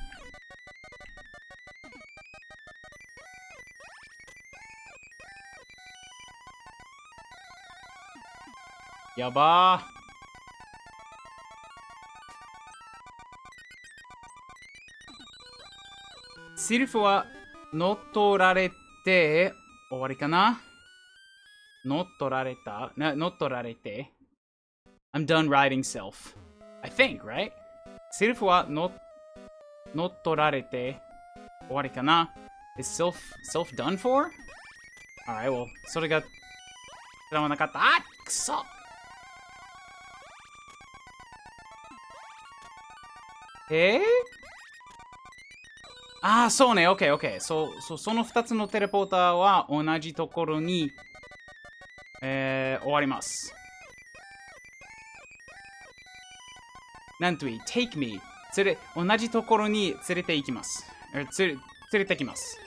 やばー。シルフは乗っ取られて終わりかな？乗っ取られた？乗っ取られて I'm done riding Sylph. I think, right? シルフは乗っ取られて終わりかな？ Is Sylph done for? Alright, well, それが知らなかった。あっくそああ、そうね、OK、OK。その2つのテレポーターは同じところに、終わります。なんといい、take me。同じところに連れて行きます。連れてきます。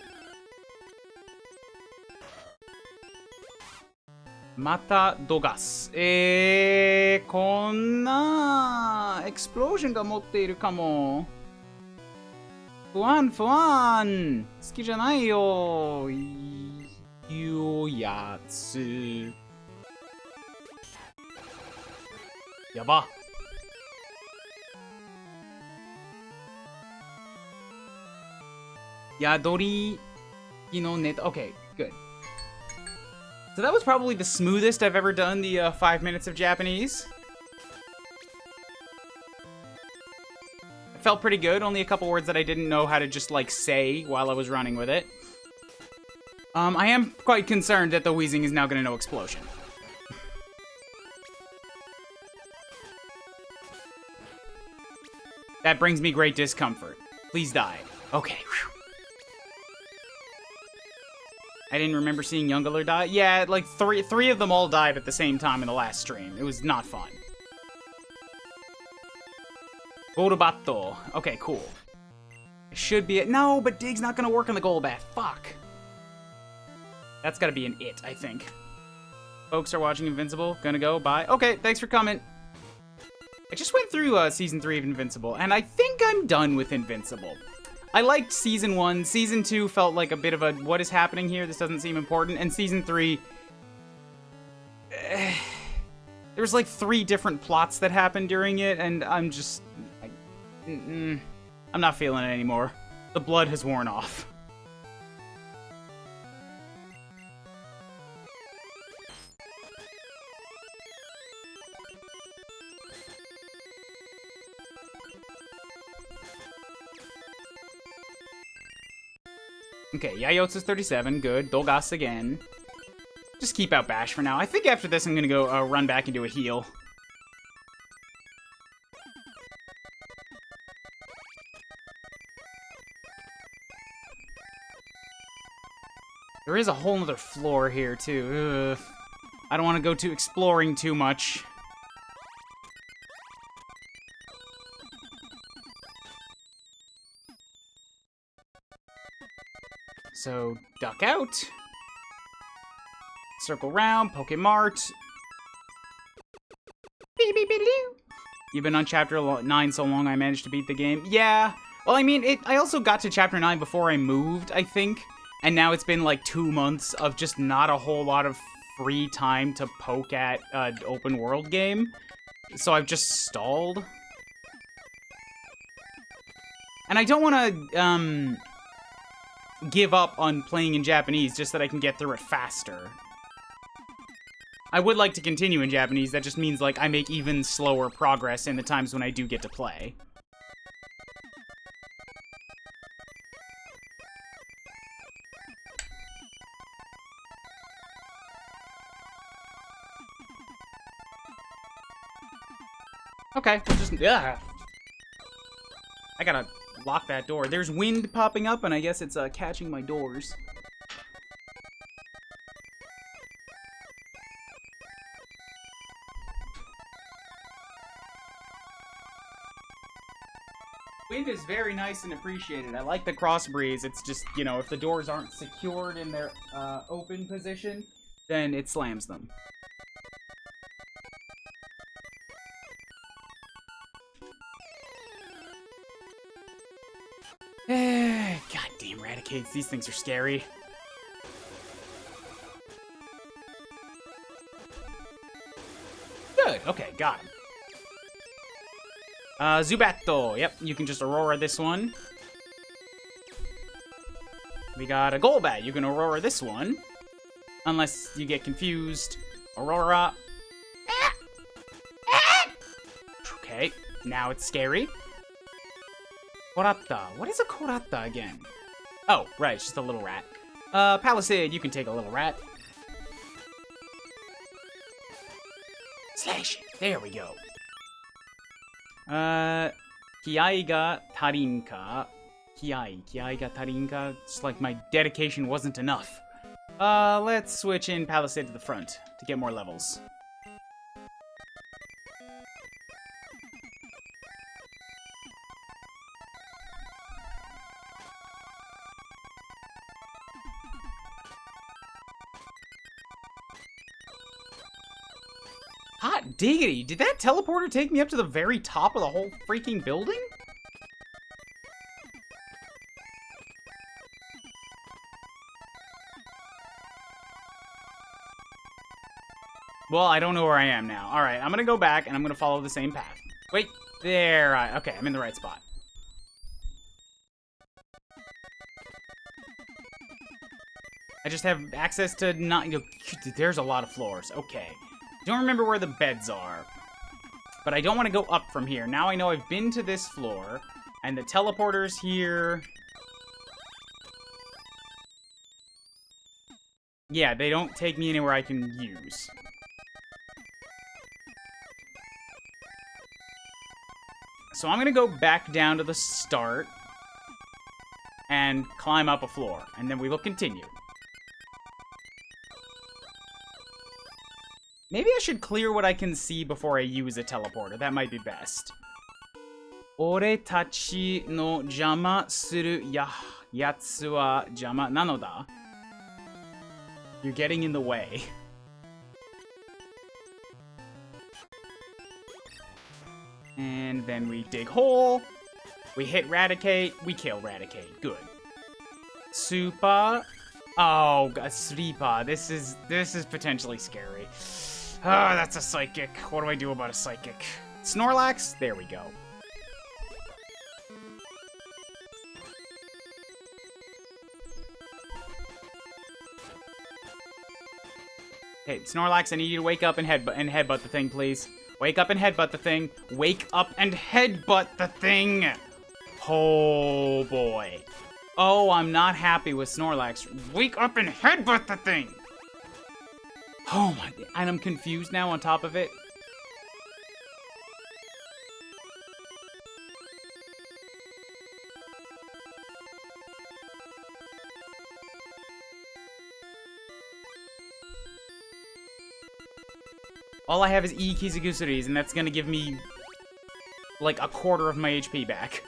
またドガス。こんなエクスプロージョンが持っているかも。不安。好きじゃないよ。いうやつ。やば。宿りのネタ。Okay, good. So that was probably the smoothest I've ever done the 5 minutes of Japanese. It felt pretty good, only a couple words that I didn't know how to just, like, say while I was running with it. I am quite concerned that the wheezing is now gonna know explosion. That brings me great discomfort. Please die. Okay, whew. I didn't remember seeing Youngler die. Yeah, like three of them all died at the same time in the last stream. It was not fun. Gorubato. Okay, cool. Should be it. No, but Dig's not gonna work on the Golbat. Fuck. That's gotta be an it, I think. Folks are watching Invincible. Gonna go. Bye. Okay, thanks for coming. I just went through Season 3 of Invincible, and I think I'm done with Invincible. I liked Season 1. Season 2 felt like a bit of a, what is happening here? This doesn't seem important. And Season 3... there was like 3 different plots that happened during it, and I'm just... I'm not feeling it anymore. The blood has worn off. Okay, Yayotsu's 37, good. Dolgas again. Just keep out Bash for now. I think after this I'm gonna go run back and do a heal. There is a whole nother floor here, too. Ugh. I don't want to go to exploring too much. So, duck out. Circle round, Pokemart. You've been on chapter 9 so long I managed to beat the game. Yeah. Well, I mean, I also got to chapter 9 before I moved, I think. And now it's been like 2 months of just not a whole lot of free time to poke at an open world game. So I've just stalled. And I don't want to, give up on playing in Japanese just so that I can get through it faster. I would like to continue in Japanese, that just means, like, I make even slower progress in the times when I do get to play. Okay, we'll just... I gotta lock that door. There's wind popping up, and I guess it's catching my doors. Wind is very nice and appreciated. I like the cross breeze. It's just, you know, if the doors aren't secured in their open position, then it slams them. Goddamn Raticates, these things are scary. Good, okay, got him. Zubatto. Yep, you can just Aurora this one. We got a Golbat. You can Aurora this one. Unless you get confused. Aurora. Okay, now it's scary. Korata. What is a Korata again? Oh, right, it's just a little rat. Palisade, you can take a little rat. Slash it. There we go. 気合が足りんか? 気合が足りんか? Just like my dedication wasn't enough. Let's switch in Palisade to the front to get more levels. Hot diggity! Did that teleporter take me up to the very top of the whole freaking building? Well, I don't know where I am now. Alright, I'm gonna go back and I'm gonna follow the same path. Wait, there okay, I'm in the right spot. I just have access to not, you know, there's a lot of floors. Okay. Don't remember where the beds are, but I don't want to go up from here. Now I know I've been to this floor, and the teleporter's here. Yeah, they don't take me anywhere I can use. So I'm gonna go back down to the start and climb up a floor, and then we will continue. Maybe I should clear what I can see before I use a teleporter. That might be best. 俺たちの邪魔するやつは邪魔なのだ? You're getting in the way. And then we dig hole. We hit Raticate. We kill Raticate. Good. Super. Oh, Sleeper. This is potentially scary. Ah, that's a psychic. What do I do about a psychic? Snorlax? There we go. Hey, Snorlax, I need you to wake up and headbutt the thing, please. Wake up and headbutt the thing. Wake up and headbutt the thing! Oh, boy. Oh, I'm not happy with Snorlax. Wake up and headbutt the thing! Oh my, and I'm confused now on top of it. All I have is E Kizagusaris, and that's gonna give me like a quarter of my HP back.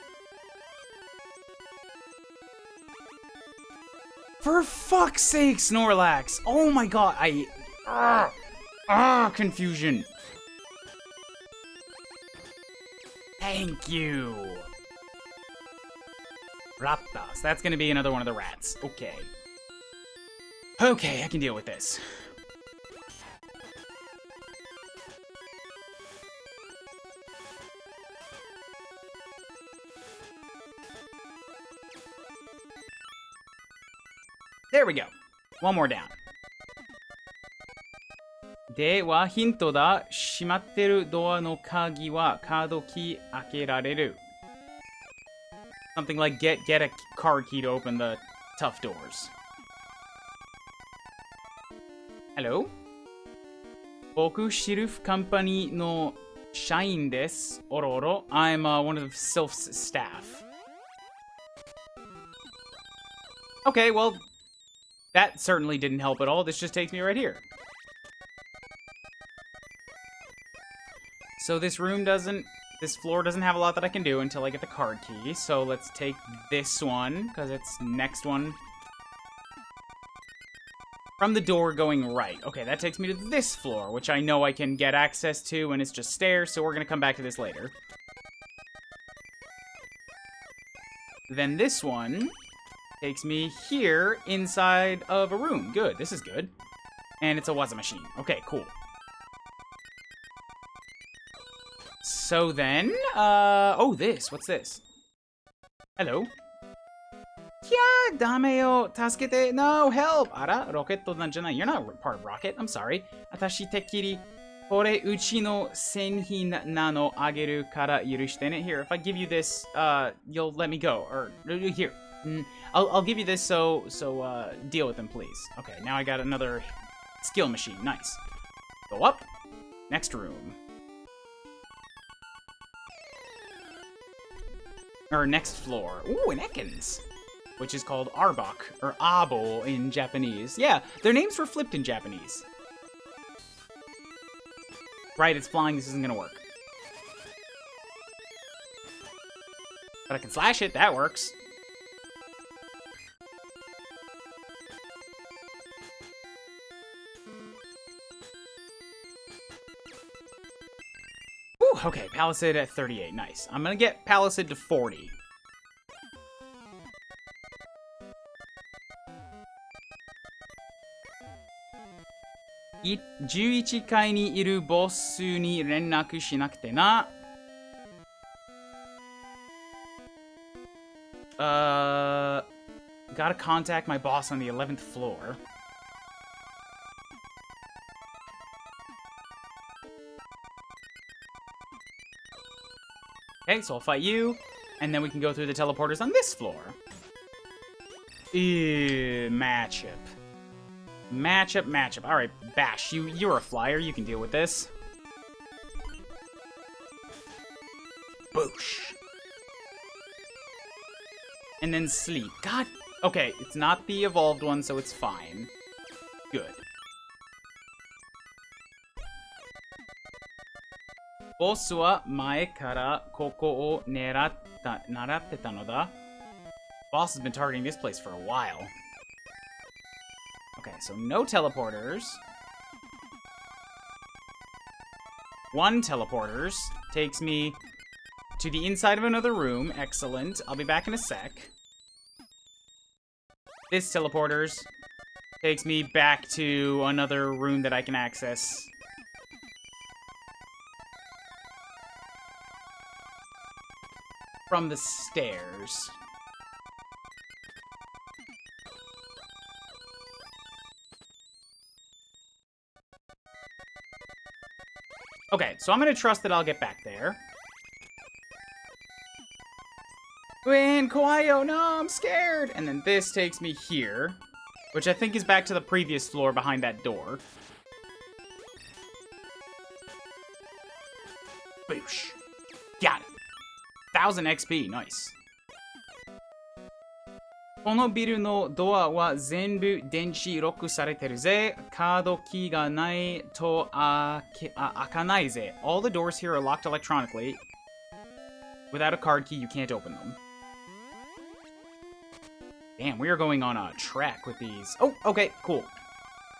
For fuck's sake, Snorlax! Oh my god, confusion. Thank you. Raptas. That's gonna be another one of the rats. Okay. Okay, I can deal with this. There we go. One more down. では、ヒントだ。閉まってるドアの鍵はカードキー開けられる。Something like get a card key to open the tough doors. Hello? 僕、シルフカンパニーの社員です。おろおろ。I'm one of Sylph's staff. Okay, well, that certainly didn't help at all. This just takes me right here. So this floor doesn't have a lot that I can do until I get the card key. So let's take this one, because it's next one. From the door going right. Okay, that takes me to this floor, which I know I can get access to, and it's just stairs, so we're going to come back to this later. Then this one takes me here inside of a room. Good, this is good. And it's a waza machine. Okay, cool. So then, oh, what's this? Hello. Yeah, dame yo, tasukete, no, help! Ara, rocketto nan janai. You're not part of Rocket, I'm sorry. Atashi tekkiri, kore uchi no senhin nano ageru kara yurushite ne. Here, if I give you this, you'll let me go. Or, here. I'll give you this, so deal with them, please. Okay, now I got another skill machine. Nice. Go up. Next room. Or next floor. Ooh, an Ekans. Which is called Arbok, or Abo in Japanese. Yeah, their names were flipped in Japanese. Right, it's flying, this isn't gonna work. But I can slash it, that works. Whew, okay, Palisade at 38, nice. I'm gonna get Palisade to 40. I 11階にいるボスに連絡しなくてな。Gotta contact my boss on the 11th floor. Okay, so I'll fight you, and then we can go through the teleporters on this floor. Ew, matchup. Matchup. Alright, Bash, you're a flyer. You can deal with this. Boosh. And then sleep. God. Okay, it's not the evolved one, so it's fine. Good. Boss wa mae kara koko o naratte ta no da. Boss has been targeting this place for a while. Okay, so no teleporters. One teleporters takes me to the inside of another room. Excellent. I'll be back in a sec. This teleporters takes me back to another room that I can access. From the stairs. Okay, so I'm gonna trust that I'll get back there. Win, Kawaii, no, I'm scared! And then this takes me here, which I think is back to the previous floor behind that door. Boosh. Got it. 1000 XP, nice. このビルのドアは全部電子ロックされてるぜ。カードキーがないと開かないぜ。All the doors here are locked electronically. Without a card key, you can't open them. Damn, we are going on a trek with these. Oh, okay, cool.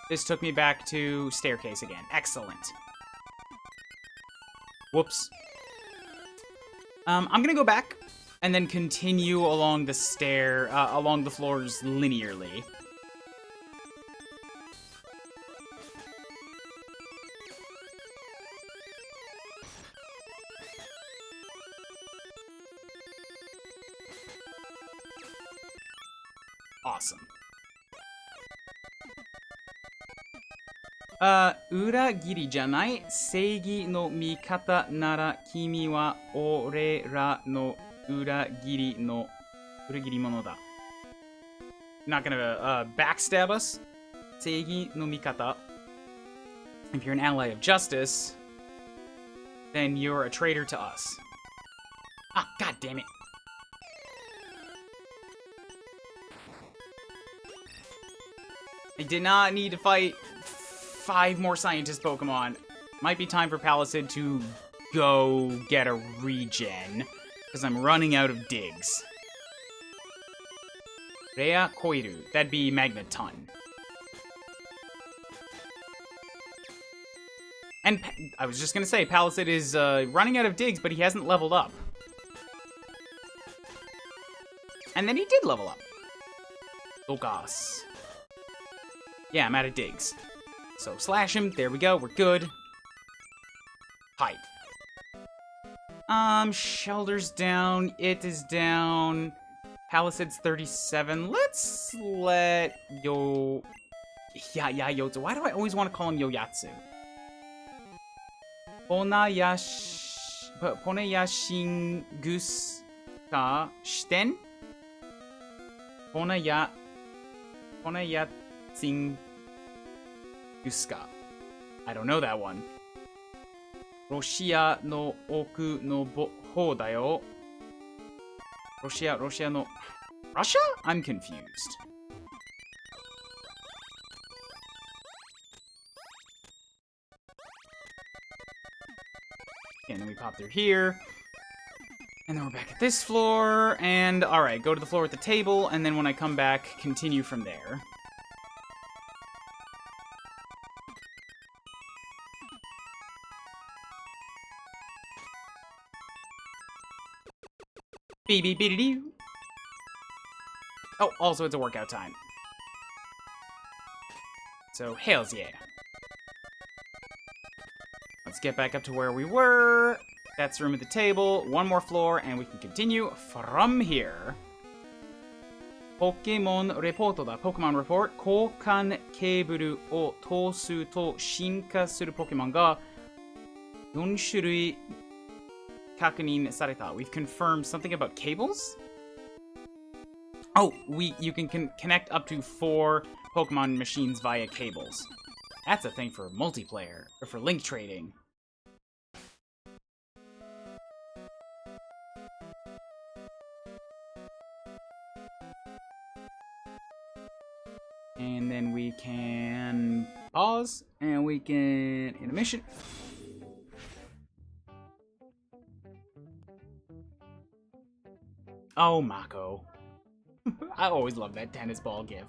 This took me back to staircase again. Excellent. Whoops. I'm gonna go back and then continue along the along the floors linearly. Awesome. 裏切りじゃない。正義の味方なら君は俺らの裏切り者だ。Not gonna backstab us. 正義の味方. If you're an ally of justice, then you're a traitor to us. Ah, god damn it. I did not need to fight 5 more scientist Pokemon. Might be time for Palisade to go get a regen, because I'm running out of digs. Rea Koiru. That'd be Magneton. And I was just gonna say, Palisade is running out of digs, but he hasn't leveled up. And then he did level up. Logas. Yeah, I'm out of digs. So slash him. There we go. We're good. Hi. Shelter's down. It is down. Palisade's 37. Let's let Yo... Yotsu. Why do I always want to call him Yoyatsu? Poneyashingus ka shiten? Poneyatsinguska. I don't know that one. Roshia no oku no ho da yo. Roshia no... Russia? I'm confused. And then we pop through here. And then we're back at this floor. And, alright, go to the floor at the table. And then when I come back, continue from there. Beep-beep-beep-doo. Oh, also it's a workout time. So, hells yeah. Let's get back up to where we were. That's the room at the table. One more floor, and we can continue from here. Pokemon Report だ。Pokemon Report. 交換ケーブルを通すと進化するポケモンが4種類確認された. We've confirmed something about cables? Oh, you can connect up to 4 Pokemon machines via cables. That's a thing for multiplayer, or for link trading. And then we can pause, and we can intermission. Oh, Mako. I always love that tennis ball gif.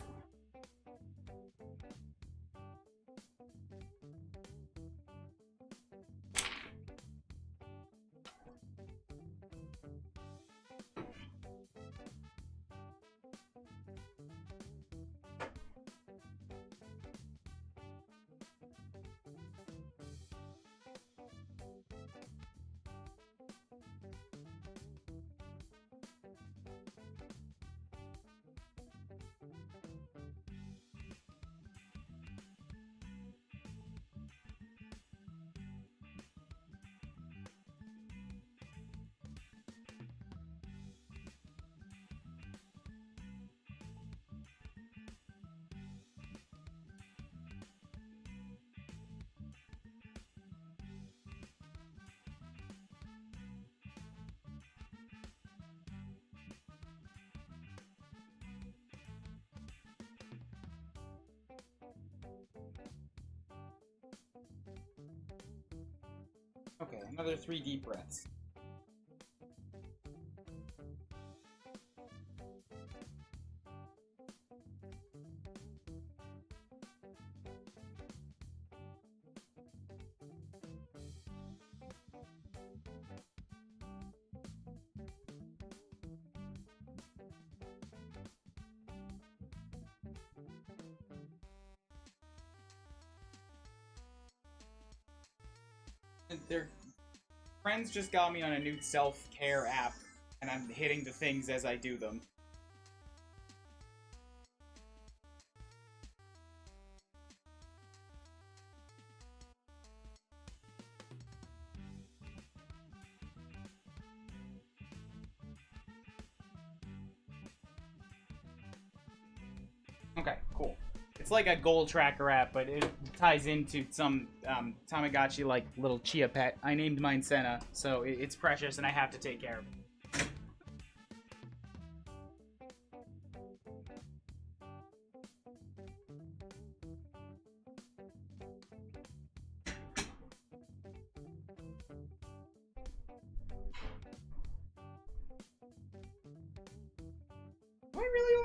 Okay, another 3 deep breaths. Their friends just got me on a new self-care app, and I'm hitting the things as I do them. Okay, cool. It's like a goal tracker app, but it ties into some Tamagotchi like little chia pet. I named mine Senna, so it's precious and I have to take care of it.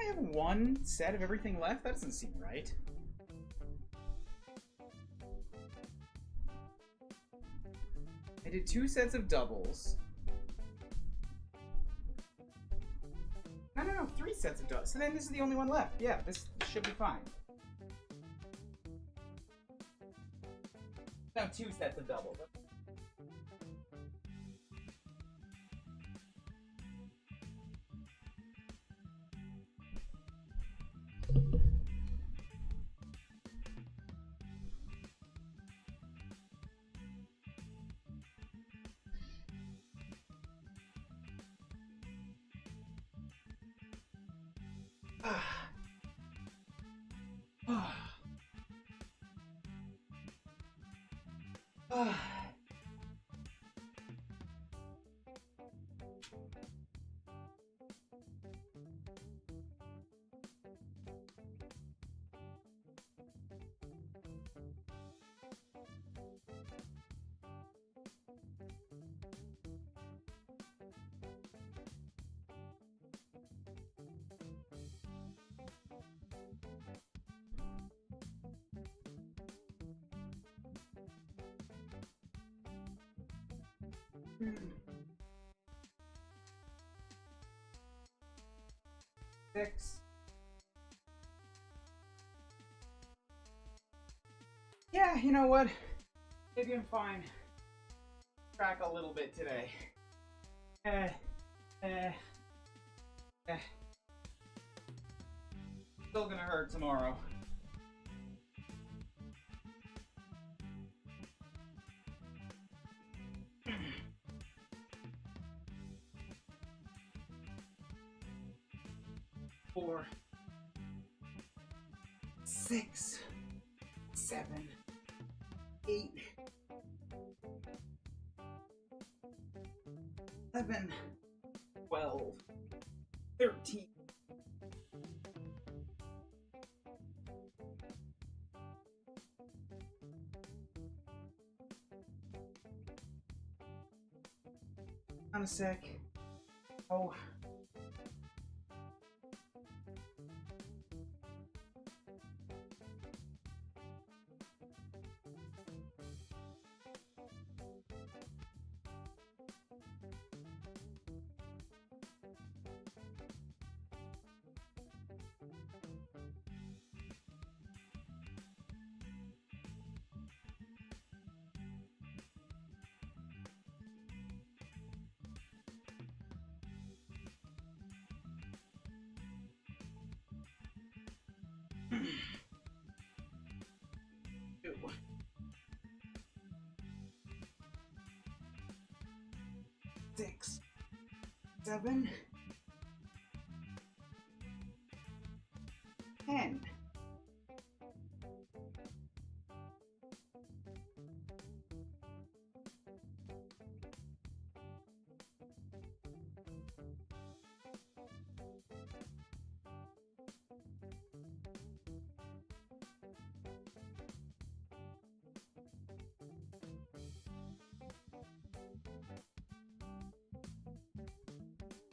only have one set of everything left? That doesn't seem right. I did 2 sets of doubles. No, 3 sets of doubles. So then this is the only one left. Yeah, this should be fine. No, 2 sets of doubles. Six. Yeah, you know what? Maybe I'm fine. Crack a little bit today. Still gonna hurt tomorrow. Four, 6, 7, 8, 11, 12, 13. On a sec. Oh. Two. 6, 7, 10.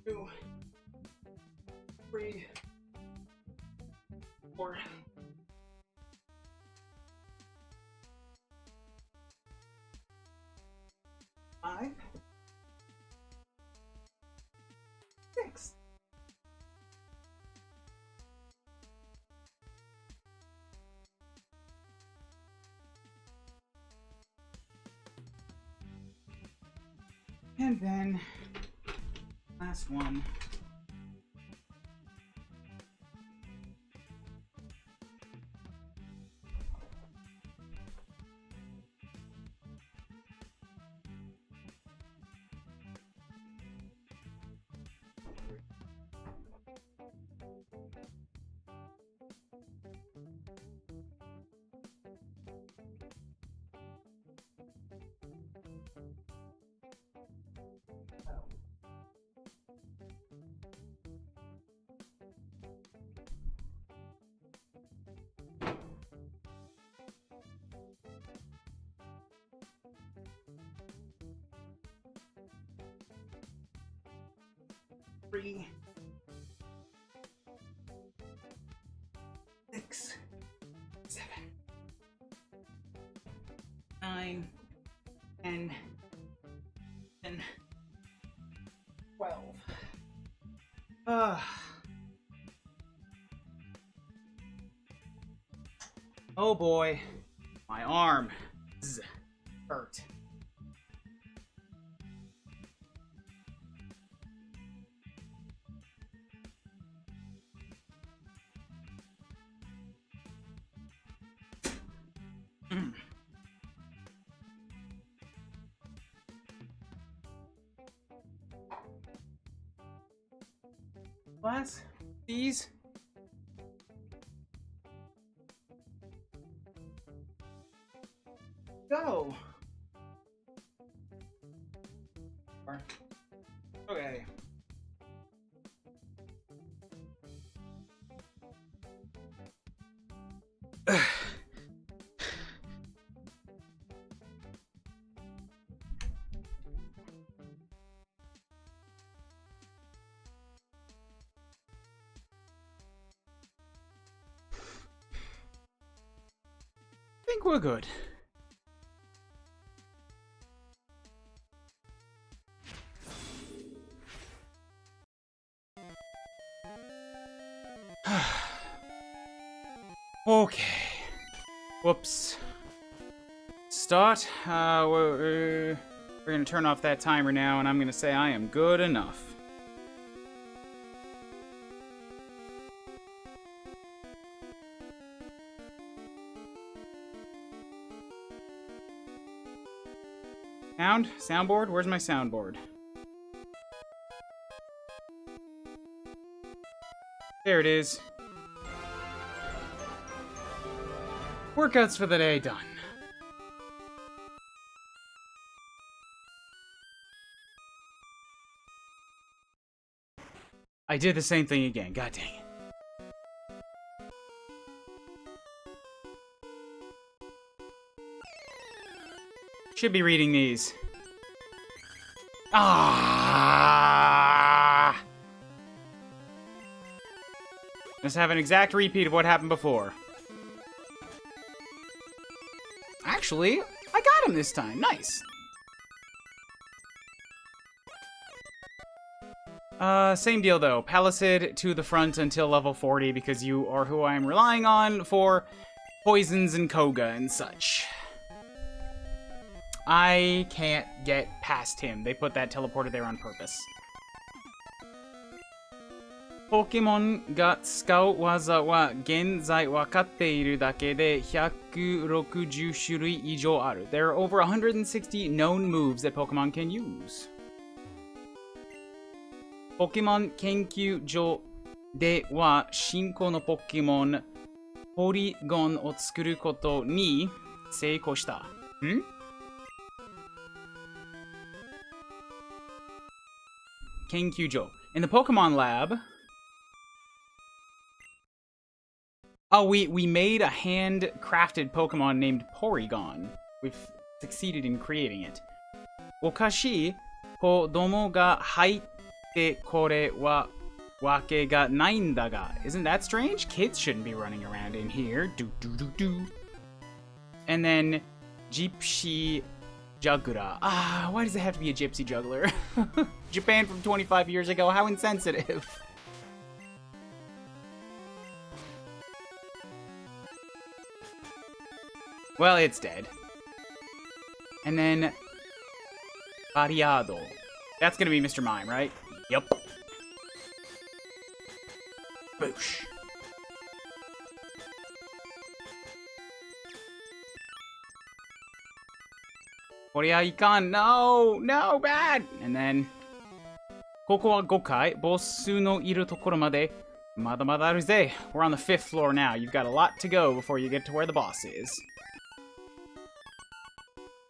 Two, 3, 4, 5, 6. And then last one. Three, 7, 9, 10, 12. Oh boy, my arm hurt. Glass? These? Go! Okay. I think we're good. Okay. Whoops. Start. We're gonna turn off that timer now, and I'm gonna say I am good enough. Soundboard? Where's my soundboard? There it is. Workouts for the day done. I did the same thing again. God dang it. Should be reading these. Ah! Just have an exact repeat of what happened before. Actually, I got him this time. Nice. Same deal though. Palisade to the front until level 40 because you are who I am relying on for poisons and Koga and such. I can't get past him. They put that teleporter there on purpose. Pokemon が使う技は現在分かっているだけで160種類以上ある. There are over 160 known moves that Pokemon can use. ポケモン研究所では進行のポケモンポリゴンを作ることに成功した。研究所. In the Pokemon lab. Oh, we made a handcrafted Pokemon named Porygon. We've succeeded in creating it. おかしい子供が入ってこれはわけがないんだが. Isn't that strange? Kids shouldn't be running around in here. Do do do do. And then Gypsy Juggler. Ah, why does it have to be a gypsy juggler? Japan from 25 years ago. How insensitive. Well, it's dead. And then Variado. That's gonna be Mr. Mime, right? Yep. Boosh. Ikan. No! No, bad! And then ここは5階ボスのいるところまでまだまだあるぜ. We're on the 5th floor now. You've got a lot to go before you get to where the boss is.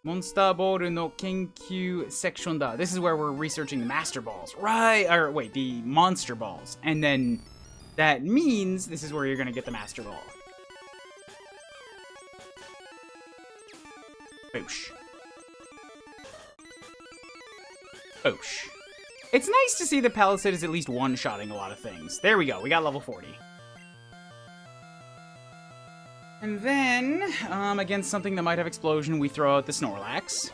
Monster Ball no Kenkyu section da. This is where we're researching the Master Balls. Right, or wait, the Monster Balls. And then that means this is where you're gonna get the Master Ball. Boosh. Boosh. It's nice to see that Palisade is at least one-shotting a lot of things. There we go, we got level 40. And then, against something that might have explosion, we throw out the Snorlax.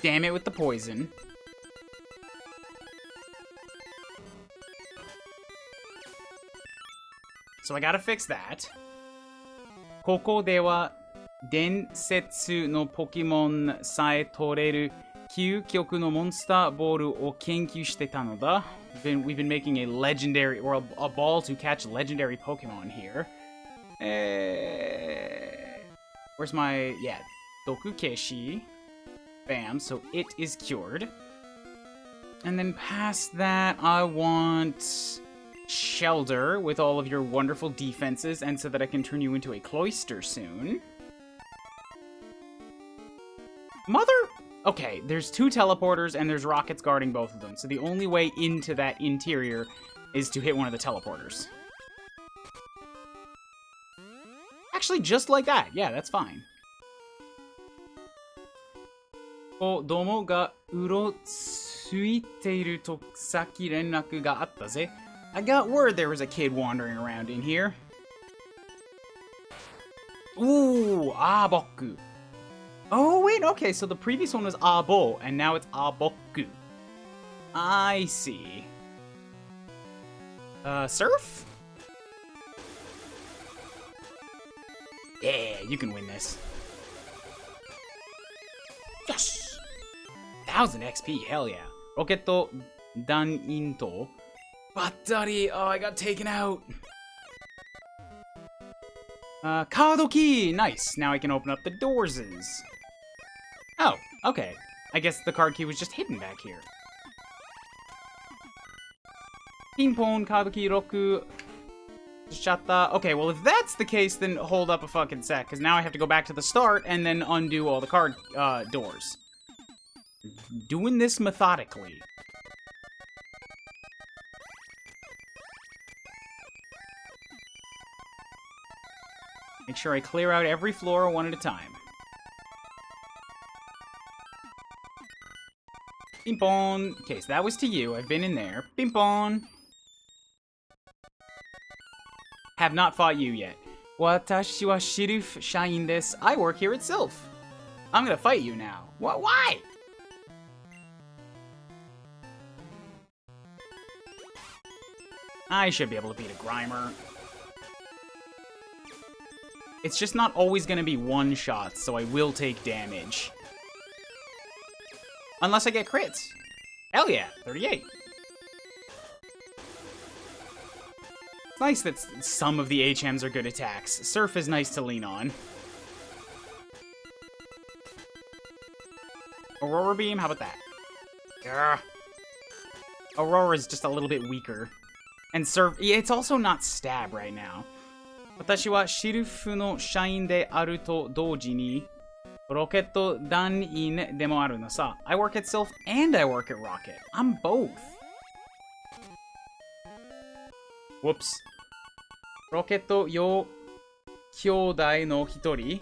Damn it with the poison. So I gotta fix that. ここでは伝説のポケモンさえ取れる究極のモンスターボールを研究してたのだ. We've been making a legendary, or a ball to catch legendary Pokemon here. Where's my, yeah, Dokukeshi. Bam, so it is cured. And then past that, I want Shelter with all of your wonderful defenses, and so that I can turn you into a Cloyster soon. Mother? Okay, there's 2 teleporters and there's rockets guarding both of them, so the only way into that interior is to hit one of the teleporters. Actually, just like that. Yeah, that's fine. 子供がうろついているとさっき連絡があったぜ. I got word there was a kid wandering around in here. Ooh, Aboku. Oh, wait, okay, so the previous one was Abo, and now it's Aboku. I see. Surf? Yeah, you can win this. Yes! 1000 XP, hell yeah. Rocket Dan Into. Battery, oh, I got taken out. Card key, nice. Now I can open up the doorses. Oh, okay. I guess the card key was just hidden back here. Ping-pong, card key, roku. Shatta. Okay, well, if that's the case, then hold up a fucking sec, because now I have to go back to the start and then undo all the card doors. Doing this methodically. Make sure I clear out every floor one at a time. Ping-pong. Okay, so that was to you. I've been in there. Ping-pong. Have not fought you yet. Watashi wa sheriff shain desu. I work here at Sylph. I'm gonna fight you now. Why? I should be able to beat a Grimer. It's just not always gonna be one shot, so I will take damage. Unless I get crits. Hell yeah, 38. It's nice that some of the HMs are good attacks. Surf is nice to lean on. Aurora Beam, how about that? Grr. Aurora's just a little bit weaker. And Surf, yeah, it's also not stab right now. Watashi wa sheriff no shain de aru to douji ni Rocket Dan-in demo aru no sa. I work at Sylph and I work at Rocket. I'm both. Whoops. Rocket yo kyodai no hitori.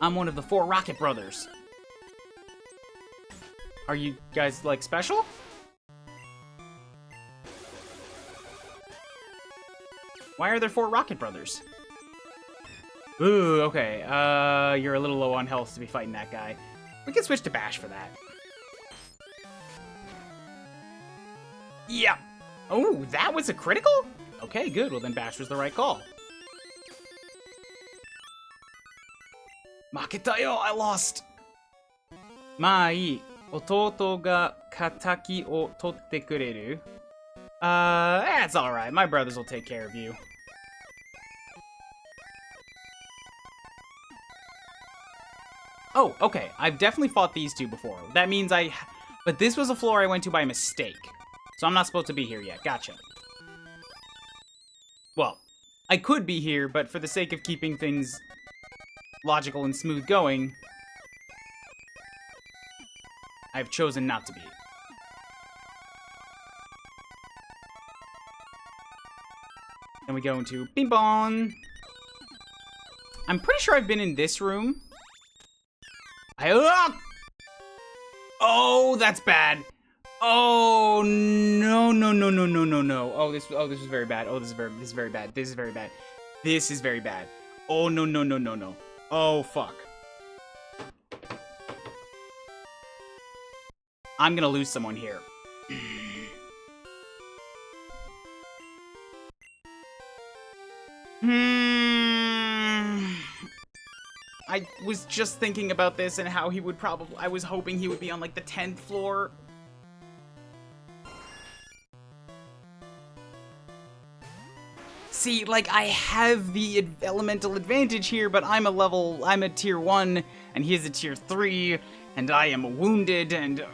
I'm one of the 4 Rocket brothers. Are you guys, like, special? Why are there 4 Rocket brothers? Ooh, okay. You're a little low on health to be fighting that guy. We can switch to Bash for that. Yeah. Oh, that was a critical? Okay, good. Well, then Bash was the right call. Maketa yo, I lost. Mai, ototo ga kataki o totte kureru. That's alright. My brothers will take care of you. Oh, okay. I've definitely fought these 2 before. That means but this was a floor I went to by mistake. So I'm not supposed to be here yet. Gotcha. Well, I could be here, but for the sake of keeping things logical and smooth going, I've chosen not to be. Then we go into Bing Bong. I'm pretty sure I've been in this room. Oh, that's bad. Oh no no no no no no no! Oh this is very bad. Oh this is very bad. This is very bad. This is very bad. Oh no no no no no! Oh fuck! I'm gonna lose someone here. I was just thinking about this and how he would probably... I was hoping he would be on, like, the 10th floor. See, like, I have the elemental advantage here, but I'm a tier 1, and he is a tier 3, and I am wounded, and...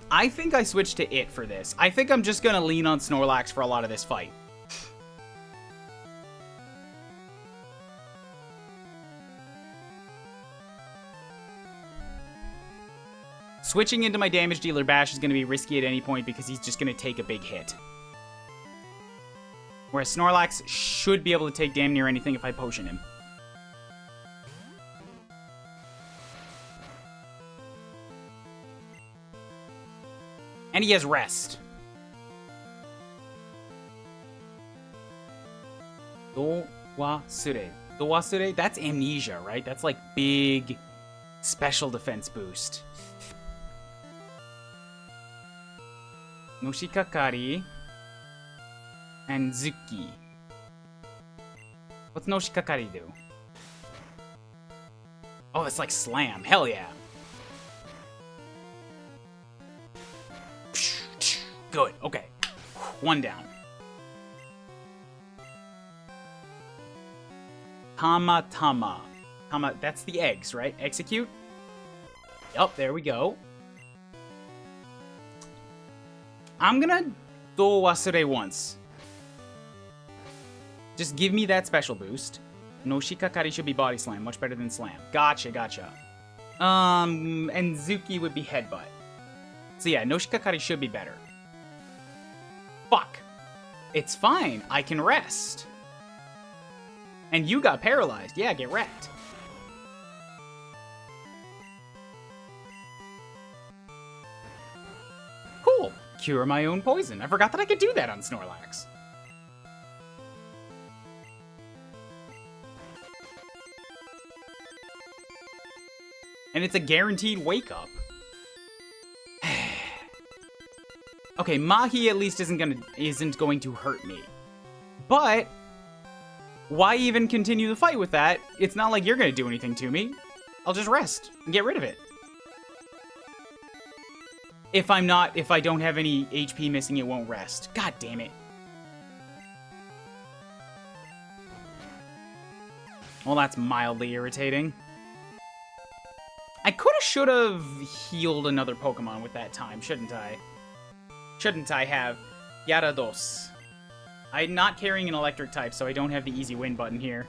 I think I switched to it for this. I think I'm just gonna lean on Snorlax for a lot of this fight. Switching into my damage dealer bash is gonna be risky at any point because he's just gonna take a big hit. Whereas Snorlax should be able to take damn near anything if I potion him. And he has rest. Dowasure. Dowasure? That's amnesia, right? That's like big special defense boost. Noshikakari. And Zuki. What's Noshikakari do? Oh, it's like slam. Hell yeah. Good, okay. One down. Tama. Tama, that's the eggs, right? Execute? Yup, there we go. I'm gonna do Wasure once. Just give me that special boost. Noshikakari should be body slam, much better than slam. Gotcha, gotcha. And Zuki would be headbutt. So yeah, Noshikakari should be better. Fuck. It's fine. I can rest. And you got paralyzed. Yeah, get wrecked. Cool. Cure my own poison. I forgot that I could do that on Snorlax. And it's a guaranteed wake up. Okay, Mahi at least isn't going to hurt me. But why even continue the fight with that? It's not like you're gonna do anything to me. I'll just rest and get rid of it. If I don't have any HP missing, it won't rest. God damn it. Well, that's mildly irritating. I coulda, shoulda healed another Pokemon with that time, shouldn't I? Shouldn't I have? Gyarados. I'm not carrying an electric type, so I don't have the easy win button here.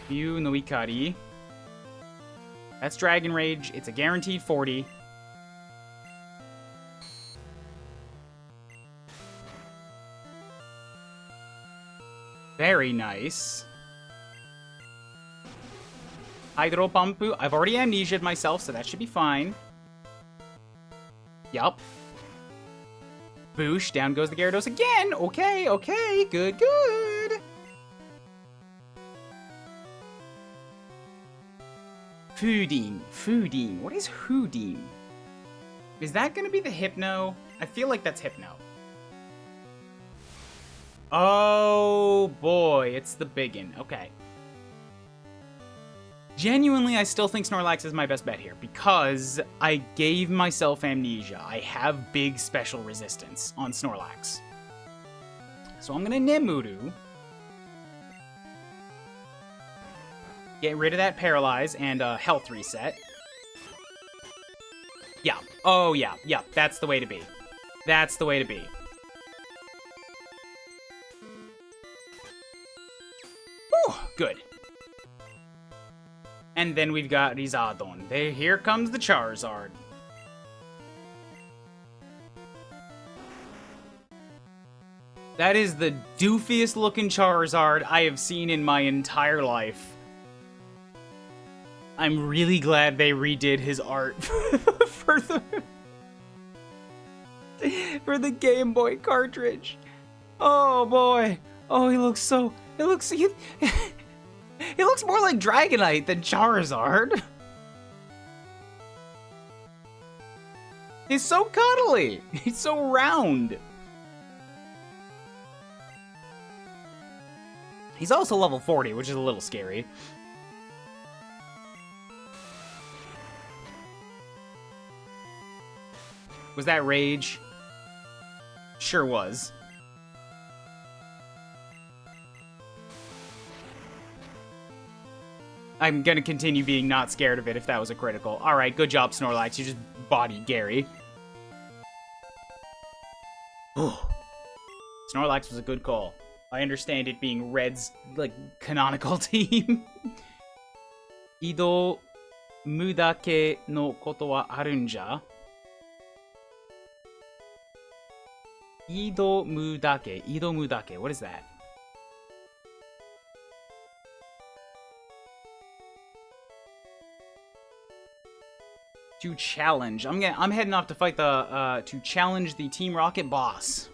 Mew no Ikari. That's Dragon Rage. It's a guaranteed 40. Very nice. Hydro Pumpu. I've already amnesia'd myself, so that should be fine. Yup. Boosh. Down goes the Gyarados again. Okay, okay. Good, good. Foodine. Foodine. What is Houdine? Is that going to be the Hypno? I feel like that's Hypno. Oh, boy. It's the biggin. Okay. Genuinely, I still think Snorlax is my best bet here because I gave myself amnesia. I have big special resistance on Snorlax. So I'm going to Nemuru. Get rid of that Paralyze and Health Reset. Yeah. Oh, yeah. Yeah. That's the way to be. That's the way to be. Whew. Good. And then we've got Rizadon. Here comes the Charizard. That is the doofiest looking Charizard I have seen in my entire life. I'm really glad they redid his art for the Game Boy cartridge. Oh boy. Oh, he looks so... he looks more like Dragonite than Charizard. He's so cuddly. He's so round. He's also level 40, which is a little scary. Was that Rage? Sure was. I'm gonna continue being not scared of it if that was a critical. Alright, good job, Snorlax. You just bodied Gary. Oh. Snorlax was a good call. I understand it being Red's, like, canonical team. Ido mudake no koto wa aru n ja? Ido mudake. What is that? To challenge. I'm heading off to fight the to challenge the Team Rocket boss.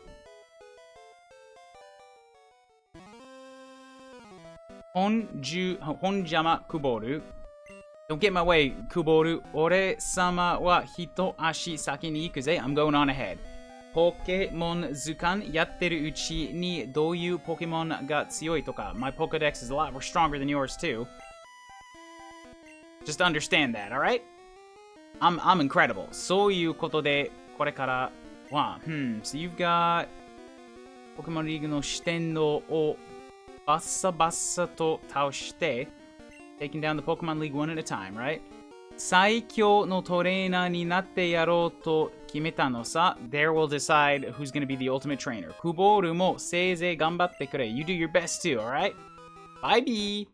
Honjama Kuboru. Don't get in my way, Kuboru. Ore sama wa hito ashi saki ni ikuze. I'm going on ahead. Pokemon Zukan yatteru uchi ni douyu Pokemon ga tsuyoi toka. My Pokedex is a lot more stronger than yours too. Just understand that, alright? I'm incredible. Souyu koto de korekara wa. So you've got Pokemon League no Shitendo o bassa bassa to taoshite, taking down the Pokemon League one at a time, right? Saikyou no toreina ni natte yarou to kimeta no sa. There we'll decide who's going to be the ultimate trainer. Kuboru mo seizei gambatte kure. You do your best too, alright? Bye-bye!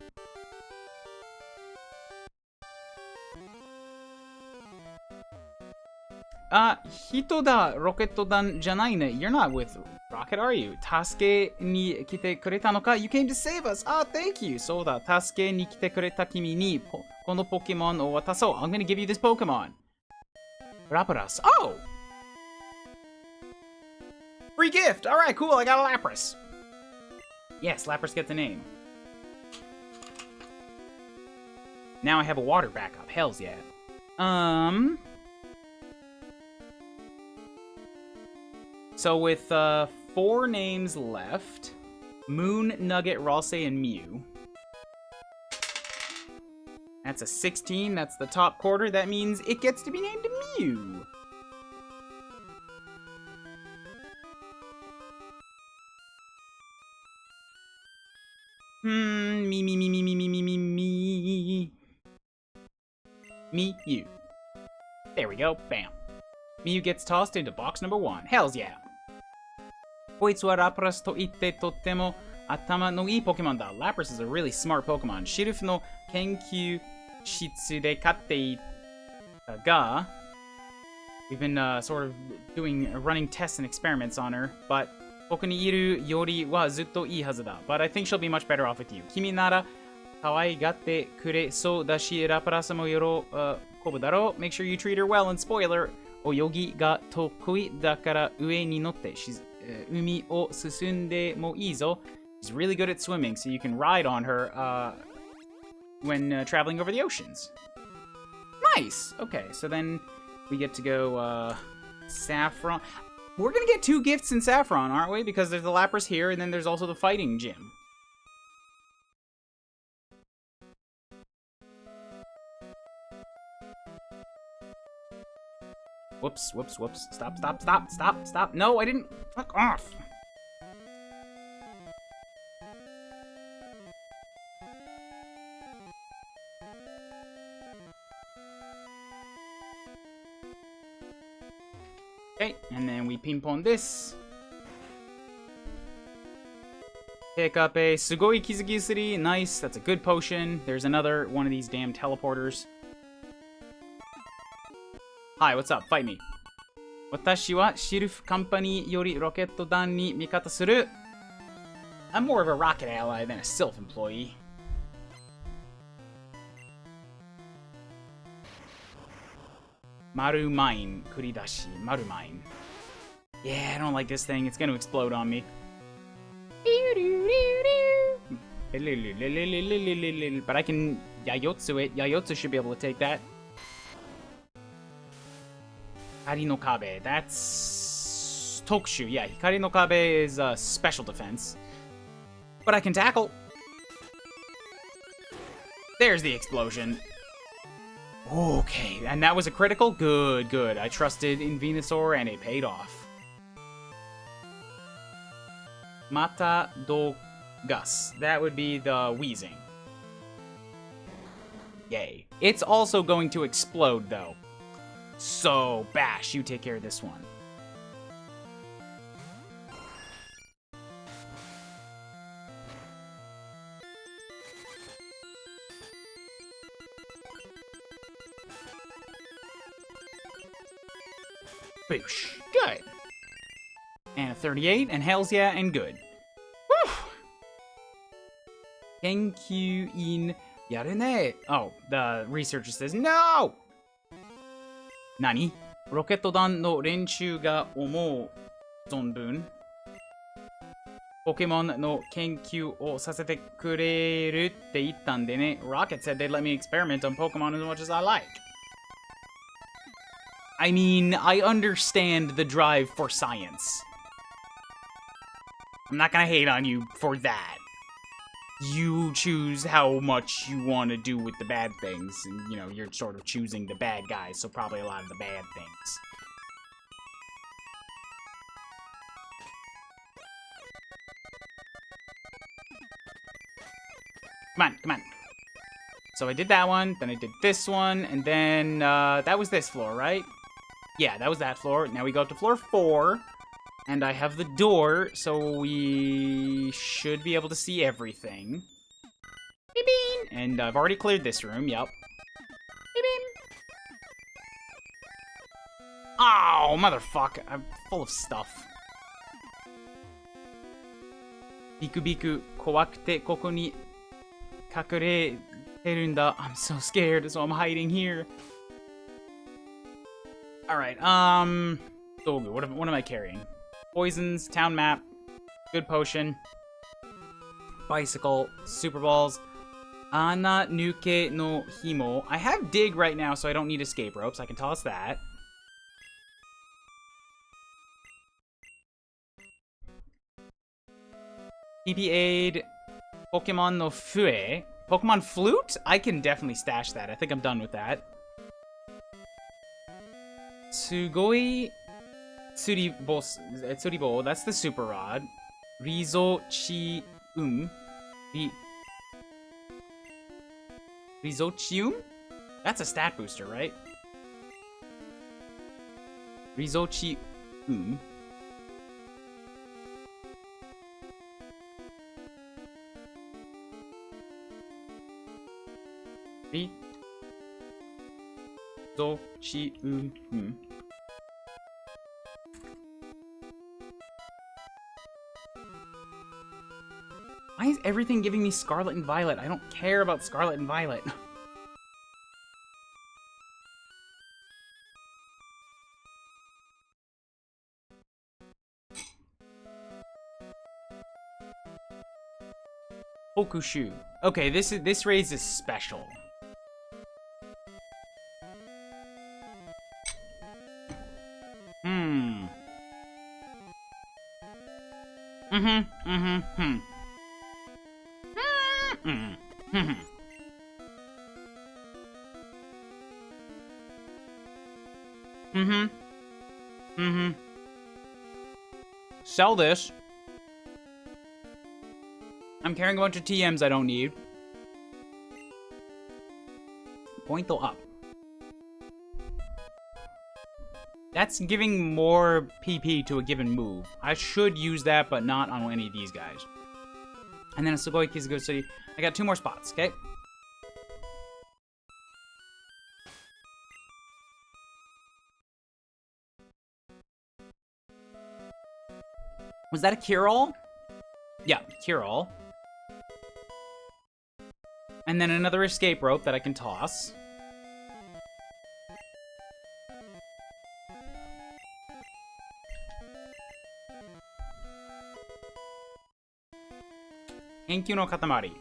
Hito da Rocket dan janai ne. You're not with Rocket, are you? Tasuke ni kite kureta no ka? You came to save us! Ah, thank you! So da, tasuke ni kite kureta kimi ni kono Pokemon o watasou. I'm gonna give you this Pokemon. Lapras. Oh! Free gift! Alright, cool, I got a Lapras. Yes, Lapras gets a name. Now I have a water backup. Hells yeah. So with 4 names left, Moon, Nugget, Ralsei, and Mew. That's a 16, that's the top quarter. That means it gets to be named Mew. Mew. There we go, bam. Mew gets tossed into box number 1. Hells yeah. こいつはラプラスと言ってとっても頭のいいポケモンだ。Lapras is a really smart Pokemon. シルフの研究室で飼っていたが we've been sort of running tests and experiments on her, but 僕にいるよりはずっといいはずだ。But I think she'll be much better off with you. 君なら可愛がってくれそうだし、ラプラスも喜ぶだろう。Make sure you treat her well, and spoiler, 泳ぎが得意だから上に乗って。海を進んでもいいぞ. She's really good at swimming, so you can ride on her when traveling over the oceans. Nice! Okay, so then we get to go Saffron. We're gonna get 2 gifts in Saffron, aren't we? Because there's the Lapras here, and then there's also the fighting gym. Whoops. Stop. No, I didn't. Fuck off. Okay, and then we ping-pong this. Pick up a Sugoi Kizugisuri. Nice, that's a good potion. There's another one of these damn teleporters. Hi, what's up? Fight me. Watashi wa Sheriff Company yori rocket dan ni mikata suru. I'm more of a rocket ally than a Sylph employee. Maru mine, kuridashi, maru mine. Yeah, I don't like this thing. It's gonna explode on me. But I can Yayotsu it. Yayotsu should be able to take that. Hikari no Kabe. That's Tokushu. Yeah, Hikari no Kabe is special defense. But I can tackle. There's the explosion. Okay, and that was a critical? Good, good. I trusted in Venusaur and it paid off. Mata do Gus. That would be the wheezing. Yay. It's also going to explode, though. So, Bash, you take care of this one. Boosh. Good. And a 38, and hells yeah, and good. Woo! Genkyu in yarune. Oh, the researcher says, no! Nani? Rocket-dan no renshu ga omou zonbun. Pokemon no kenkyu o sasete kureru te ittan de ne. Rocket said they'd let me experiment on Pokemon as much as I like. I mean, I understand the drive for science. I'm not gonna hate on you for that. You choose how much you want to do with the bad things, and, you know, you're sort of choosing the bad guys, so probably a lot of the bad things. Come on, come on. So I did that one, then I did this one, and then, that was this floor, right? Yeah, that was that floor. Now we go up to floor 4, and I have the door, so we should be able to see everything. Beep beep. And I've already cleared this room, yep. Beep beep. Oh, motherfucker. I'm full of stuff. Biku biku kowakute koko ni kakureteru nda. I'm so scared, so I'm hiding here. Alright, Dogu, what am I carrying? Poisons, town map, good potion, bicycle, super balls, Ana nuke no himo. I have dig right now, so I don't need escape ropes. I can toss that. PP aid, Pokemon no fue. Pokemon flute? I can definitely stash that. I think I'm done with that. Sugoi Tsuribo, that's the super rod. Rizochium. Rizochium? That's a stat booster, right? Rizochium. Rizochium. Why is everything giving me Scarlet and Violet? I don't care about Scarlet and Violet. Hokushu. Okay, this raise is special. Sell this. I'm carrying a bunch of TMs I don't need. Point though up. That's giving more PP to a given move. I should use that, but not on any of these guys. And then a Sugoi Kizugo City. I got 2 more spots, okay? Was that a cure-all? Yeah, cure-all. And then another escape rope that I can toss. Genkyu no Katamari.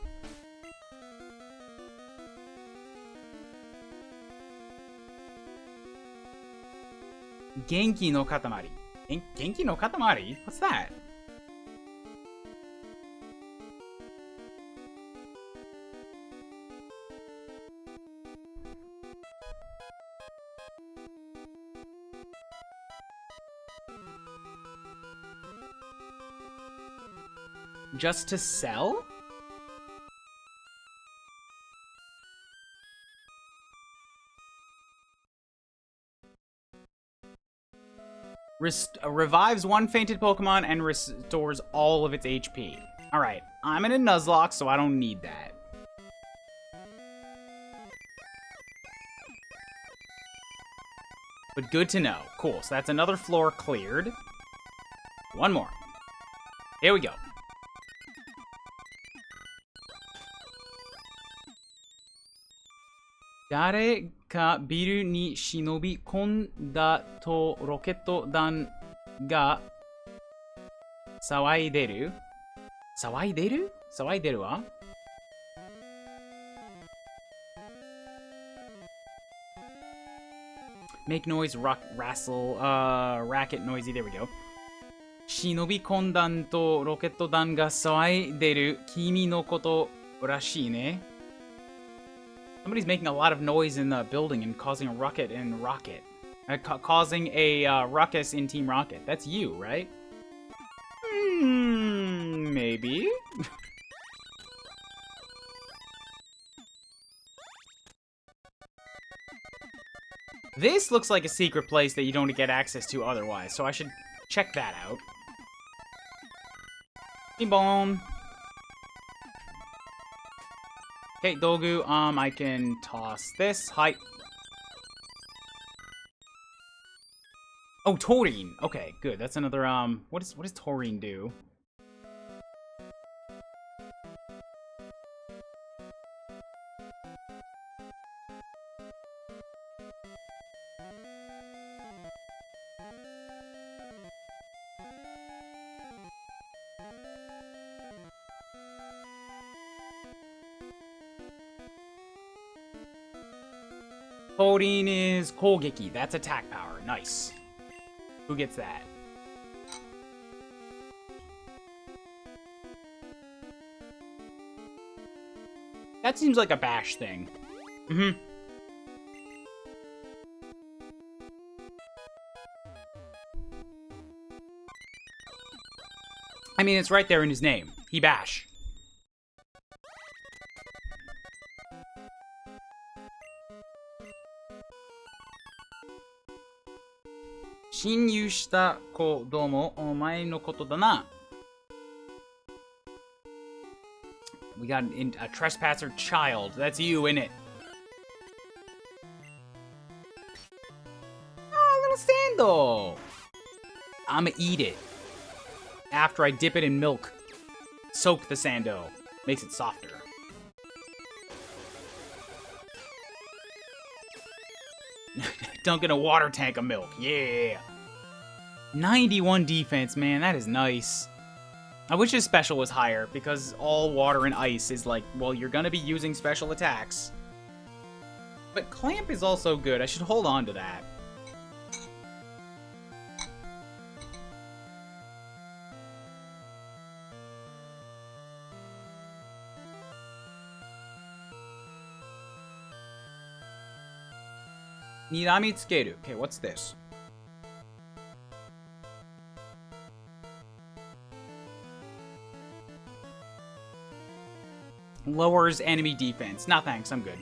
Genki no Katamari. Genki no Katamari? What's that? Just to sell? Revives one fainted Pokemon and restores all of its HP. Alright, I'm in a Nuzlocke, so I don't need that. But good to know. Cool, so that's another floor cleared. One more. Here we go. Dare ka biru ni shinobi konda to rocket dan ga sawaideru? Sawaideru? Sawaideru wa? Make noise, racket noisy, there we go. Shinobi kondan to rocket dan ga sawaideru kimi no koto rashii ne. Somebody's making a lot of noise in the building and causing a ruckus in Rocket. Causing a ruckus in Team Rocket. That's you, right? Maybe. This looks like a secret place that you don't get access to otherwise, so I should check that out. Bing bong. Okay, Dogu, I can toss this. Hi. Oh, Taurine. Okay, good. That's another, what does Taurine do? Taurine is Kogeki. That's attack power. Nice. Who gets that? That seems like a bash thing. Mm-hmm. I mean, it's right there in his name. He bash. Shinyu shita ko domo omae no koto da na. We got a trespasser child. That's you, innit? Oh, little Sando. I'ma eat it. After I dip it in milk. Soak the Sando. Makes it softer. Dunk in a water tank of milk. Yeah. 91 defense, man. That is nice. I wish his special was higher, because all water and ice is like, well, you're gonna be using special attacks. But Clamp is also good. I should hold on to that. Nirami tsukeru. Okay, what's this? Lowers enemy defense. Nah, thanks. I'm good.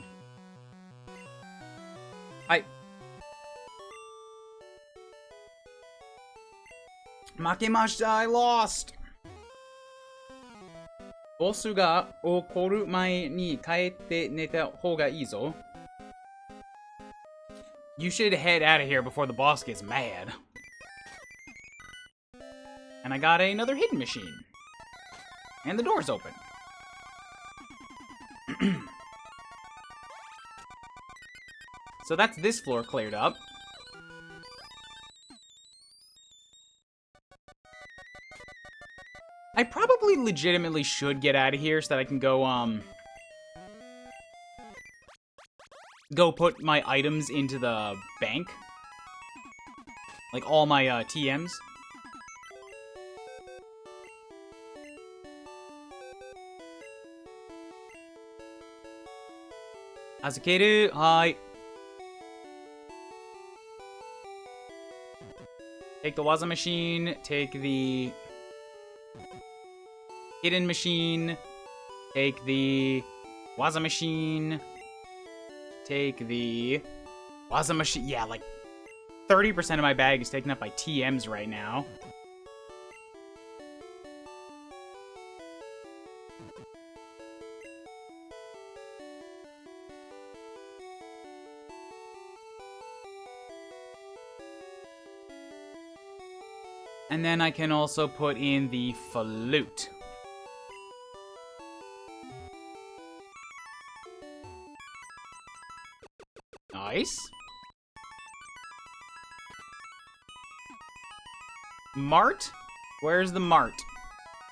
Makemashita, I lost! Boss ga okoru mae ni kaete neta hou ga ii zo. You should head out of here before the boss gets mad. And I got another hidden machine. And the door's open. So that's this floor cleared up. I probably legitimately should get out of here so that I can go, go put my items into the bank. Like all my, TMs. Azukeru, hi. Take the Waza machine, take the hidden machine, take the Waza machine, take the Waza machine. Yeah, like 30% of my bag is taken up by TMs right now. And then I can also put in the flute. Nice. Mart? Where's the mart?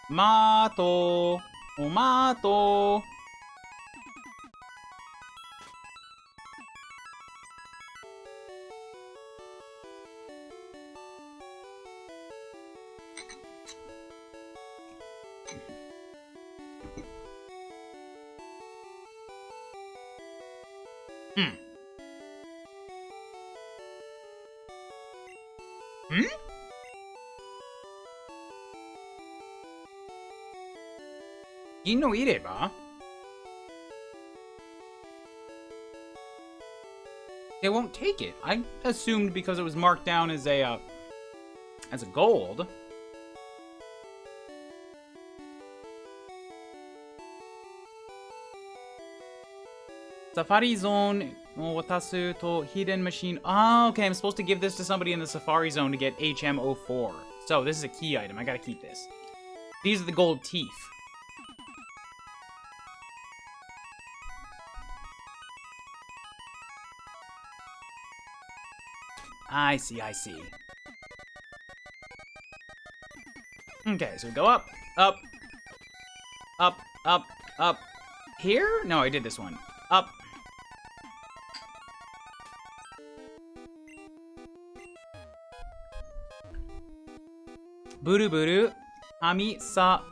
Mato. Omato. Ino ireba? They won't take it. I assumed because it was marked down as a gold. Safari Zone no watasu to hidden machine. Oh, okay, I'm supposed to give this to somebody in the Safari Zone to get HM04. So, this is a key item. I gotta keep this. These are the gold teeth. I see, I see. Okay, so we go up, up, up, up, up. Here? No, I did this one. Up. Buru buru. Kami-sama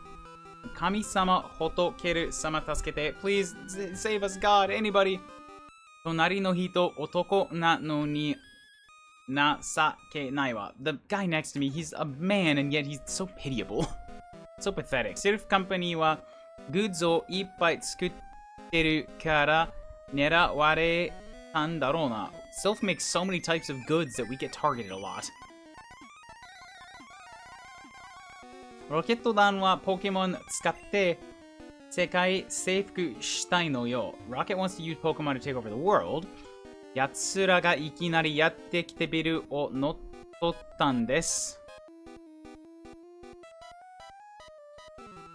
hotokeru-sama tasukete. Please save us, God. Anybody. Tonari no hito otoko na no ni nasakenai wa. The guy next to me, he's a man and yet he's so pitiable. So pathetic. Sylph Company wa goods o ippai tsukutteru kara neraware-tan darou na. Sylph makes so many types of goods that we get targeted a lot. Rocket-dan wa Pokemon tsukatte sekai seifuku shitai no yo. Rocket wants to use Pokemon to take over the world. Yatsura ga ikinari yatte kite biru o nottottan desu.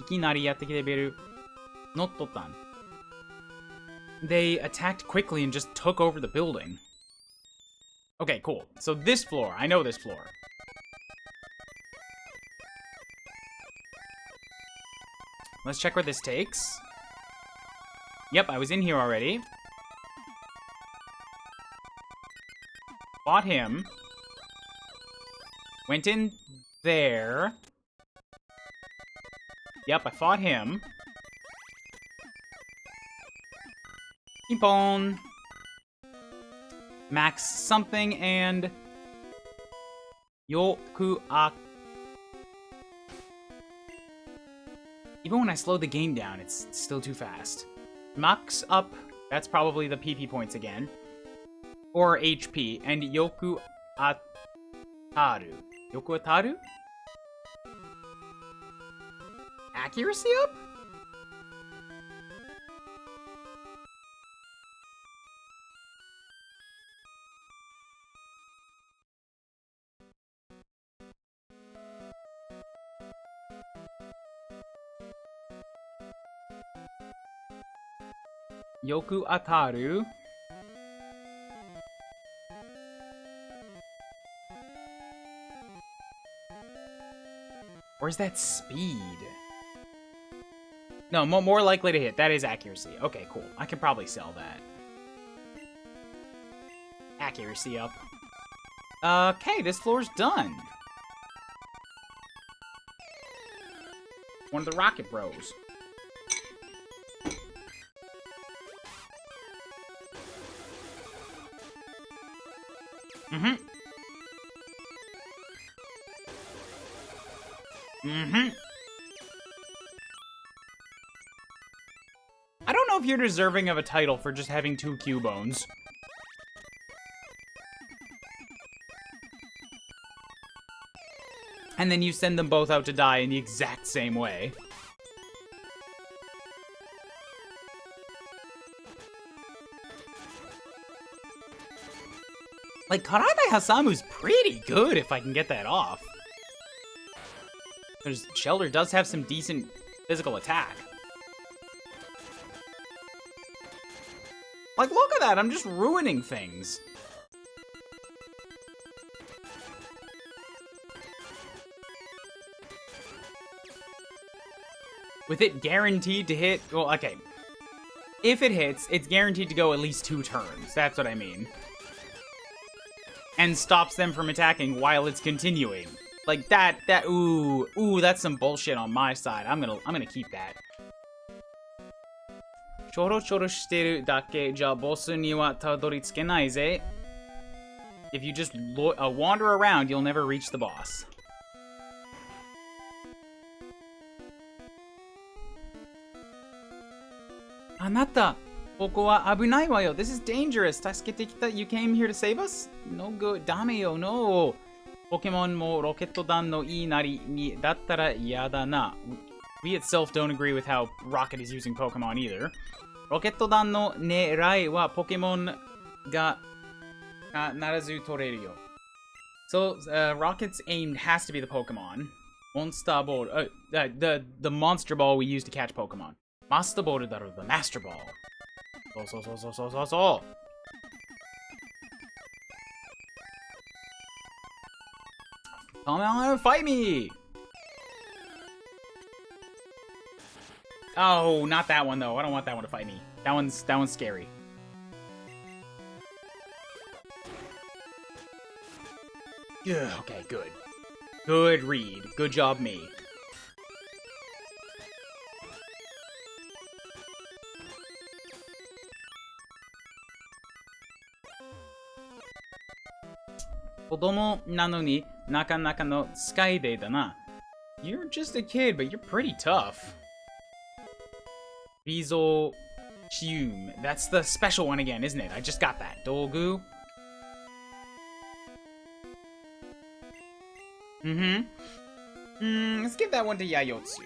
Ikinari yatte kite biru nottottan. They attacked quickly and just took over the building. Okay, cool. So this floor, I know this floor. Let's check where this takes. Yep, I was in here already. Fought him. Went in there. Yep, I fought him. Keepon. Max something and Yoku a. Even when I slow the game down, it's still too fast. Max up, that's probably the PP points again. Or HP, and Yoku Ataru. Yoku Ataru? Accuracy up? Yoku ataru. Where's that speed? No, more likely to hit. That is accuracy. Okay, cool. I can probably sell that. Accuracy up. Okay, this floor's done. One of the Rocket Bros. Mm-hmm. Mm-hmm. I don't know if you're deserving of a title for just having 2 Cubones. And then you send them both out to die in the exact same way. Like, Karate Hasamu's pretty good if I can get that off. Because Shelter does have some decent physical attack. Like, look at that, I'm just ruining things. With it guaranteed to hit, well, okay. If it hits, it's guaranteed to go at least 2 turns. That's what I mean. And stops them from attacking while it's continuing. Like ooh, that's some bullshit on my side. I'm gonna keep that. Choro choro shiteru dake, ja boss ni wa tadoritsukenai ze. If you just wander around, you'll never reach the boss. Anata, koko wa abunai wa yo. This is dangerous. Tasukete kita. You came here to save us? No good. Dame yo, no. Pokemon mo Rocket Dan no ii nari ni dattara yada na. We itself don't agree with how Rocket is using Pokemon either. Rocket Dan no nerai wa Pokemon ga narazu toreru yo. So, Rocket's aim has to be the Pokemon. Monster Ball. The Monster Ball we use to catch Pokemon. Master Ball daru, the Master Ball. So. Come on, fight me! Oh, not that one though. I don't want that one to fight me. That one's scary. Yeah, okay, good. Good read. Good job, me. Kodomo nano ni nakanaka no tsukaide da na. You're just a kid, but you're pretty tough. Rizo Chium. That's the special one again, isn't it? I just got that. Dogu. Let's give that one to Yayotsu.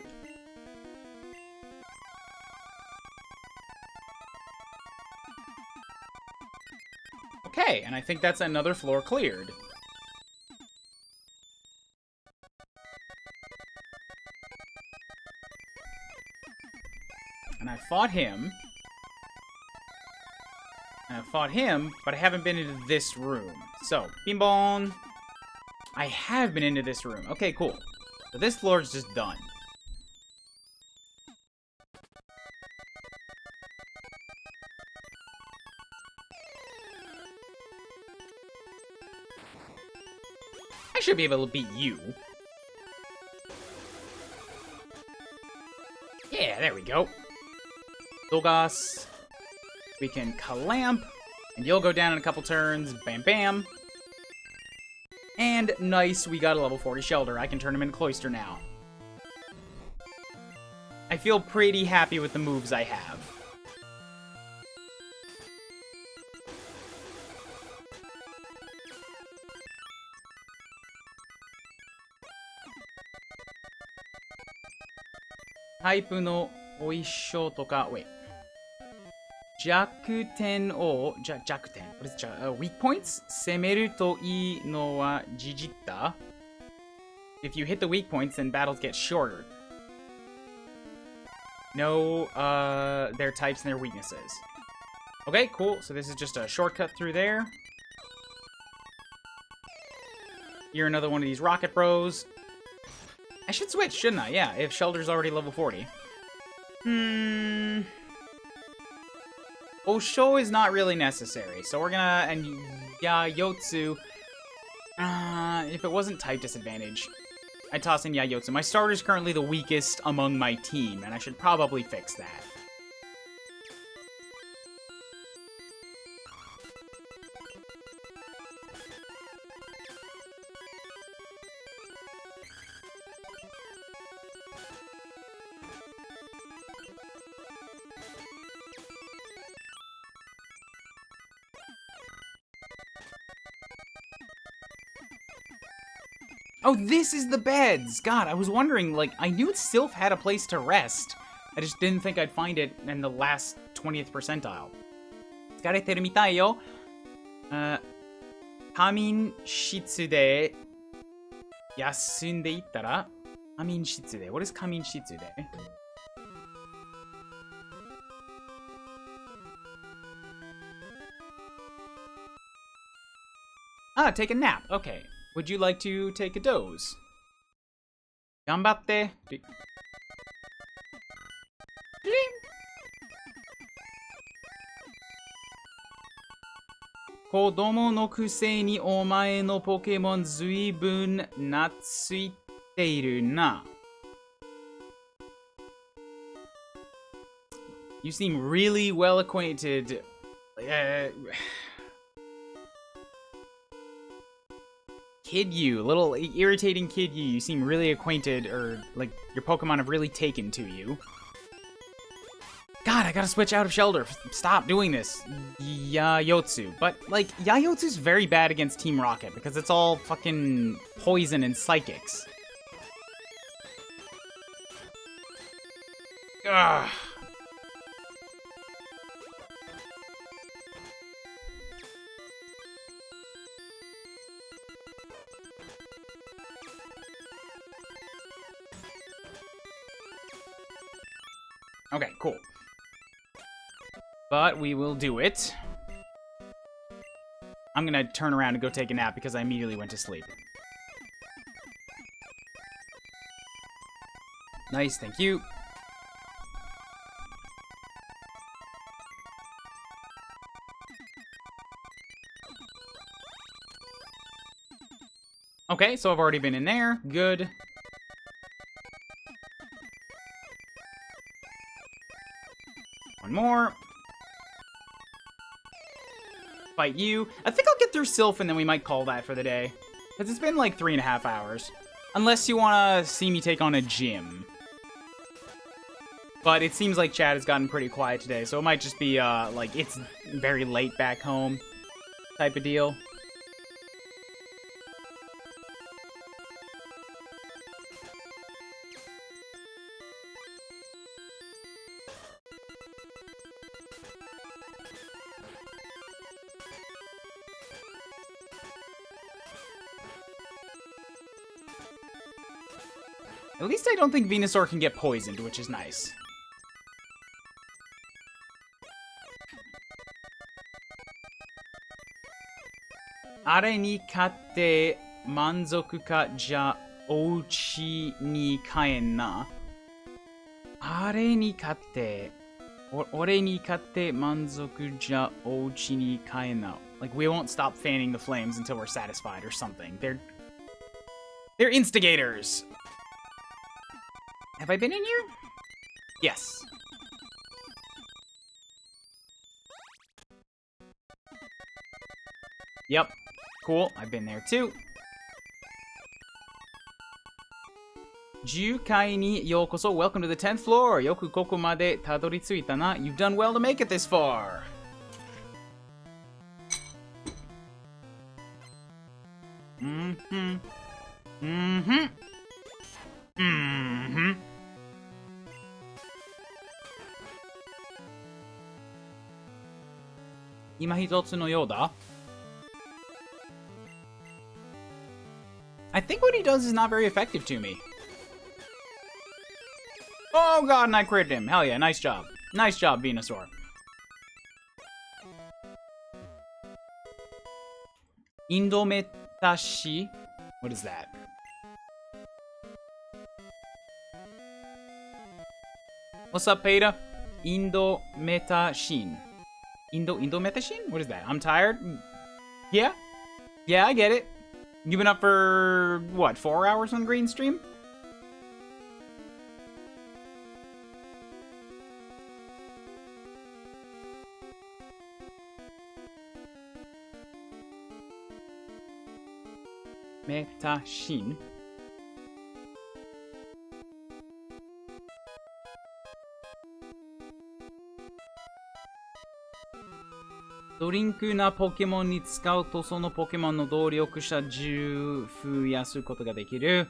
Okay, and I think that's another floor cleared. And I fought him. And I fought him, but I haven't been into this room. So, bing bong. I have been into this room. Okay, cool. So this floor is just done. I should be able to beat you. Yeah, there we go. Dogas. We can clamp. And you'll go down in a couple turns. Bam, bam. And nice, we got a level 40 Shelter. I can turn him into Cloyster now. I feel pretty happy with the moves I have. Type no oisho toka. Wait. Jakuten o. Jakuten. What is weak points? Semeru to ii no wa jijitta. If you hit the weak points, then battles get shorter. No, their types and their weaknesses. Okay, cool. So this is just a shortcut through there. You're another one of these Rocket Bros. I should switch, shouldn't I? Yeah, if Shelter's already level 40. Osho is not really necessary, so we're gonna... And Yayotsu... if it wasn't type disadvantage, I'd toss in Yayotsu. My starter's currently the weakest among my team, and I should probably fix that. Oh, this is the beds! God, I was wondering, like, I knew Sylph had a place to rest. I just didn't think I'd find it in the last 20th percentile. 疲れてるみたいよ。仮眠室で休んでいったら仮眠室で What is 仮眠室で Ah, take a nap. Okay. Would you like to take a doze? 頑張って。子供のくせにお前のポケモンずいぶん懐いているな。You seem really well acquainted. Kid you, little irritating kid you. You seem really acquainted, or like your Pokemon have really taken to you. God, I gotta switch out of Shelter. Stop doing this. Yayotsu. But, like, Yayotsu's very bad against Team Rocket because it's all fucking poison and psychics. Ugh. Okay, cool. But we will do it. I'm gonna turn around and go take a nap because I immediately went to sleep. Nice, thank you. Okay, so I've already been in there. Good. One more. Fight you. I think I'll get through Sylph and then we might call that for the day. Because it's been like 3.5 hours. Unless you want to see me take on a gym. But it seems like chat has gotten pretty quiet today, so it might just be, like, it's very late back home type of deal. At least I don't think Venusaur can get poisoned, which is nice. Are ni katte manzoku ka ja ouchi ni kaen na. Are ni katte. Ore ni katte manzoku ja ouchi ni kaen na. Like, we won't stop fanning the flames until we're satisfied or something. They're instigators. Have I been in here? Yes. Yep. Cool. I've been there too. Jukai ni yokoso. Welcome to the 10th floor. Yoku koko made tadoritsuita na. You've done well to make it this far. Mm-hmm. Mm-hmm. Mm-hmm. Imahitotsu no Yoda. I think what he does is not very effective to me. Oh god, and I critted him. Hell yeah, nice job. Nice job, Venusaur. Indometashi. What is that? What's up, Peter? Indometashin. Indometashin? What is that? I'm tired? Yeah? Yeah, I get it. You've been up for, what, 4 hours on Green Stream? Metashin.ドリンクなポケモンに使うとそのポケモンの動力者10増やすことができる。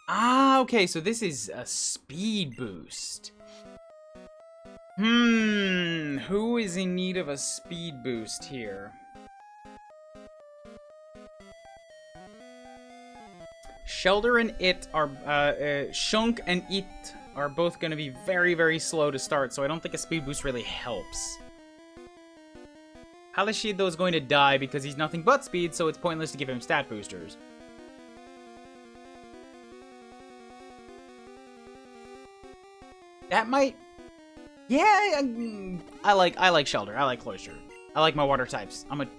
Ah, okay, so this is a speed boost. Who is in need of a speed boost here? Shelter and It are, Shunk and It are both going to be very, very slow to start, so I don't think a speed boost really helps. Halashido is going to die because he's nothing but speed, so it's pointless to give him stat boosters. That might... Yeah, I like Shelter. I like Cloister. I like my water types. I'm gonna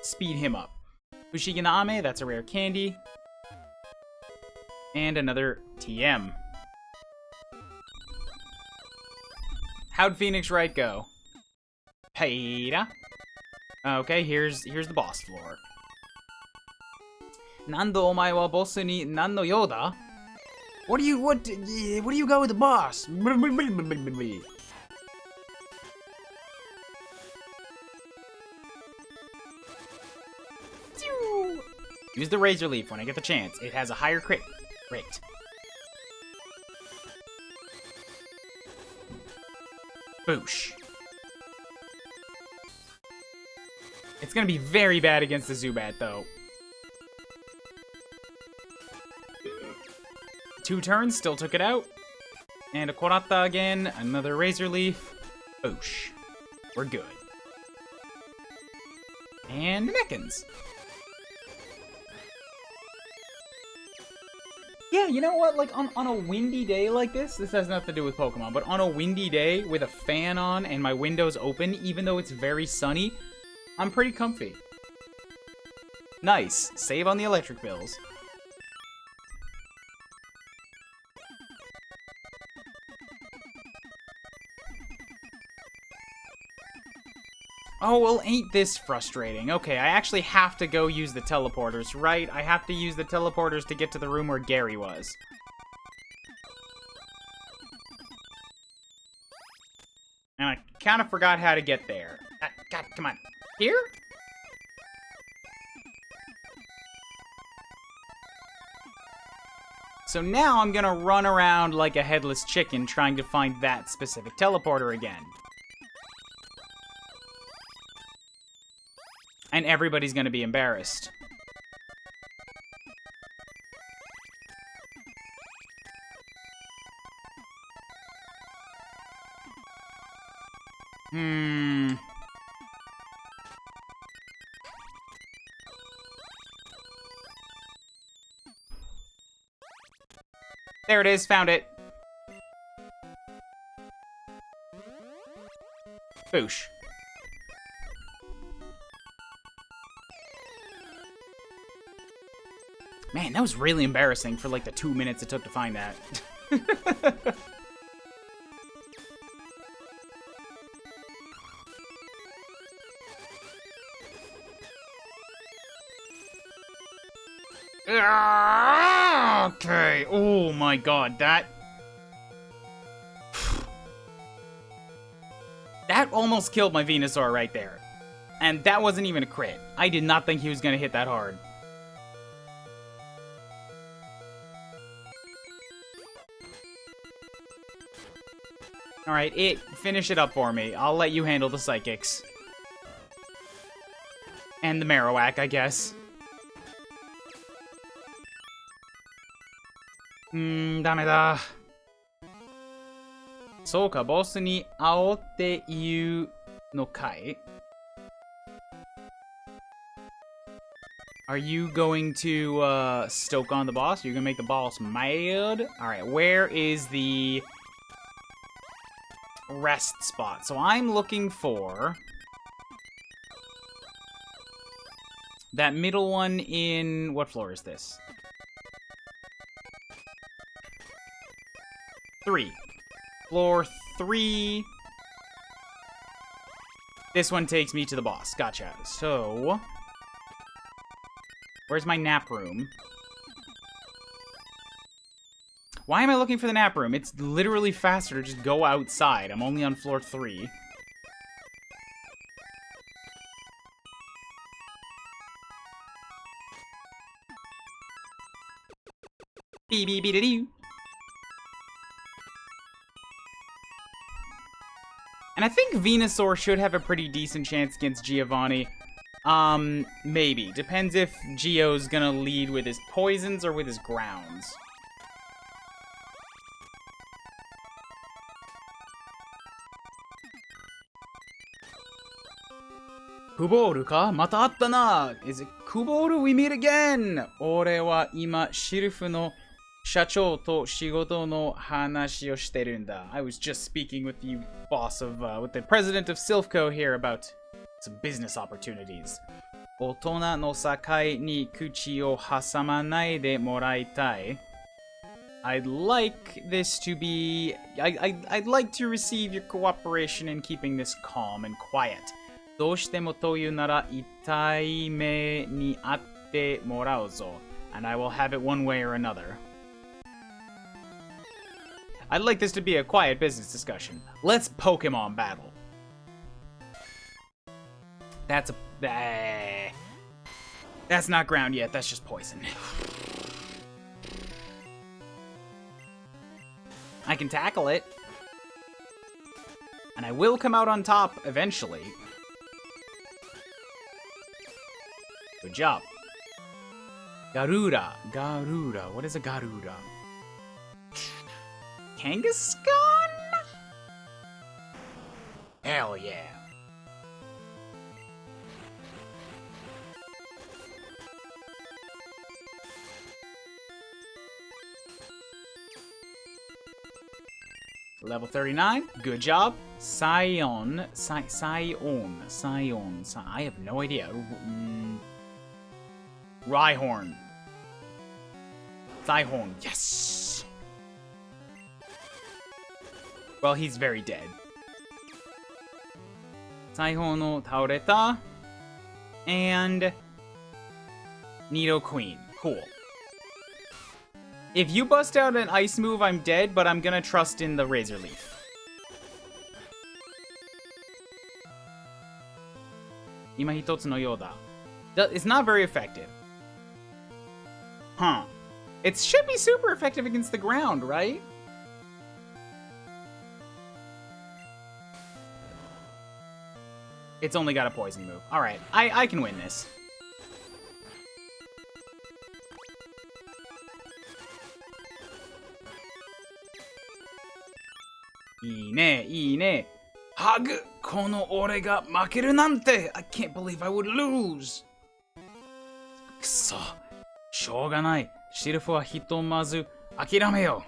speed him up. Ushiganame, that's a rare candy. And another TM. How'd Phoenix Wright go? Peida. Okay, here's the boss floor. Nando omae wa boss ni nan no you da? What do you go with the boss? Use the Razor Leaf when I get the chance. It has a higher crit rate. Boosh. It's gonna be very bad against the Zubat, though. 2 turns, still took it out. And a Korata again, another Razor Leaf. Boosh. We're good. And Mekins. Yeah, you know what? Like, on a windy day like this has nothing to do with Pokemon, but on a windy day with a fan on and my windows open, even though it's very sunny, I'm pretty comfy. Nice. Save on the electric bills. Oh, well, ain't this frustrating. Okay, I actually have to go use the teleporters, right? I have to use the teleporters to get to the room where Gary was. And I kind of forgot how to get there. God, come on. Here? So now I'm gonna run around like a headless chicken trying to find that specific teleporter again. And everybody's gonna be embarrassed. There it is, found it. Boosh. Man, that was really embarrassing for like the 2 minutes it took to find that. Okay. Oh my god, that almost killed my Venusaur right there. And that wasn't even a crit. I did not think he was gonna hit that hard. Alright, finish it up for me. I'll let you handle the Psychics. And the Marowak, I guess. ダメだ。そうか、ボスに会おうっていうのかい Are you going to stoke on the boss? You're gonna make the boss mad? Alright, where is the rest spot? So I'm looking for that middle one in... What floor is this? 3. Floor 3. This one takes me to the boss. Gotcha. So... Where's my nap room? Why am I looking for the nap room? It's literally faster to just go outside. I'm only on floor 3. Beep-beep-beep-doo. And I think Venusaur should have a pretty decent chance against Giovanni. Maybe. Depends if Gio's gonna lead with his poisons or with his grounds. Kuboru ka? Mata atta na! Is it Kuboru? We meet again! Ore wa ima shirifu no shachou to shigoto no hanashi o shiteru n da. I was just speaking with the boss of, with the president of Silphco here about some business opportunities. Otona no sakai ni kuchi o hasamanai de moraitai. I'd like this to be... I'd like to receive your cooperation in keeping this calm and quiet. Doshitemo toyu nara itai me ni atte morau zo. And I will have it one way or another. I'd like this to be a quiet business discussion. Let's Pokemon battle. That's a... that's not ground yet, that's just poison. I can tackle it. And I will come out on top eventually. Good job. Garuda. Garuda. What is a Garuda? Kangaskhan? Hell yeah. Level 39. Good job. Scion. Scion. I have no idea. Rhyhorn. Rhyhorn. Yes! Well, he's very dead. Rhyhorn no taureta. And... Nidoqueen. Cool. If you bust out an ice move, I'm dead, but I'm gonna trust in the Razor Leaf. Ima hitotsu no you da. It's not very effective. Huh. It should be super effective against the ground, right? It's only got a poison move. Alright, I can win this. Ine. Hug! Kono ore ga makeru nante! I can't believe I would lose! Kuso. Shouganai. Shirifu wa hitomazu akirameo.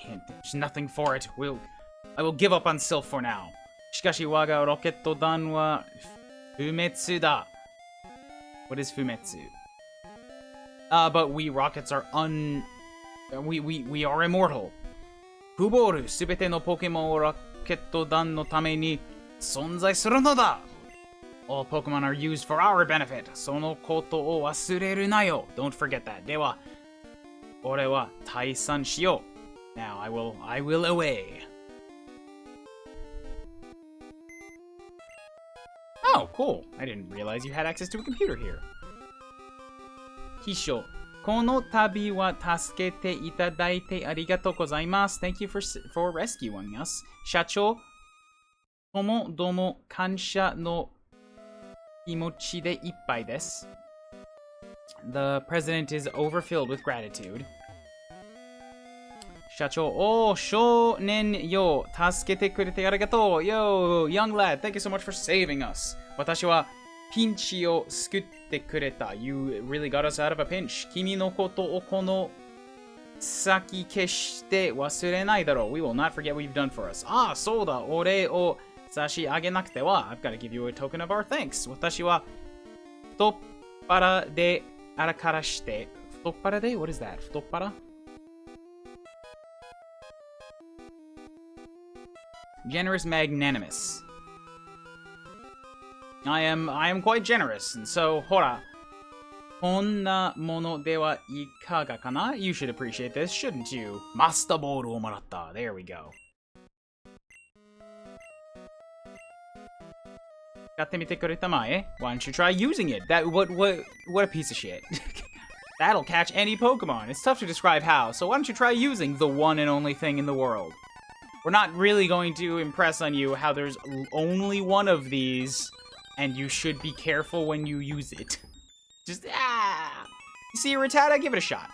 There's nothing for it. I will give up on Sylph for now. Shikashi waga roketto dan wa fumetsu da. What is fumetsu? But we rockets are we are immortal. Kuboru, subete no Pokemon o Raketto Dan no tame ni sonzai suru no da. All Pokemon are used for our benefit. Sono koto o wasureru na yo. Don't forget that. Dewa, ore wa taisan shiyou. Now I will away. Oh, cool. I didn't realize you had access to a computer here. Hisho. Kono tabi wa tasukete itadaite arigatou gozaimasu. Thank you for rescuing us. Shachou, tomo domo kansha no kimochi de ippai desu. The president is overfilled with gratitude. Shachou, oh, shounen yo, tasukete kurete arigatou. Yo, young lad, thank you so much for saving us. Watashi wa ピンチを救ってくれた。You really got us out of a pinch. 君のことをこの先決して忘れないだろう。We will not forget what you've done for us. ああ、そうだ。お礼を差し上げなくては。I've got to give you a token of our thanks. 私は太っ腹であらからして。太っ腹で What is that? 太っ腹 Generous, magnanimous. I am quite generous, and so, ほら。こんなものではいかがかな You should appreciate this, shouldn't you? マスターボールをもらった。There we go. 使ってみてくれたまえ Why don't you try using it? What a piece of shit. That'll catch any Pokemon. It's tough to describe how, so why don't you try using the one and only thing in the world? We're not really going to impress on you how there's only one of these, and you should be careful when you use it. Just, You see a Rattata? Give it a shot.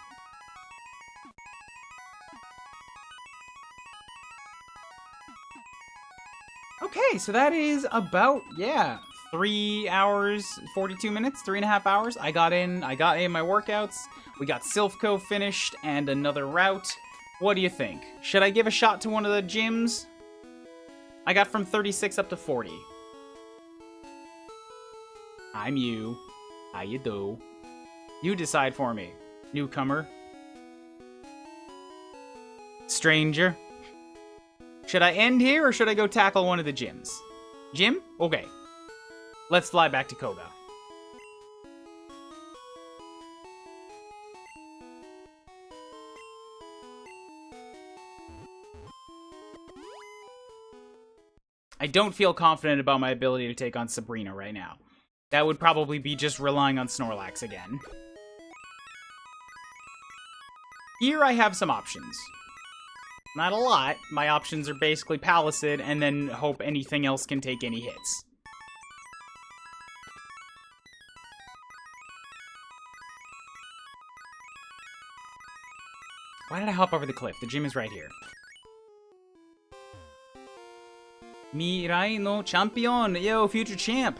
Okay, so that is about, 3 hours, 42 minutes, 3.5 hours. I got in my workouts. We got Silphco finished and another route. What do you think? Should I give a shot to one of the gyms? I got from 36 up to 40. I'm you. How you do? You decide for me, newcomer. Stranger. Should I end here or should I go tackle one of the gyms? Gym? Okay. Let's fly back to Koga. I don't feel confident about my ability to take on Sabrina right now. That would probably be just relying on Snorlax again. Here I have some options. Not a lot. My options are basically Palisade and then hope anything else can take any hits. Why did I hop over the cliff? The gym is right here. 未来のチャンピオン Yo, future champ!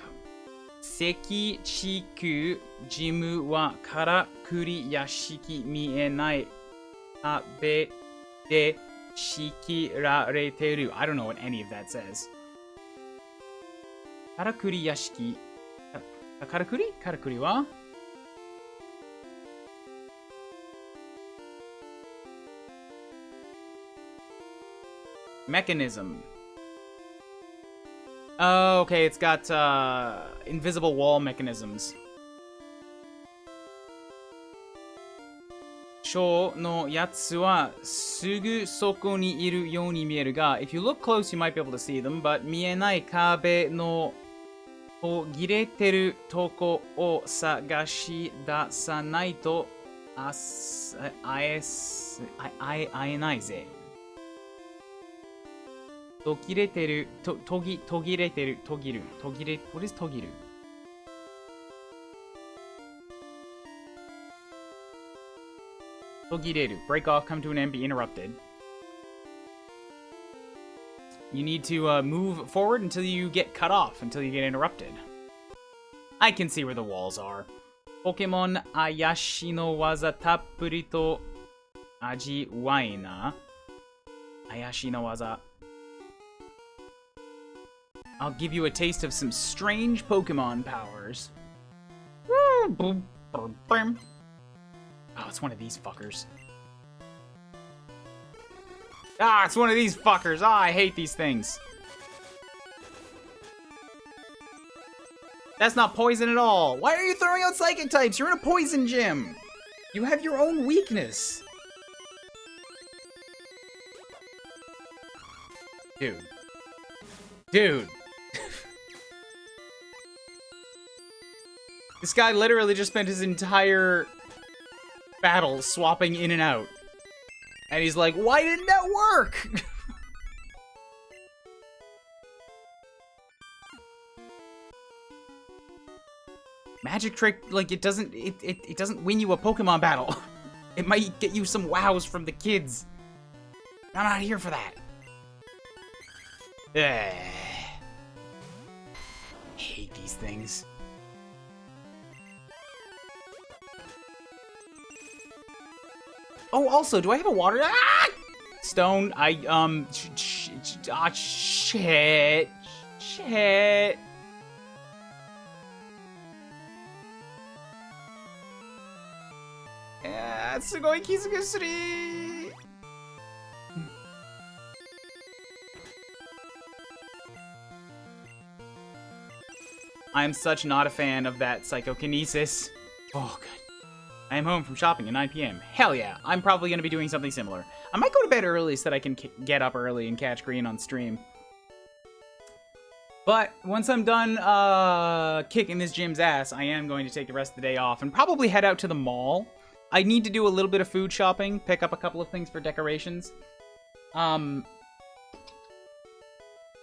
関地区ジムはからくり屋敷見えない壁で仕切られてる I don't know what any of that says. からくり屋敷からくりは Mechanism. Oh, okay, it's got invisible wall mechanisms. 小のやつはすぐそこにいるように見えるが if you look close, you might be able to see them, but 見えない壁の途切れてるとこを探し出さないと会えないぜ。途切れてる、途切れてる、途切る。What is 途切る? Togireru. Break off, come to an end, be interrupted. You need to move forward until you get cut off, until you get interrupted. I can see where the walls are. Pokemon Ayashi no waza tappuri to ajiwai na. Ayashi no waza. I'll give you a taste of some strange Pokemon powers. Oh, it's one of these fuckers. Ah, it's one of these fuckers. Ah, I hate these things. That's not poison at all. Why are you throwing out psychic types? You're in a poison gym. You have your own weakness. Dude. This guy literally just spent his entire battle swapping in and out. And he's like, why didn't that work? Magic trick, like, it doesn't win you a Pokemon battle. It might get you some wows from the kids. I'm not here for that. I hate these things. Oh, also, do I have a water? Ah! Stone, shit. Shit. Sugoi Kizugusuri. I am such not a fan of that psychokinesis. Oh, good. I am home from shopping at 9 p.m. Hell yeah, I'm probably going to be doing something similar. I might go to bed early so that I can get up early and catch Green on stream. But once I'm done kicking this gym's ass, I am going to take the rest of the day off and probably head out to the mall. I need to do a little bit of food shopping, pick up a couple of things for decorations.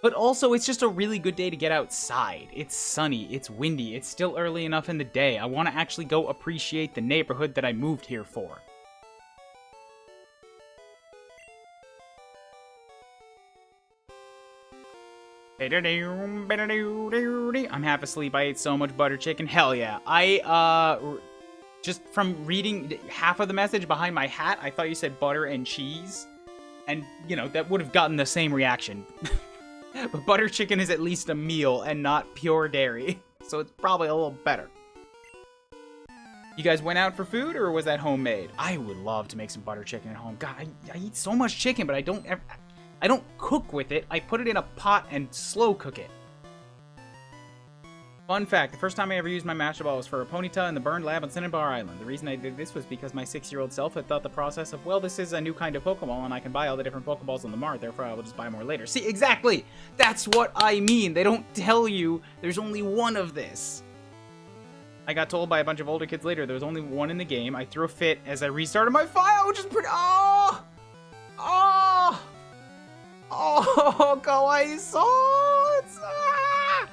But also, it's just a really good day to get outside. It's sunny, it's windy, it's still early enough in the day. I want to actually go appreciate the neighborhood that I moved here for. I'm half asleep. I ate so much butter chicken. Hell yeah. Just from reading half of the message behind my hat, I thought you said butter and cheese. And, you know, that would have gotten the same reaction. But butter chicken is at least a meal and not pure dairy. So it's probably a little better. You guys went out for food or was that homemade? I would love to make some butter chicken at home. God, I eat so much chicken, but I don't cook with it. I put it in a pot and slow cook it. Fun fact, the first time I ever used my Master Ball was for a Ponyta in the burned lab on Cinnabar Island. The reason I did this was because my 6-year-old self had thought the process of, well, this is a new kind of Pokeball and I can buy all the different Pokeballs on the mart, therefore I will just buy more later. See, exactly! That's what I mean! They don't tell you there's only one of this. I got told by a bunch of older kids later there was only one in the game. I threw a fit as I restarted my file, which is pretty... Oh! Oh! Oh, kawaii so! It's... Ah!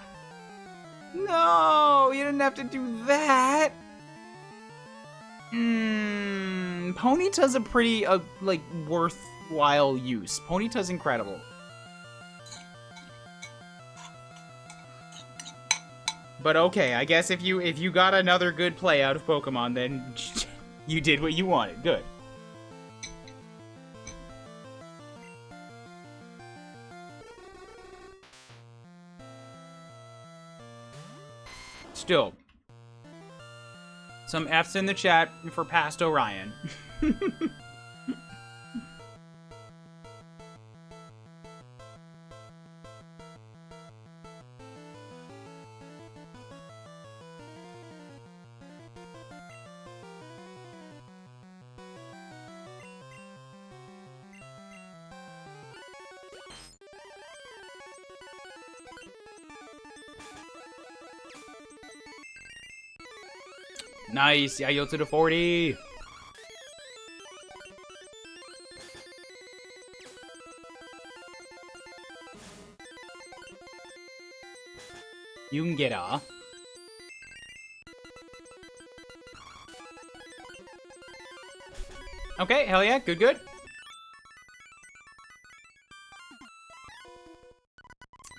No, you didn't have to do that. Ponyta's a pretty, like, worthwhile use. Ponyta's incredible. But okay, I guess if you got another good play out of Pokemon, then you did what you wanted. Good. Still, some F's in the chat for past Orion. Nice, Yayo to the 40. You can get a. Okay, hell yeah, good, good.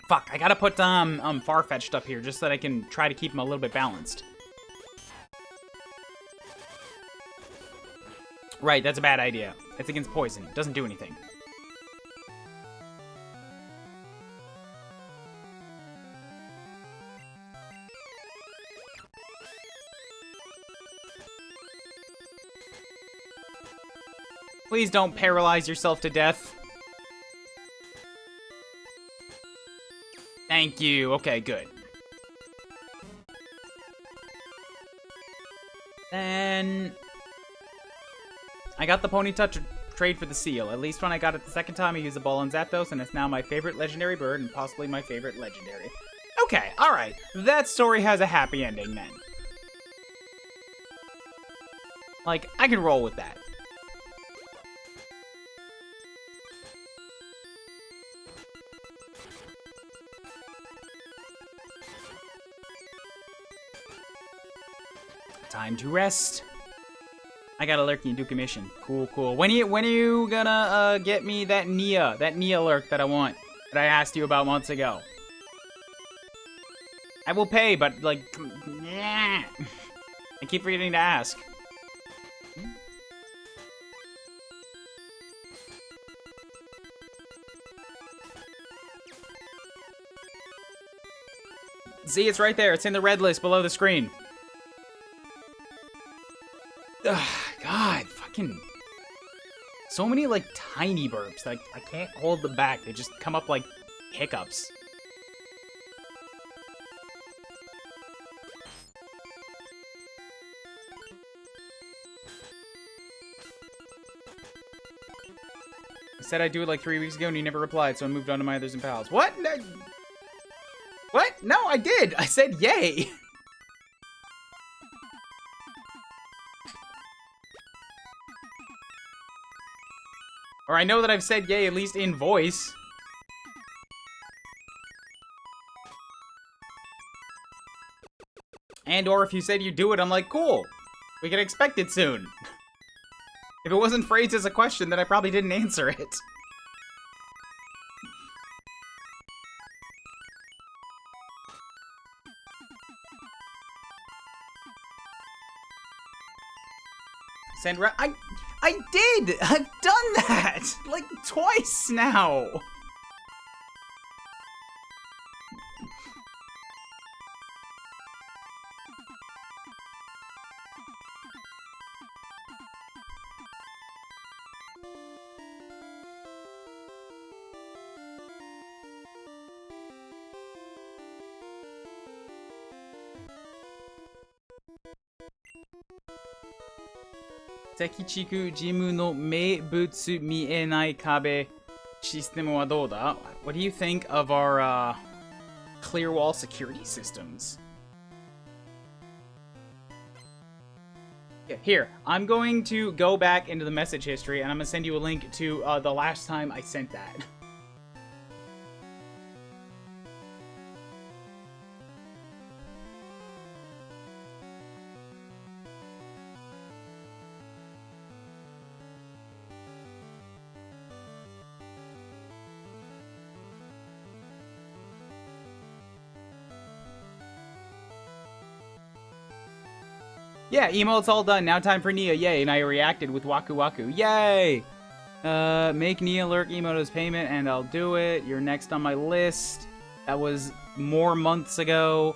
Fuck, I gotta put Farfetch'd up here just so that I can try to keep him a little bit balanced. Right, that's a bad idea. It's against poison. It doesn't do anything. Please don't paralyze yourself to death. Thank you. Okay, good. Then... I got the Ponyta to trade for the seal. At least when I got it the second time, I used the ball on Zapdos, and it's now my favorite legendary bird, and possibly my favorite legendary. Okay, alright. That story has a happy ending, then. Like, I can roll with that. Time to rest. I got a lurking Duke mission. Cool, cool. When are you gonna get me that Nia lurk that I want, that I asked you about months ago? I will pay, but like, I keep forgetting to ask. See, it's right there. It's in the red list below the screen. Ugh, God, fucking... So many, like, tiny burps that I can't hold them back. They just come up like hiccups. I said I'd do it like 3 weeks ago and you never replied, so I moved on to my others and pals. What? No. What? No, I did. I said yay. Or I know that I've said yay, at least in voice. And or if you said you do it, I'm like, cool. We can expect it soon. If it wasn't phrased as a question, then I probably didn't answer it. Send I did! I've done that! Like, twice now! Tekichiku Jimu no meibutsu mienai kabe system wa dou da? What do you think of our clear wall security systems? Yeah, here, I'm going to go back into the message history and I'm gonna send you a link to the last time I sent that. Yeah, emote's all done. Now time for Nia. Yay. And I reacted with Waku Waku. Yay! Make Nia lurk emote as payment and I'll do it. You're next on my list. That was more months ago.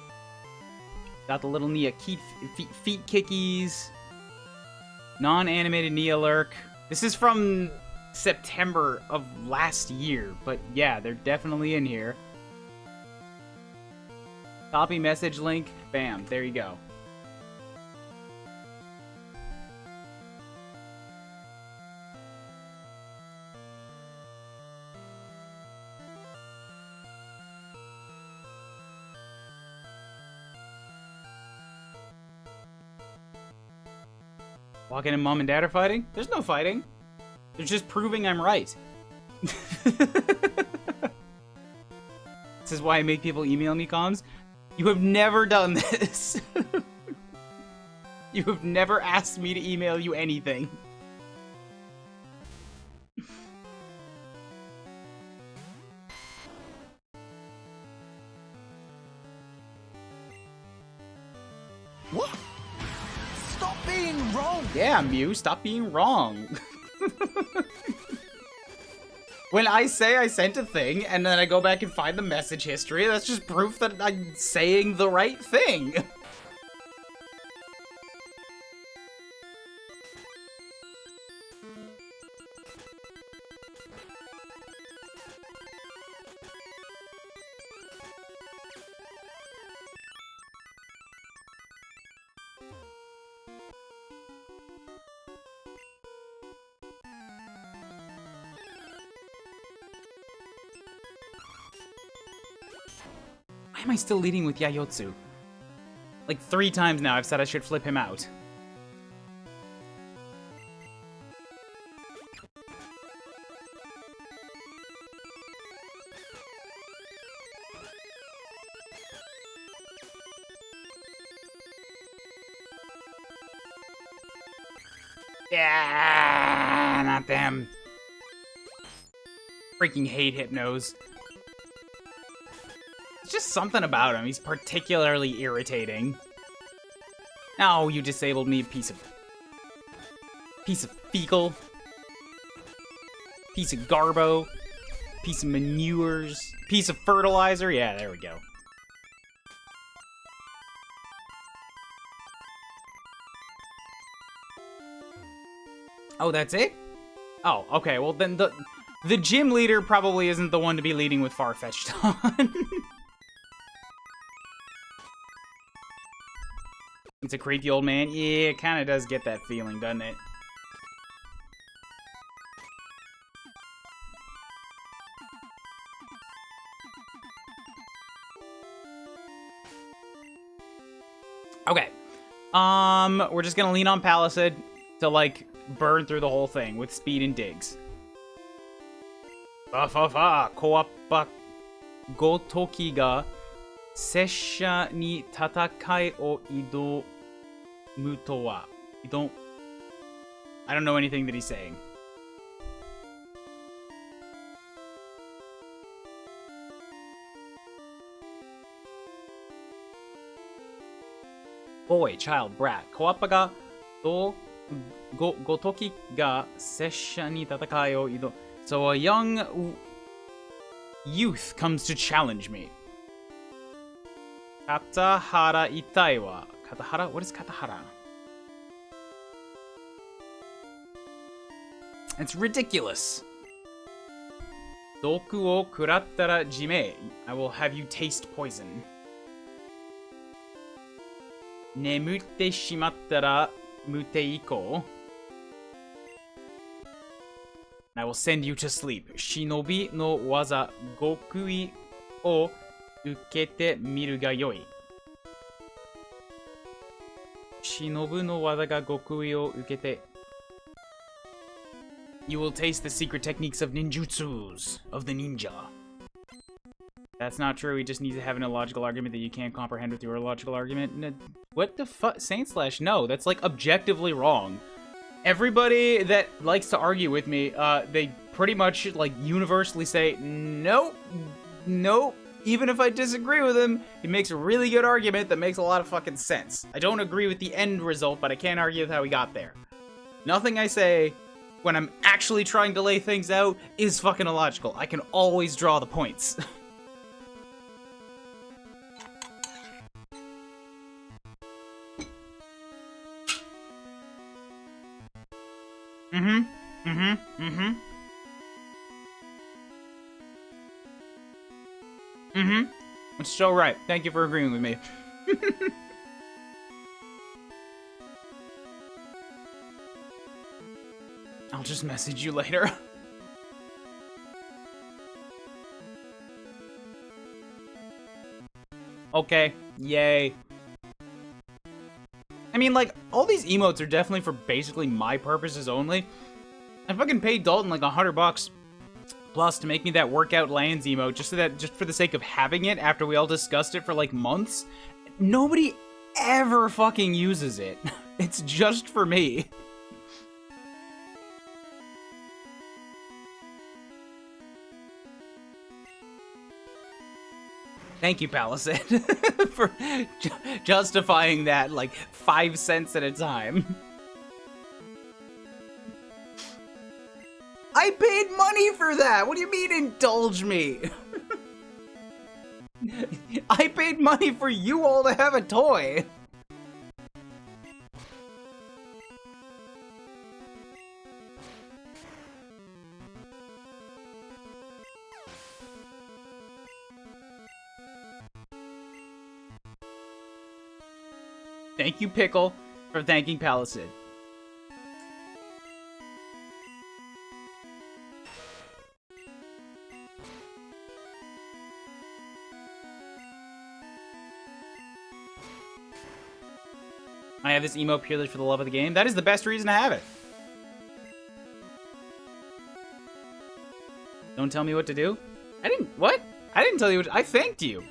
Got the little Nia feet kickies. Non-animated Nia lurk. This is from September of last year. But yeah, they're definitely in here. Copy message link. Bam. There you go. Walking and mom and dad are fighting? There's no fighting. They're just proving I'm right. This is why I make people email me comms. You have never done this. You have never asked me to email you anything. What? Stop being wrong! Yeah, Mew, stop being wrong. When I say I sent a thing, and then I go back and find the message history, that's just proof that I'm saying the right thing. Why am I still leading with Yayotsu? Like 3 times now I've said I should flip him out. Yeah, not them. Freaking hate Hypnos. Just something about him. He's particularly irritating. Oh, you disabled me, piece of fecal. Piece of garbo. Piece of manures. Piece of fertilizer. Yeah, there we go. Oh, that's it? Oh, okay. Well, then the gym leader probably isn't the one to be leading with Farfetch'd on. It's a creepy old man. Yeah, it kind of does get that feeling, doesn't it? Okay. We're just gonna lean on Palisade to, like, burn through the whole thing with speed and digs. Koappa Gotoki ga Sessha ni tatakai o idomu to wa. I don't know anything that he's saying. Boy, child, brat. Koappa ga Gotoki ga Sessha ni tatakai o ido. So a young youth comes to challenge me. Katahara itai wa. Katahara? What is katahara? It's ridiculous. Doku o kurattara jime. I will have you taste poison. Nemutte shimattara mute iko. I will send you to sleep. Shinobi no waza gokui o ukete miru ga yoi. Shinobu no waza ga gokui o ukete. You will taste the secret techniques of ninjutsus, of the ninja. That's not true. He just needs to have an illogical argument that you can't comprehend with your illogical argument. What the fuck? Saint Slash, no. That's, like, objectively wrong. Everybody that likes to argue with me, they pretty much, like, universally say, nope, nope. Even if I disagree with him, he makes a really good argument that makes a lot of fucking sense. I don't agree with the end result, but I can't argue with how he got there. Nothing I say when I'm actually trying to lay things out is fucking illogical. I can always draw the points. It's so right. Thank you for agreeing with me. I'll just message you later. Okay, yay. I mean, like, all these emotes are definitely for basically my purposes only. I fucking paid Dalton like $100 plus to make me that workout lands emote just for the sake of having it after we all discussed it for like months. Nobody ever fucking uses it. It's just for me. Thank you, Palisade, for justifying that, like, 5 cents at a time. I paid money for that! What do you mean, indulge me? I paid money for you all to have a toy! Thank you, Pickle, for thanking Palisade. I have this emote purely for the love of the game. That is the best reason to have it. Don't tell me what to do? What? I didn't tell you I thanked you.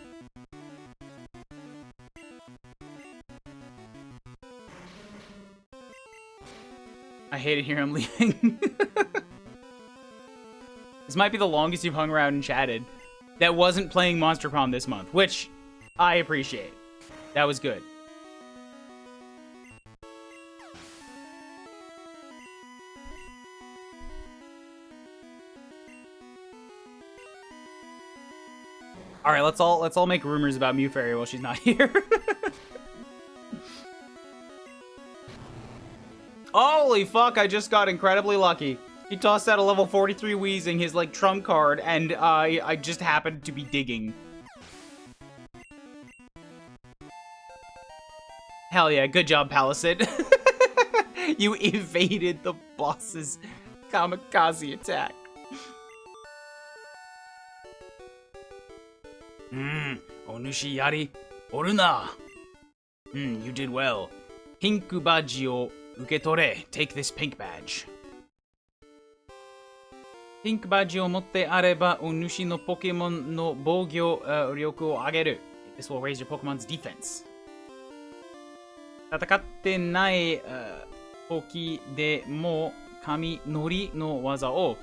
I hate it here, I'm leaving. This might be the longest you've hung around and chatted that wasn't playing Monster Prom this month, which I appreciate. That was good. All right, let's all make rumors about Mew Fairy while she's not here. Holy fuck, I just got incredibly lucky. He tossed out a level 43 Weezing, his, like, trump card, and I just happened to be digging. Hell yeah, good job, Palisade. You evaded the boss's kamikaze attack. Onushi yari oru na. You did well. Pinku badge o uketore. Take this pink badge. Pink badge o motte areba onushi no Pokemon no bougyo ryoku o ageru. This will raise your Pokemon's defense. 戦ってない時でも神乗りの技を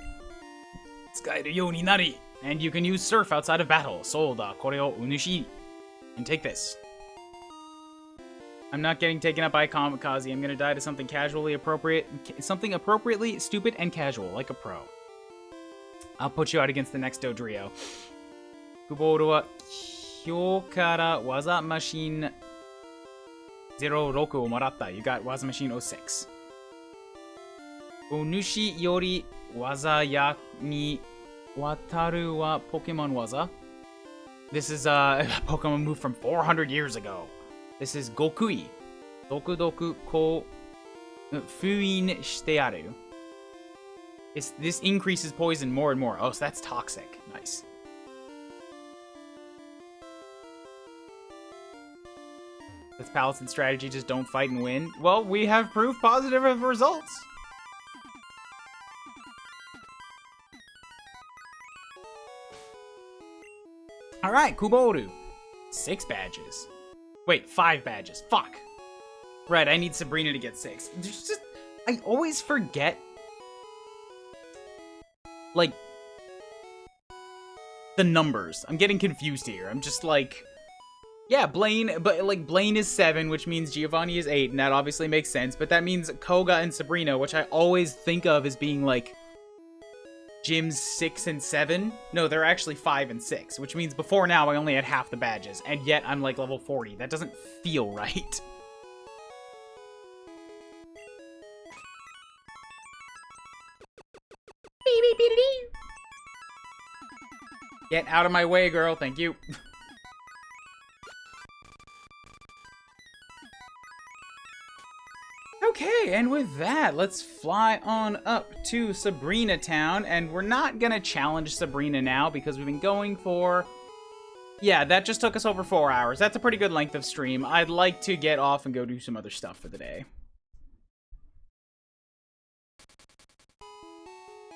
使えるようになり and you can use surf outside of battle. そうだ、これをお主 and take this. I'm not getting taken up by kamikaze. I'm gonna die to something casually appropriate, something appropriately stupid and casual, like a pro. I'll put you out against the next Dodrio. Kuboru wa Kyo kara waza machine 06をもらった。You got waza machine 06. お主より技やに渡るは Pokemon waza. This is a Pokemon move from 400 years ago. This is Gokui. 毒々こう封印してある. This increases poison more and more. Oh, so that's toxic. Nice. This Palisade strategy, just don't fight and win. Well, we have proof positive of results. Alright, Kuboru. 6 badges. Wait, 5 badges. Fuck. Right, I need Sabrina to get 6. I always forget, like, the numbers. I'm getting confused here. I'm just like, yeah, Blaine, but like Blaine is 7, which means Giovanni is 8, and that obviously makes sense, but that means Koga and Sabrina, which I always think of as being like gyms 6 and 7. No, they're actually 5 and 6, which means before now I only had half the badges, and yet I'm like level 40. That doesn't feel right. Get out of my way, girl. Thank you. Okay, and with that, let's fly on up to Sabrina Town, and we're not gonna challenge Sabrina now because we've been going for... Yeah, that just took us over 4 hours. That's a pretty good length of stream. I'd like to get off and go do some other stuff for the day.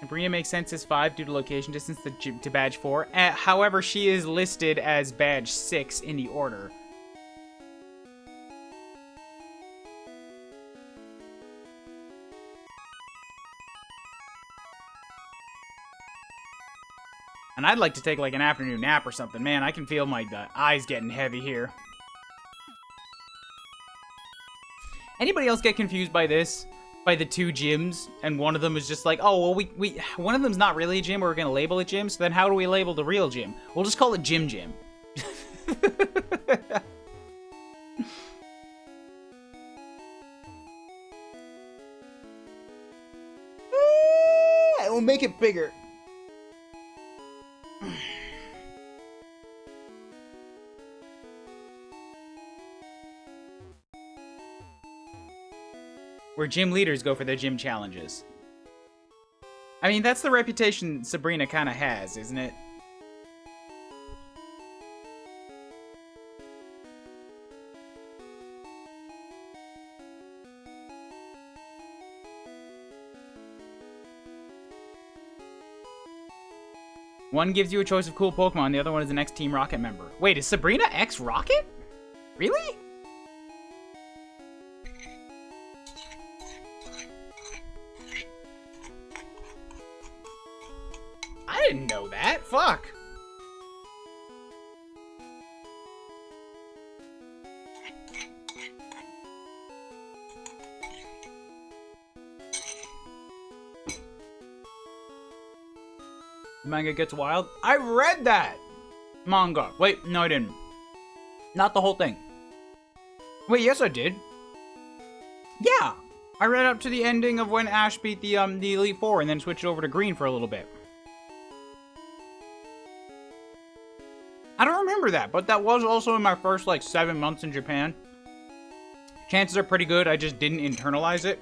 Sabrina makes sense as 5 due to location distance to badge 4. However, she is listed as badge 6 in the order. And I'd like to take like an afternoon nap or something. Man, I can feel my eyes getting heavy here. Anybody else get confused by this? By the 2 gyms, and one of them is just like, oh, well, we one of them's not really a gym, we're gonna label it gym, so then how do we label the real gym? We'll just call it Gym Gym. We'll make it bigger. Where gym leaders go for their gym challenges. I mean, that's the reputation Sabrina kind of has, isn't it? One gives you a choice of cool Pokemon, the other one is an ex-Team Rocket member. Wait, is Sabrina ex-Rocket? Really? I didn't know that. Fuck. The manga gets wild. I read that manga. Wait, no, I didn't. Not the whole thing. Wait, yes, I did. Yeah, I read up to the ending of when Ash beat the Elite Four and then switched over to green for a little bit. I don't remember that, but that was also in my first, like, 7 months in Japan. Chances are pretty good, I just didn't internalize it.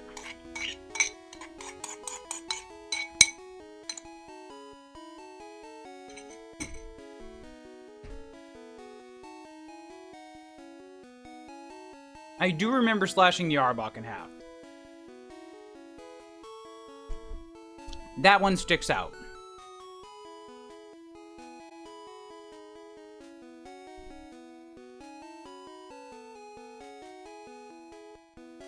I do remember slashing the Arbok in half. That one sticks out.